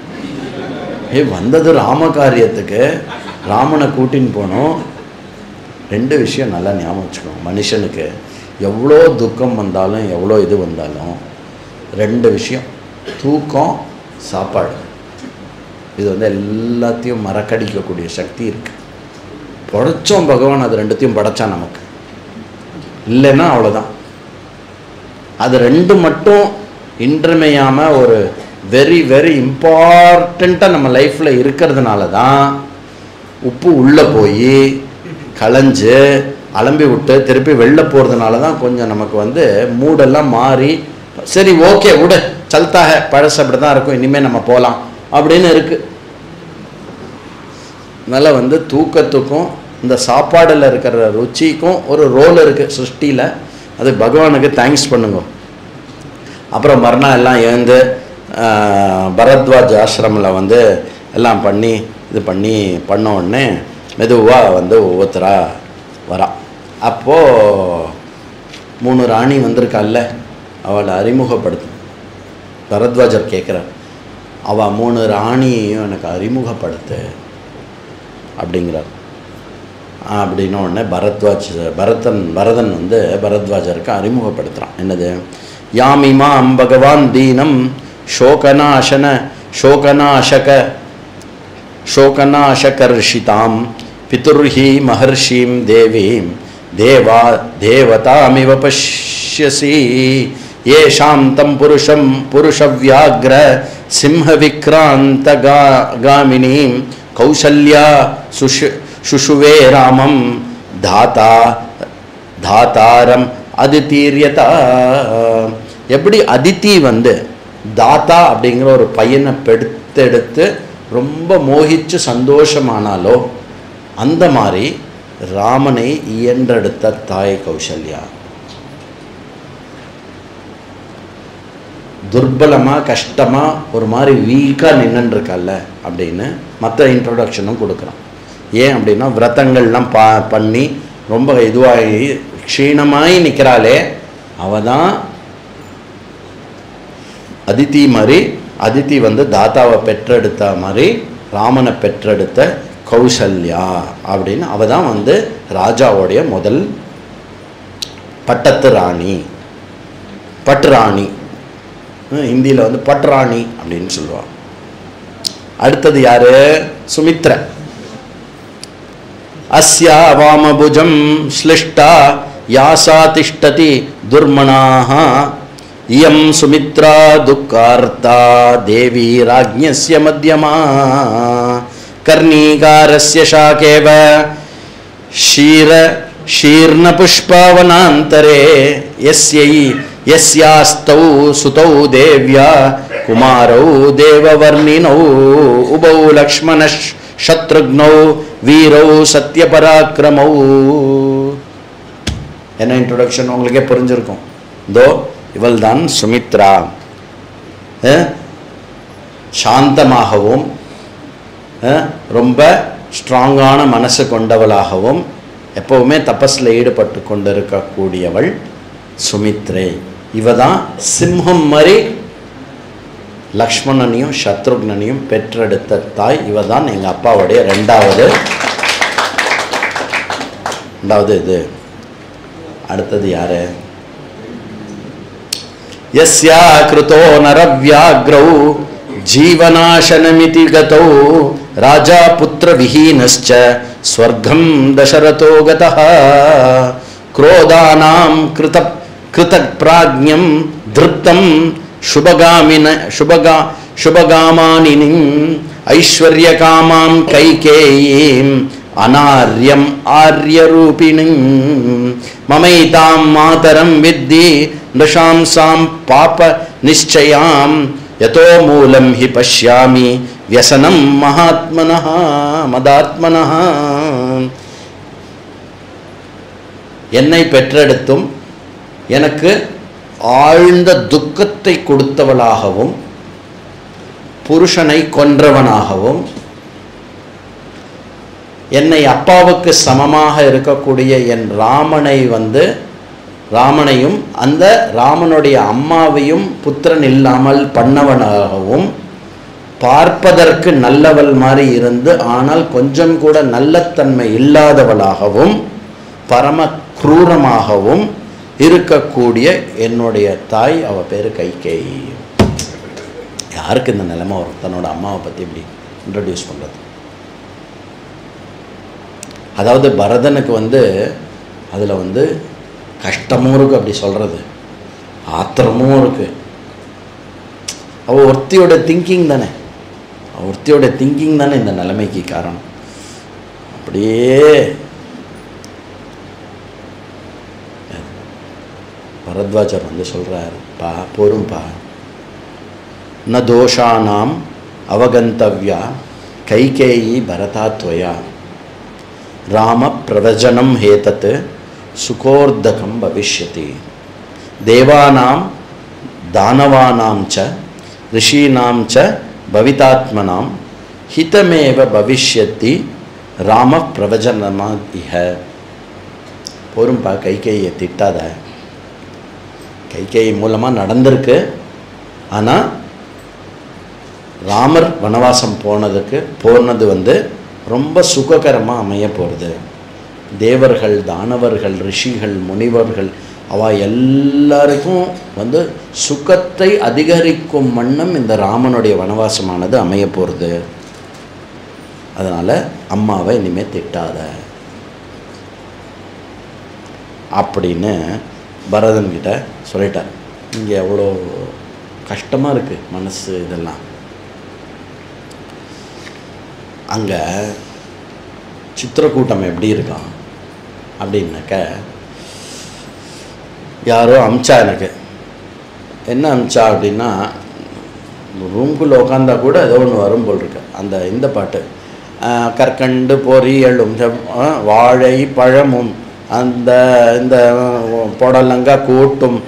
வந்தது ராம காரியத்துக்கு, ராமனை கூட்டின்னு போனோம். 2 விஷயம் நல்லா ஞாபகம் வச்சுக்கணும். மனுஷனுக்கு எவ்வளோ துக்கம் வந்தாலும், எவ்வளோ இது வந்தாலும், 2 விஷயம், தூக்கம், சாப்பாடு. இது எல்லாத்தையும் மறக்கடிக்கக்கூடிய சக்தி இருக்குது. படைச்சோம் பகவான், அது 2த்தையும் படைச்சான் நமக்கு. இல்லைன்னா அவ்வளோதான். அது 2 மட்டும் இன்றியமையாமல் ஒரு வெரி வெரி இம்பார்ட்டண்ட்டாக நம்ம லைஃப்பில் இருக்கிறதுனால தான் உப்பு உள்ளே போய் களைஞ்சு அலம்பி விட்டு திருப்பி வெளில போகிறதுனால தான் கொஞ்சம் நமக்கு மூடெல்லாம் மாறி, சரி ஓகே விடு, சல்தாக பழசு அப்படி தான் இருக்கும், இனிமேல் நம்ம போகலாம் அப்படின்னு இருக்குது. அதனால் தூக்கத்துக்கும் இந்த சாப்பாடில் இருக்கிற ருச்சிக்கும் ஒரு ரோல் இருக்குது சிருஷ்டியில். அது பகவானுக்கு தேங்க்ஸ் பண்ணுங்க. அப்புறம் மறுநாள் எல்லாம் எழுந்து பரத்வாஜ் ஆசிரமில் எல்லாம் பண்ணி இது பண்ண உடனே மெதுவாக ஒவ்வொருத்தரா வரா. அப்போது 3 ராணி வந்திருக்கால்ல, அவளை அறிமுகப்படுத்தும். பரத்வாஜர் கேட்குறார், அவள் 3 ராணியையும் எனக்கு அறிமுகப்படுத்து அப்படிங்கிறார். அப்படின்ன உடனே பரதன் பரத்வாஜருக்கு அறிமுகப்படுத்துகிறான். என்னது? யாமிமாம் பகவான் தீனம் சோகநாசகர்ஷிதாம் பிதுர்ஹி மஹர்ஷிம் தேவீம் தேவதாமிவ பஷ்யசி ஏஷாம் தம் புருஷவ்யாக்ர சிம்ஹவிக்ராந்த காமினீம் கௌசல்யா சுஷுவே ராமம் தாத்தாரம் அதிதீரியதா. எப்படி அதித்தி தாத்தா அப்படிங்கிற ஒரு பையனை பெடுத்தெடுத்து ரொம்ப மோகிச்சு சந்தோஷமானாலோ அந்த மாதிரி ராமனை இயன்றெடுத்த தாய் கௌசல்யா. துர்பலமாக கஷ்டமாக ஒரு மாதிரி வீக்காக நின்றுருக்கல்ல அப்படின்னு மற்ற இன்ட்ரோடக்ஷனும் கொடுக்குறான். ஏன் அப்படின்னா விரதங்கள்லாம் பண்ணி ரொம்ப இதுவாகி க்ஷீணமாகி நிற்கிறாளே அவள் தான் அதித்தி மாதிரி. அதித்தி வந்து தாத்தாவை பெற்றெடுத்த மாதிரி ராமனை பெற்றெடுத்த கௌசல்யா அப்படின்னு அவள் தான் வந்து ராஜாவுடைய முதல் பட்டத்து ராணி, பட்ராணி. ஹிந்தியில் வந்து பட்ராணி அப்படின்னு சொல்லுவாள். அடுத்தது யாரு? சுமித்ரா. அஸ்யா வாமபுஜம் ஸ்லிஷ்டா யாசா திஷ்டதி துர்மணாஹ இயம் சுமித்ரா துக்கார்த்தா தேவி ராஜ்ஞஸ்ய மத்யமா கர்ணீகாரஸ்ய சாகேவ ஷீர்ண புஷ்பவனாந்தரே யஸ்யாஸ்தௌ சுதௌ தேவ்யா குமாரௌ தேவவர்ணினௌ உபௌ லக்ஷ்மண சத்ருக்னௌ வீரௌ சத்யபராக்கிரமௌ. என்ன இன்ட்ரோடக்ஷன் உங்களுக்கே புரிஞ்சிருக்கும். இதோ இவள் தான் சுமித்ரா. சாந்தமாகவும் ரொம்ப ஸ்ட்ராங்கான மனசு கொண்டவளாகவும் எப்பவுமே தபஸில் ஈடுபட்டு கொண்டிருக்கக்கூடியவள் சுமித்ரே. இவ தான் சிம்ஹம் மாதிரி லக்ஷ்மணனையும் சத்ருக்னனையும் பெற்றெடுத்த தாய். இவ தான் எங்கள் அப்பாவுடைய ரெண்டாவது இது. அடுத்தது யாரு? யஸ்யா கிருதோ நரவ்யாக்ரௌ ஜீவநாசனமிதி கதௌ ராஜா புத்திர விஹீனஸ்ச ஸ்வர்கம் தசரதோ கதः क्रोधानां कृतप्राज्ञं धृप्तं शुभगामानिनीं ऐश्वर्यकामां कैकेयीं अनार्यम् आर्यरूपिणीं ममैतां मातरं विद्धि नृशांसां पापनिश्चयां यतो मूलं हि पश्यामि व्यसनं महात्मनः मदात्मनः. என்னை பெற்றெடுத்தும் எனக்கு ஆழ்ந்த துக்கத்தை கொடுத்தவளாகவும் புருஷனை கொன்றவனாகவும் என்னை அப்பாவுக்கு சமமாக இருக்கக்கூடிய என் ராமனையும் அந்த ராமனுடைய அம்மாவையும் புத்திரன் இல்லாமல் பண்ணவனாகவும் பார்ப்பதற்கு நல்லவள் மாதிரி இருந்து ஆனால் கொஞ்சம் கூட நல்லத்தன்மை இல்லாதவளாகவும் பரம क्रूरமாகவும் இருக்கக்கூடிய என்னுடைய தாய். அவ பேரு கைகேயி. யாருக்கு இந்த நிலைமை வரும் தன்னோட அம்மாவை பற்றி இப்படி இன்ட்ரடியூஸ் பண்ணுறது? அதாவது பரதனுக்கு அதில் கஷ்டமும் இருக்குது, அப்படி சொல்கிறது ஆத்திரமும் இருக்குது. அவள் ஒருத்தியோட திங்கிங் தானே இந்த நிலைமைக்கு காரணம். அப்படியே பரத்வாஜர் சொல்கிறார், போரும்பா ந தோஷானாம் அவகந்தவ்யா கைகேயி பரதாத்வயா ராம பிரவஜனம் ஹேதத் சுகோர்தகம் பவிஷ்யதி தேவானாம் தானவானாம் ச ரிஷீனாம் ச பவிதாத்மனாம் ஹிதமேவ பவிஷ்யதி ராம பிரவஜனமா இஹ. போரும்பா, கைகேயை திட்டாத. கைகேயி மூலமாக நடந்திருக்கு. ஆனால் ராமர் வனவாசம் போனது ரொம்ப சுககரமாக அமைய போகிறது. தேவர்கள், தானவர்கள், ரிஷிகள், முனிவர்கள் அவ எல்லாருக்கும் சுகத்தை அதிகரிக்கும் வண்ணம் இந்த ராமனுடைய வனவாசமானது அமைய போகிறது. அதனால் அம்மாவை இனிமேல் திட்டாத அப்படின்னு பரதன்கிட்ட சொல்லிட்டார். இங்கே எவ்வளோ கஷ்டமாக இருக்குது மனசு. இதெல்லாம் அங்கே சித்திரக்கூட்டம் எப்படி இருக்கான் அப்படின்னாக்க, யாரோ அமிச்சா, எனக்கு என்ன அமிச்சா அப்படின்னா, ரூம்குள்ளே உட்காந்தா கூட ஏதோ ஒன்று வரும் போல் இருக்கு. அந்த இந்த பாட்டு கற்கண்டு பொரியலும் வாழை பழமும் அந்த இந்த புடலங்கா கூட்டும்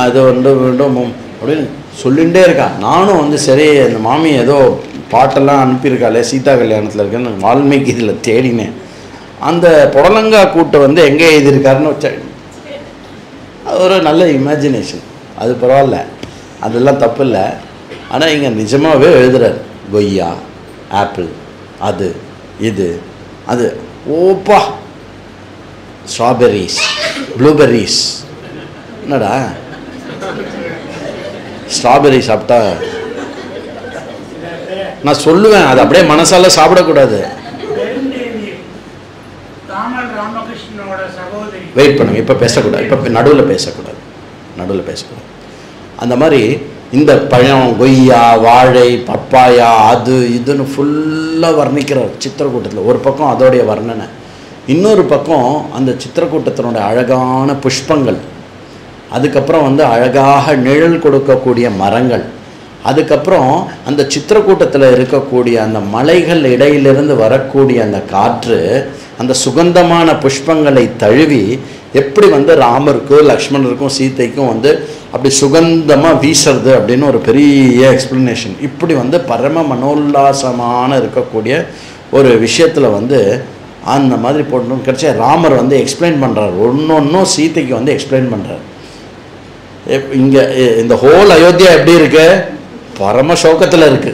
அது வந்து விடுமும் அப்படின்னு சொல்லிகிட்டே இருக்கா. நானும் வந்து சரி அந்த மாமி ஏதோ பாட்டெல்லாம் அனுப்பியிருக்காளே சீதா கல்யாணத்தில் இருக்குன்னு வால்மீகி இதில் தேடினேன். அந்த புடலங்கா கூட்டை வந்து எங்கே எழுதியிருக்காருன்னு வச்ச ஒரு நல்ல இமேஜினேஷன், அது பரவாயில்ல, அதெல்லாம் தப்பு இல்லை. ஆனால் இங்கே நிஜமாகவே எழுதுறாரு கொய்யா ஆப்பிள் அது இது அது ஓப்பா ஸ்ட்ராபெர்ரிஸ் ப்ளூபெர்ரிஸ். என்னடா ஸ்ட்ராபெர்ரி சாப்பிட்டா நான் சொல்லுவேன், அது அப்படியே மனசால சாப்பிடக்கூடாது. வெயிட் பண்ணுங்க, இப்போ பேசக்கூடாது, இப்போ நடுவில் பேசக்கூடாது. அந்த மாதிரி இந்த பழம் கொய்யா வாழை பப்பாயா அது இதுன்னு ஃபுல்லாக வர்ணிக்கிறார் சித்திரக்கூட்டத்தில். ஒரு பக்கம் அதோடைய வர்ணனை, இன்னொரு பக்கம் அந்த சித்திரக்கூட்டத்தினுடைய அழகான புஷ்பங்கள், அதுக்கப்புறம் வந்து அழகாக நிழல் கொடுக்கக்கூடிய மரங்கள், அதுக்கப்புறம் அந்த சித்திரக்கூட்டத்தில் இருக்கக்கூடிய அந்த மலைகள் இடையிலிருந்து வரக்கூடிய அந்த காற்று அந்த சுகந்தமான புஷ்பங்களை தழுவி எப்படி வந்து ராமருக்கும் லக்ஷ்மணருக்கும் சீதைக்கும் வந்து அப்படி சுகந்தமாக வீசுறது அப்படின்னு ஒரு பெரிய எக்ஸ்ப்ளனேஷன். இப்படி வந்து பரம மனோல்லாசமான இருக்கக்கூடிய ஒரு விஷயத்தில் வந்து அந்த மாதிரி போடணும்னு கிடச்சா ராமர் வந்து எக்ஸ்பிளைன் பண்ணுறார், ஒன்றும் சீதைக்கு வந்து எக்ஸ்பிளைன் பண்ணுறார். இங்கே இந்த ஹோல் அயோத்தியா எப்படி இருக்கு, பரம சோகத்தில் இருக்கு.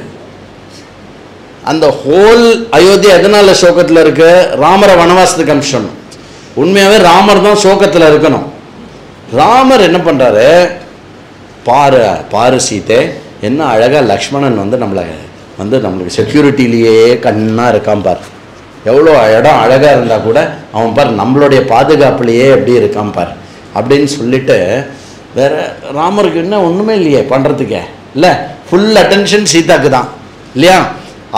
அந்த ஹோல் அயோத்தியா எதனால சோகத்தில் இருக்கு, ராமரை வனவாசத்துக்கு அனுப்பிச்சணும். உண்மையாகவே ராமர் தான் சோகத்தில் இருக்கணும். ராமர் என்ன பண்ணுறாரு, பாரு பாரு சீதை என்ன அழகாக லக்ஷ்மணன் வந்து நம்மளுக்கு செக்யூரிட்டிலேயே கண்ணாக இருக்கான் பார், எவ்வளோ இடம் அழகாக இருந்தால் கூட அவன் பார் நம்மளுடைய பாதுகாப்புலேயே எப்படி இருக்கான் பார் அப்படின்னு சொல்லிட்டு, வேறு ராமருக்கு என்ன ஒன்றுமே இல்லையே பண்ணுறதுக்கே இல்லை, ஃபுல் அட்டென்ஷன் சீதாக்கு தான் இல்லையா.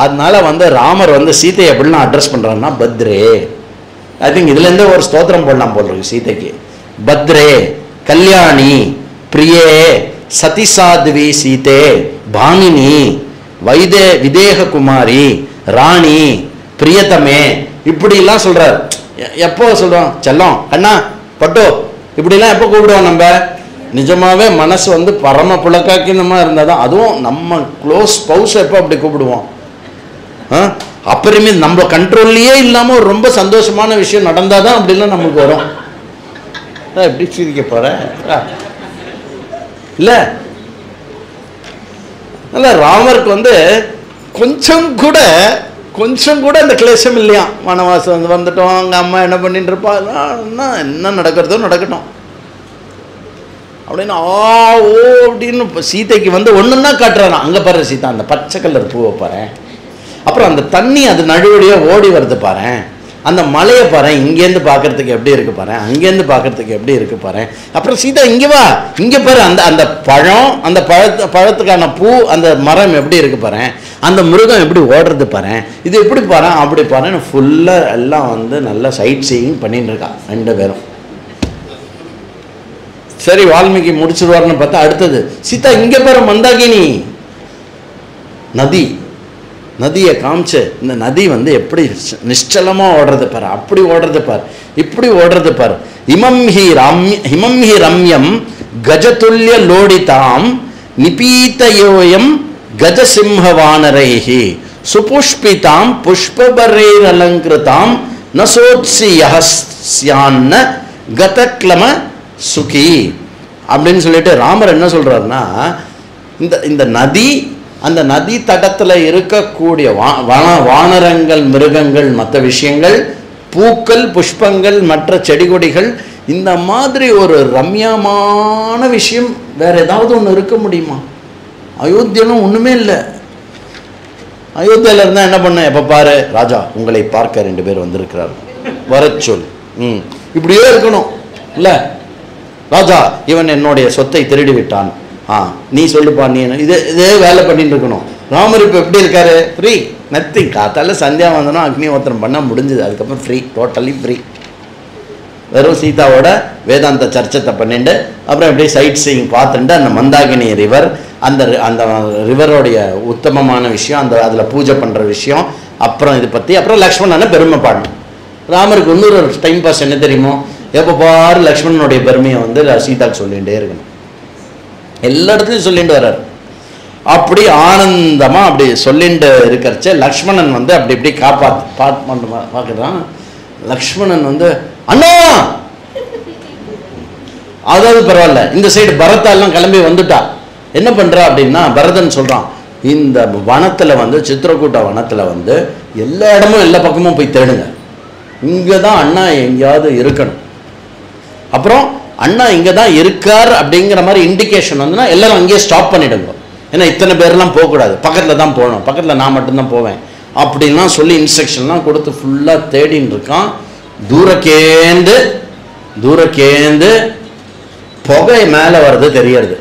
அதனால வந்து ராமர் வந்து சீதையை எப்படின்னா அட்ரஸ் பண்ணுறாருன்னா பத்ரே. ஐ திங்க் இதுலேருந்தே ஒரு ஸ்தோத்திரம் போடலாம் போல் இருக்கு சீதைக்கு. பத்ரே கல்யாணி பிரியே சதிசாத்வி சீதே பாமினி விதேக குமாரி ராணி பிரியதமே இப்படிலாம் சொல்கிறார். எப்போ சொல்கிறோம் செல்லம் கண்ணா பட்டோ இப்படிலாம் எப்போ கூப்பிடுவோம் நம்ம? நிஜமாகவே மனசு வந்து பரம புலக்காக்கினமாக இருந்தால் தான். அதுவும் நம்ம க்ளோஸ் ஸ்பௌஸ் எப்போ அப்படி கூப்பிடுவோம்? அப்புறமே நம்ம கண்ட்ரோல்லையே இல்லாமல் ஒரு ரொம்ப சந்தோஷமான விஷயம் நடந்தால் தான் அப்படிலாம் நமக்கு வரும். எப்படி சிரிக்க போகிற இல்லை? இல்லை, ராமருக்கு வந்து கொஞ்சம் கூட இந்த கிளேசம் இல்லையா. வனவாசம் வந்துட்டோம், அங்கே அம்மா என்ன பண்ணிட்டு இருப்பா, என்ன நடக்கிறதோ நடக்கட்டும் அப்படின்னு அப்படின்னு சீதைக்கு வந்து ஒன்றுன்னா காட்டுறான். அங்கே பாரு சீதா அந்த பச்சை கலர் பூவை பாரு, அப்புறம் அந்த தண்ணி அது நடுவழியாக ஓடி வருது பாரு, அந்த மலையை பாரு இங்கேருந்து பார்க்கறதுக்கு எப்படி இருக்கு பாரு, அங்கேருந்து பார்க்கறதுக்கு எப்படி இருக்கு பாரு, அப்புறம் சீதா இங்கே வா இங்கே பாரு அந்த பழம் அந்த பழத்துக்கான பூ அந்த மரம் எப்படி இருக்கு பாரு, அந்த மிருகம் எப்படி ஓடுறது பாரு, இது எப்படி பாரு அப்படி பாருன்னு ஃபுல்லாக எல்லாம் வந்து நல்லா சைட் சீயிங் பண்ணிட்டு இருக்கா ரெண்டு பேரும். சரி வால்மீகி முடிச்சிருவாருன்னு பார்த்தா அடுத்தது சீதா இங்கே பாரு மந்தாகினி நதியை காமிச்சு, இந்த நதி வந்து எப்படி நிச்சலமாக ஓடுறது பாரு, அப்படி ஓடுறது பார், இப்படி ஓடுறது பார். ஹிமம் ஹி ரம்யம் கஜதுல்ய லோடிதாம் நிபீதயோயம் கஜசிம்ஹவானரைஹி சுபுஷ்பிதாம் புஷ்பபரைர் அலங்கிருதாம் நசோத்சி யஹஸ்யான்ன கதக்லம சுகி அப்படின்னு சொல்லிட்டு ராமர் என்ன சொல்றாருன்னா, இந்த நதி அந்த நதி தடத்தில் இருக்கக்கூடிய வானரங்கள் மிருகங்கள் மற்ற விஷயங்கள் பூக்கள் புஷ்பங்கள் மற்ற செடி கொடிகள் இந்த மாதிரி ஒரு ரம்யமான விஷயம் வேற ஏதாவது ஒன்று இருக்க முடியுமா? அயோத்தியனும் ஒன்றுமே இல்லை. அயோத்தியில் இருந்தால் என்ன பண்ண, எப்போ பாரு ராஜா உங்களை பார்க்க 2 பேர் வந்திருக்கிறார் வரச்சொல், இப்படியே இருக்கணும் இல்லை. ராஜா இவன் என்னுடைய சொத்தை திருடி விட்டான், நீ சொல்லுப்பா, நீ இதே வேலை பண்ணிட்டு இருக்கணும். ராமர் இப்போ எப்படி இருக்காரு, ஃப்ரீ, நத்திங். காத்தால சந்தியா வந்தோன்னா அக்னிஹோத்திரம் பண்ணால் முடிஞ்சுது, அதுக்கப்புறம் ஃப்ரீ, டோட்டலி ஃப்ரீ. வெறும் சீதாவோட வேதாந்த சர்ச்சத்தை பண்ணிட்டு அப்புறம் எப்படியே சைட் சீயிங் பார்த்துட்டு அந்த மந்தாகினி ரிவர் அந்த அந்த ரிவரோடைய உத்தமமான விஷயம், அந்த அதில் பூஜை பண்ணுற விஷயம், அப்புறம் இது பற்றி, அப்புறம் லக்ஷ்மணனை பெருமை பாடணும். ராமருக்கு இன்னொரு டைம் பாஸ் என்ன தெரியுமோ, எப்போ பாரு லக்ஷ்மணனுடைய பெருமையை வந்து சீதாக்கு சொல்லிகிட்டே இருக்கணும். எல்லா இடத்துலையும் சொல்லிட்டு வர்றார். அப்படி ஆனந்தமாக அப்படி சொல்லிட்டு இருக்கிறச்ச லக்ஷ்மணன் வந்து அப்படி இப்படி பார்க்குறான். லக்ஷ்மணன் வந்து அண்ணா, அதாவது பரவாயில்ல, இந்த சைடு பரதாலாம் கிளம்பி வந்துட்டா. என்ன பண்ணுறா அப்படின்னா, பரதன் சொல்கிறான், இந்த வனத்தில் வந்து சித்திரக்கூட்ட வனத்தில் வந்து எல்லா இடமும் எல்லா பக்கமும் போய் தேடுங்க, இங்கே தான் அண்ணா எங்கேயாவது இருக்கணும். அப்புறம் அண்ணா இங்கே தான் இருக்கார் அப்படிங்கிற மாதிரி இண்டிகேஷன் வந்துன்னா எல்லாரும் அங்கேயே ஸ்டாப் பண்ணிவிடுங்க. ஏன்னா இத்தனை பேர்லாம் போகக்கூடாது, பக்கத்தில் தான் போகணும், பக்கத்தில் நான் மட்டும்தான் போவேன் அப்படின்லாம் சொல்லி இன்ஸ்ட்ரக்ஷன்லாம் கொடுத்து ஃபுல்லாக தேடின்னு இருக்கான். தூரக்கேந்து புகை மேலே வர்றது தெரியறது.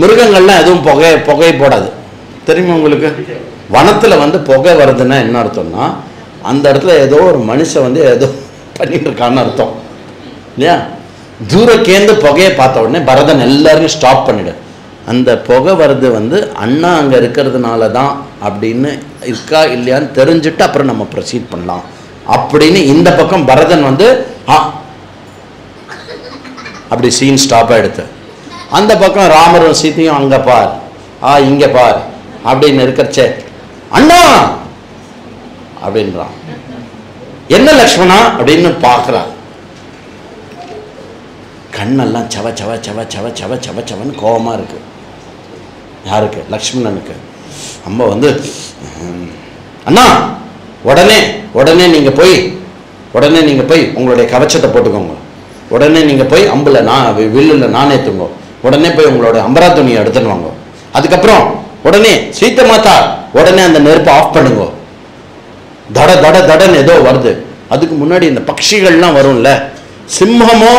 மிருகங்கள்லாம் எதுவும் புகை போடாது, தெரியுமா உங்களுக்கு? வனத்தில் வந்து புகை வருதுன்னா என்ன அர்த்தம்னா, அந்த இடத்துல ஏதோ ஒரு மனுஷன் வந்து ஏதோ பண்ணிட்டு இருக்கான்னு அர்த்தம் இல்லையா? தூரக்கேந்து புகையை பார்த்த உடனே பரதன் எல்லாருமே ஸ்டாப் பண்ணிடு. அந்த புகை வருது வந்து அண்ணா அங்கே இருக்கிறதுனால தான் அப்படின்னு இருக்கா இல்லையான்னு தெரிஞ்சுட்டு அப்புறம் நம்ம ப்ரொசீட் பண்ணலாம் அப்படின்னு இந்த பக்கம் பரதன் வந்து அப்படி சீன் ஸ்டாப்பாக எடுத்து, அந்த பக்கம் ராமரும் சீத்தையும் அங்கே பார் இங்கே பார் அப்படின்னு இருக்கிறச்சே அண்ணா அப்படின்றான். என்ன லக்ஷ்மணா அப்படின்னு பார்க்குறான். கண்ணெல்லாம் சவ சவ சவ சவ சவ சவ சவன்னு கோபமாக இருக்கு. யாருக்கு? லக்ஷ்மணனுக்கு. அம்மா வந்து அண்ணா உடனே நீங்கள் போய் உங்களுடைய கவச்சத்தை போட்டுக்கோங்க, உடனே நீங்கள் போய் அம்பில் வில்லில் நானேற்றுங்க, உடனே போய் உங்களோட அம்பரா துணியை எடுத்துன்னு வாங்க, அதுக்கப்புறம் உடனே சீத்தை மாத்தா உடனே அந்த நெருப்பை ஆஃப் பண்ணுங்க. தட தட தடன்னு ஏதோ வருது. அதுக்கு முன்னாடி இந்த பட்சிகள்லாம் வரும்ல, சிம்மமோ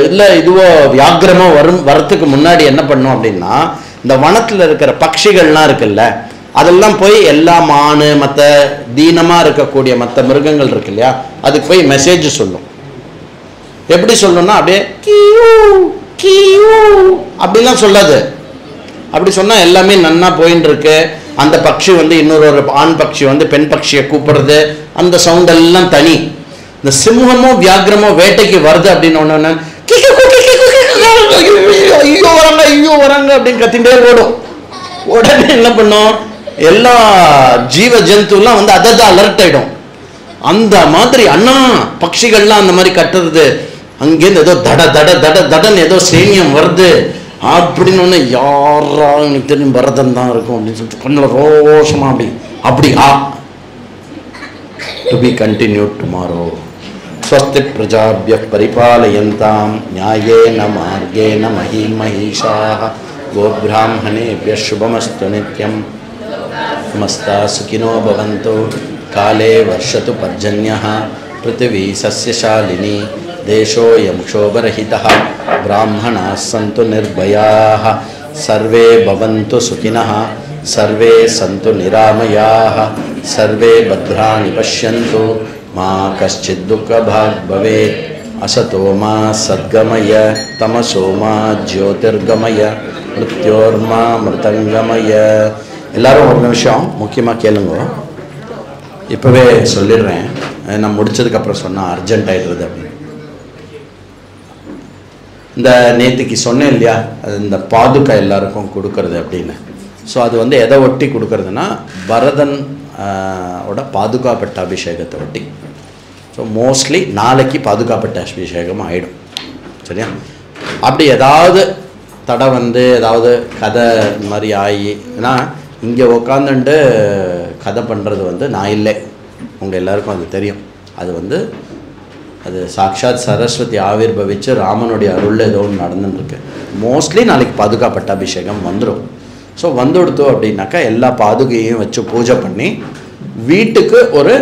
இல்லை இதுவோ வியாக்கிரமோ வரத்துக்கு முன்னாடி என்ன பண்ணும் அப்படின்னா, இந்த வனத்தில் இருக்கிற பட்சிகள்லாம் இருக்குல்ல, அதெல்லாம் போய் எல்லா மானு மற்ற தீனமாக இருக்கக்கூடிய மற்ற மிருகங்கள் இருக்கு இல்லையா, அதுக்கு போய் மெசேஜ் சொல்லும். எப்படி சொல்லணும்னா அப்படியே அப்படிலாம் சொல்லாது. அப்படி சொன்னால் எல்லாமே நன்னா போயின்னு இருக்கு. அந்த பட்சி வந்து இன்னொரு ஆண் பட்சி வந்து பெண் பட்சியை கூப்பிடுறது, அந்த சவுண்ட் எல்லாம் தனி. இந்த சிம்மமோ வியாக்கிரமோ வேட்டைக்கு வருது அப்படின்னு ஒன்று ஐயோ வராங்க அப்படின்னு கத்திண்டே ஓடும். உடனே என்ன பண்ணும், எல்லா ஜீவ ஜந்துலாம் வந்து அதை அலர்ட் ஆயிடும். அந்த மாதிரி அண்ணா பட்சிகள்லாம் அந்த மாதிரி கட்டுறது, அங்கேருந்து ஏதோ தட தட தட தடன்னு ஏதோ சைன்யம் வருது அப்படின்னு ஒன்று, யாரா எனக்கு தெரியும் பரதன் தான் இருக்கும் அப்படின்னு சொல்லிட்டு கொஞ்சம் ரோஷமா அப்படி டு பி கண்டினியூட் டுமாரோ. ஸ்வஸ்தி பிரஜாப்ய பரிபாலயந்தாம் நியாயேன மார்கேன மஹீமஹீஷாः கோப்ராஹ்மணேभ्यः शुभमस्तु नित्यं समस्ता सुखिनो भवन्तु काले वर्षतु पर्जन्यः पृथिवी सस्यशालिनी देशोऽयं क्षोभरहितः ब्राह्मणाः सन्तु निर्भयाः सर्वे भवन्तु सुखिनः सर्वे सन्तु निरामयाः सर्वे भद्राणि पश्यन्तु मा कश्चित् दुःखभाग् भवेत् असतो मा सद्गमय तमसो मा ज्योतिर्गमय मृत्योर्मा मृतंगमय. எல்லாரும் ஒரு நிமிஷம் முக்கியமாக கேளுங்க, இப்போவே சொல்லிடுறேன், நான் முடிச்சதுக்கப்புறம் சொன்னால் அர்ஜென்ட் ஆகிடுறது அப்படின்னு. இந்த நேற்றுக்கு சொன்னேன் இல்லையா, அது இந்த பாதுகா எல்லாருக்கும் கொடுக்கறது அப்படின்னு. ஸோ அது வந்து எதை ஒட்டி கொடுக்கறதுனா, பரதன் ஓட பாதுகா பட்டாபிஷேகத்தை ஒட்டி. ஸோ மோஸ்ட்லி நாளைக்கு பாதுகா பட்டாபிஷேகம் ஆகிடும், சரியா? அப்படி ஏதாவது தடை வந்து ஏதாவது கதை இந்த மாதிரி ஆகி, ஏன்னா இங்கே உக்காந்துட்டு கதை பண்ணுறது வந்து நான் இல்லை, உங்கள் எல்லாருக்கும் அது தெரியும். அது வந்து அது சாக்ஷாத் சரஸ்வதி ஆவிர்பவிச்சு ராமனுடைய அருள் ஏதோ ஒன்று நடந்துட்டுருக்கு. மோஸ்ட்லி நாளைக்கு பாதுகா பட்டாபிஷேகம் வந்துடும். ஸோ வந்துடுத்தோம் அப்படின்னாக்கா எல்லா பாதுகையும் வச்சு பூஜை பண்ணி வீட்டுக்கு ஒரு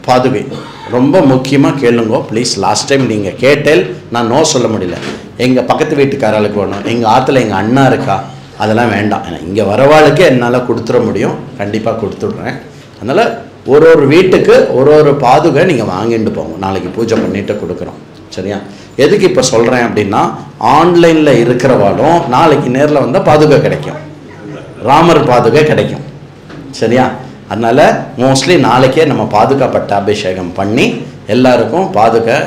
பாதுகை. ரொம்ப முக்கியமாக கேளுங்கோ ப்ளீஸ். லாஸ்ட் டைம் நீங்கள் கேட்டேல் நான் நோ சொல்ல முடியல. எங்கள் பக்கத்து வீட்டுக்காரர்களுக்கு வேணும், எங்கள் ஆற்றுல எங்கள் அண்ணா இருக்கா, அதெல்லாம் வேண்டாம். ஏன்னா இங்கே வரவாளுக்கு என்னால் கொடுத்துட முடியும், கண்டிப்பாக கொடுத்துட்றேன். அதனால் ஒரு வீட்டுக்கு ஒரு பாதுகை நீங்கள் வாங்கிட்டு போங்க, நாளைக்கு பூஜை பண்ணிட்டு கொடுக்குறோம். சரியா? எதுக்கு இப்போ சொல்கிறேன் அப்படின்னா, ஆன்லைனில் இருக்கிறவாலும் நாளைக்கு நேரில் வந்தால் பாதுகா கிடைக்கும், ராமர் பாதுகா கிடைக்கும். சரியா? அதனால் மோஸ்ட்லி நாளைக்கே நம்ம பாதுகா பட்டாபிஷேகம் பண்ணி எல்லாருக்கும் பாதுகா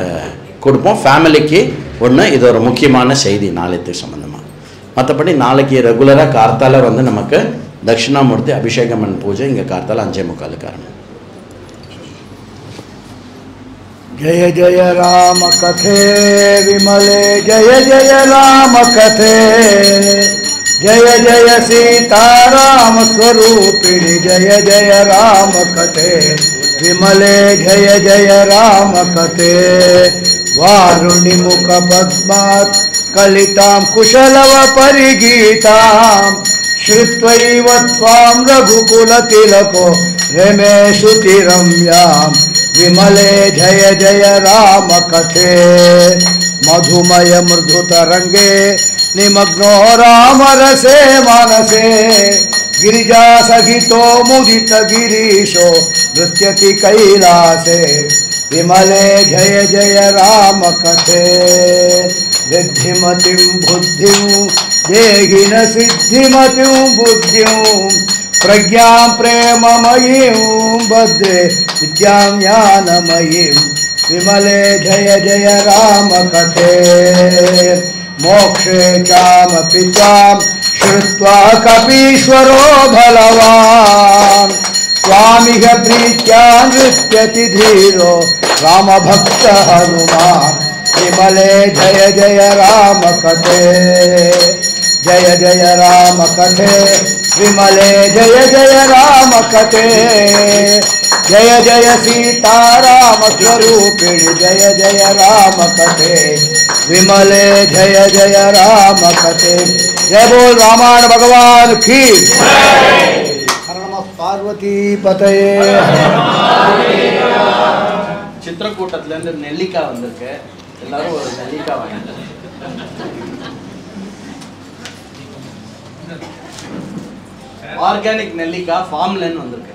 கொடுப்போம். ஃபேமிலிக்கு ஒன்று, இது ஒரு முக்கியமான செய்தி நாளைக்கு சம்மந்தமாக. மற்றபடி நாளைக்கு ரெகுலராக கார்த்தால வந்து நமக்கு தட்சிணாமூர்த்தி அபிஷேகமன் பூஜை இங்கே கார்த்தால 5:45 ஆரம்பம். जय जय राम कथे विमले, जय जय राम कथे, जय जय सीताराम स्वरूपिणी, जय जय राम कथे विमले, जय जय राम कथे। वारुणि मुख पद्मात् कलितां कुशलव परिगीतां, श्रुत्वैव त्वां रघुकुलतिलको रमे श्रुतिरम्यां, विमले जय जय राम कथे। मधुमय मृदुतरंगे निमग्नो राम रसे मानसे, गिरिजा सहितो मुदित गिरीशो नृत्यति कैलासे, विमले जय जय राम कथे। रिद्धिमतिं बुद्धिं देहि न सिद्धिमतिं बुद्धिं, प्रज्ञां प्रेममयीं भद्रे विद्यां ज्ञानमयीं, विमले जय जय राम कथे। मोक्षे चामपि त्वां श्रुत्वा कपीश्वरो बलवान्, त्वामिह प्रीत्या नृत्यति धीरो रामभक्त हनुमान्, विमले जय जय राम कथे। जय जय राम कथे विमले, जय जय राम कथे, जय जय सीताराम स्वरूपिणी, जय जय राम कथे विमले, जय जय राम कथे। जय बोल रामायण भगवान की। हर नमः पार्वती पतये। சித்திரக்கூட்டத்துலேருந்து நெல்லிக்காய் வந்திருக்கு, எல்லாரும் ஒரு நெல்லிக்காய் வாங்கிட்டு. ஆர்கானிக் நெல்லிக்காய் ஃபார்ம்லேருந்து வந்திருக்கு.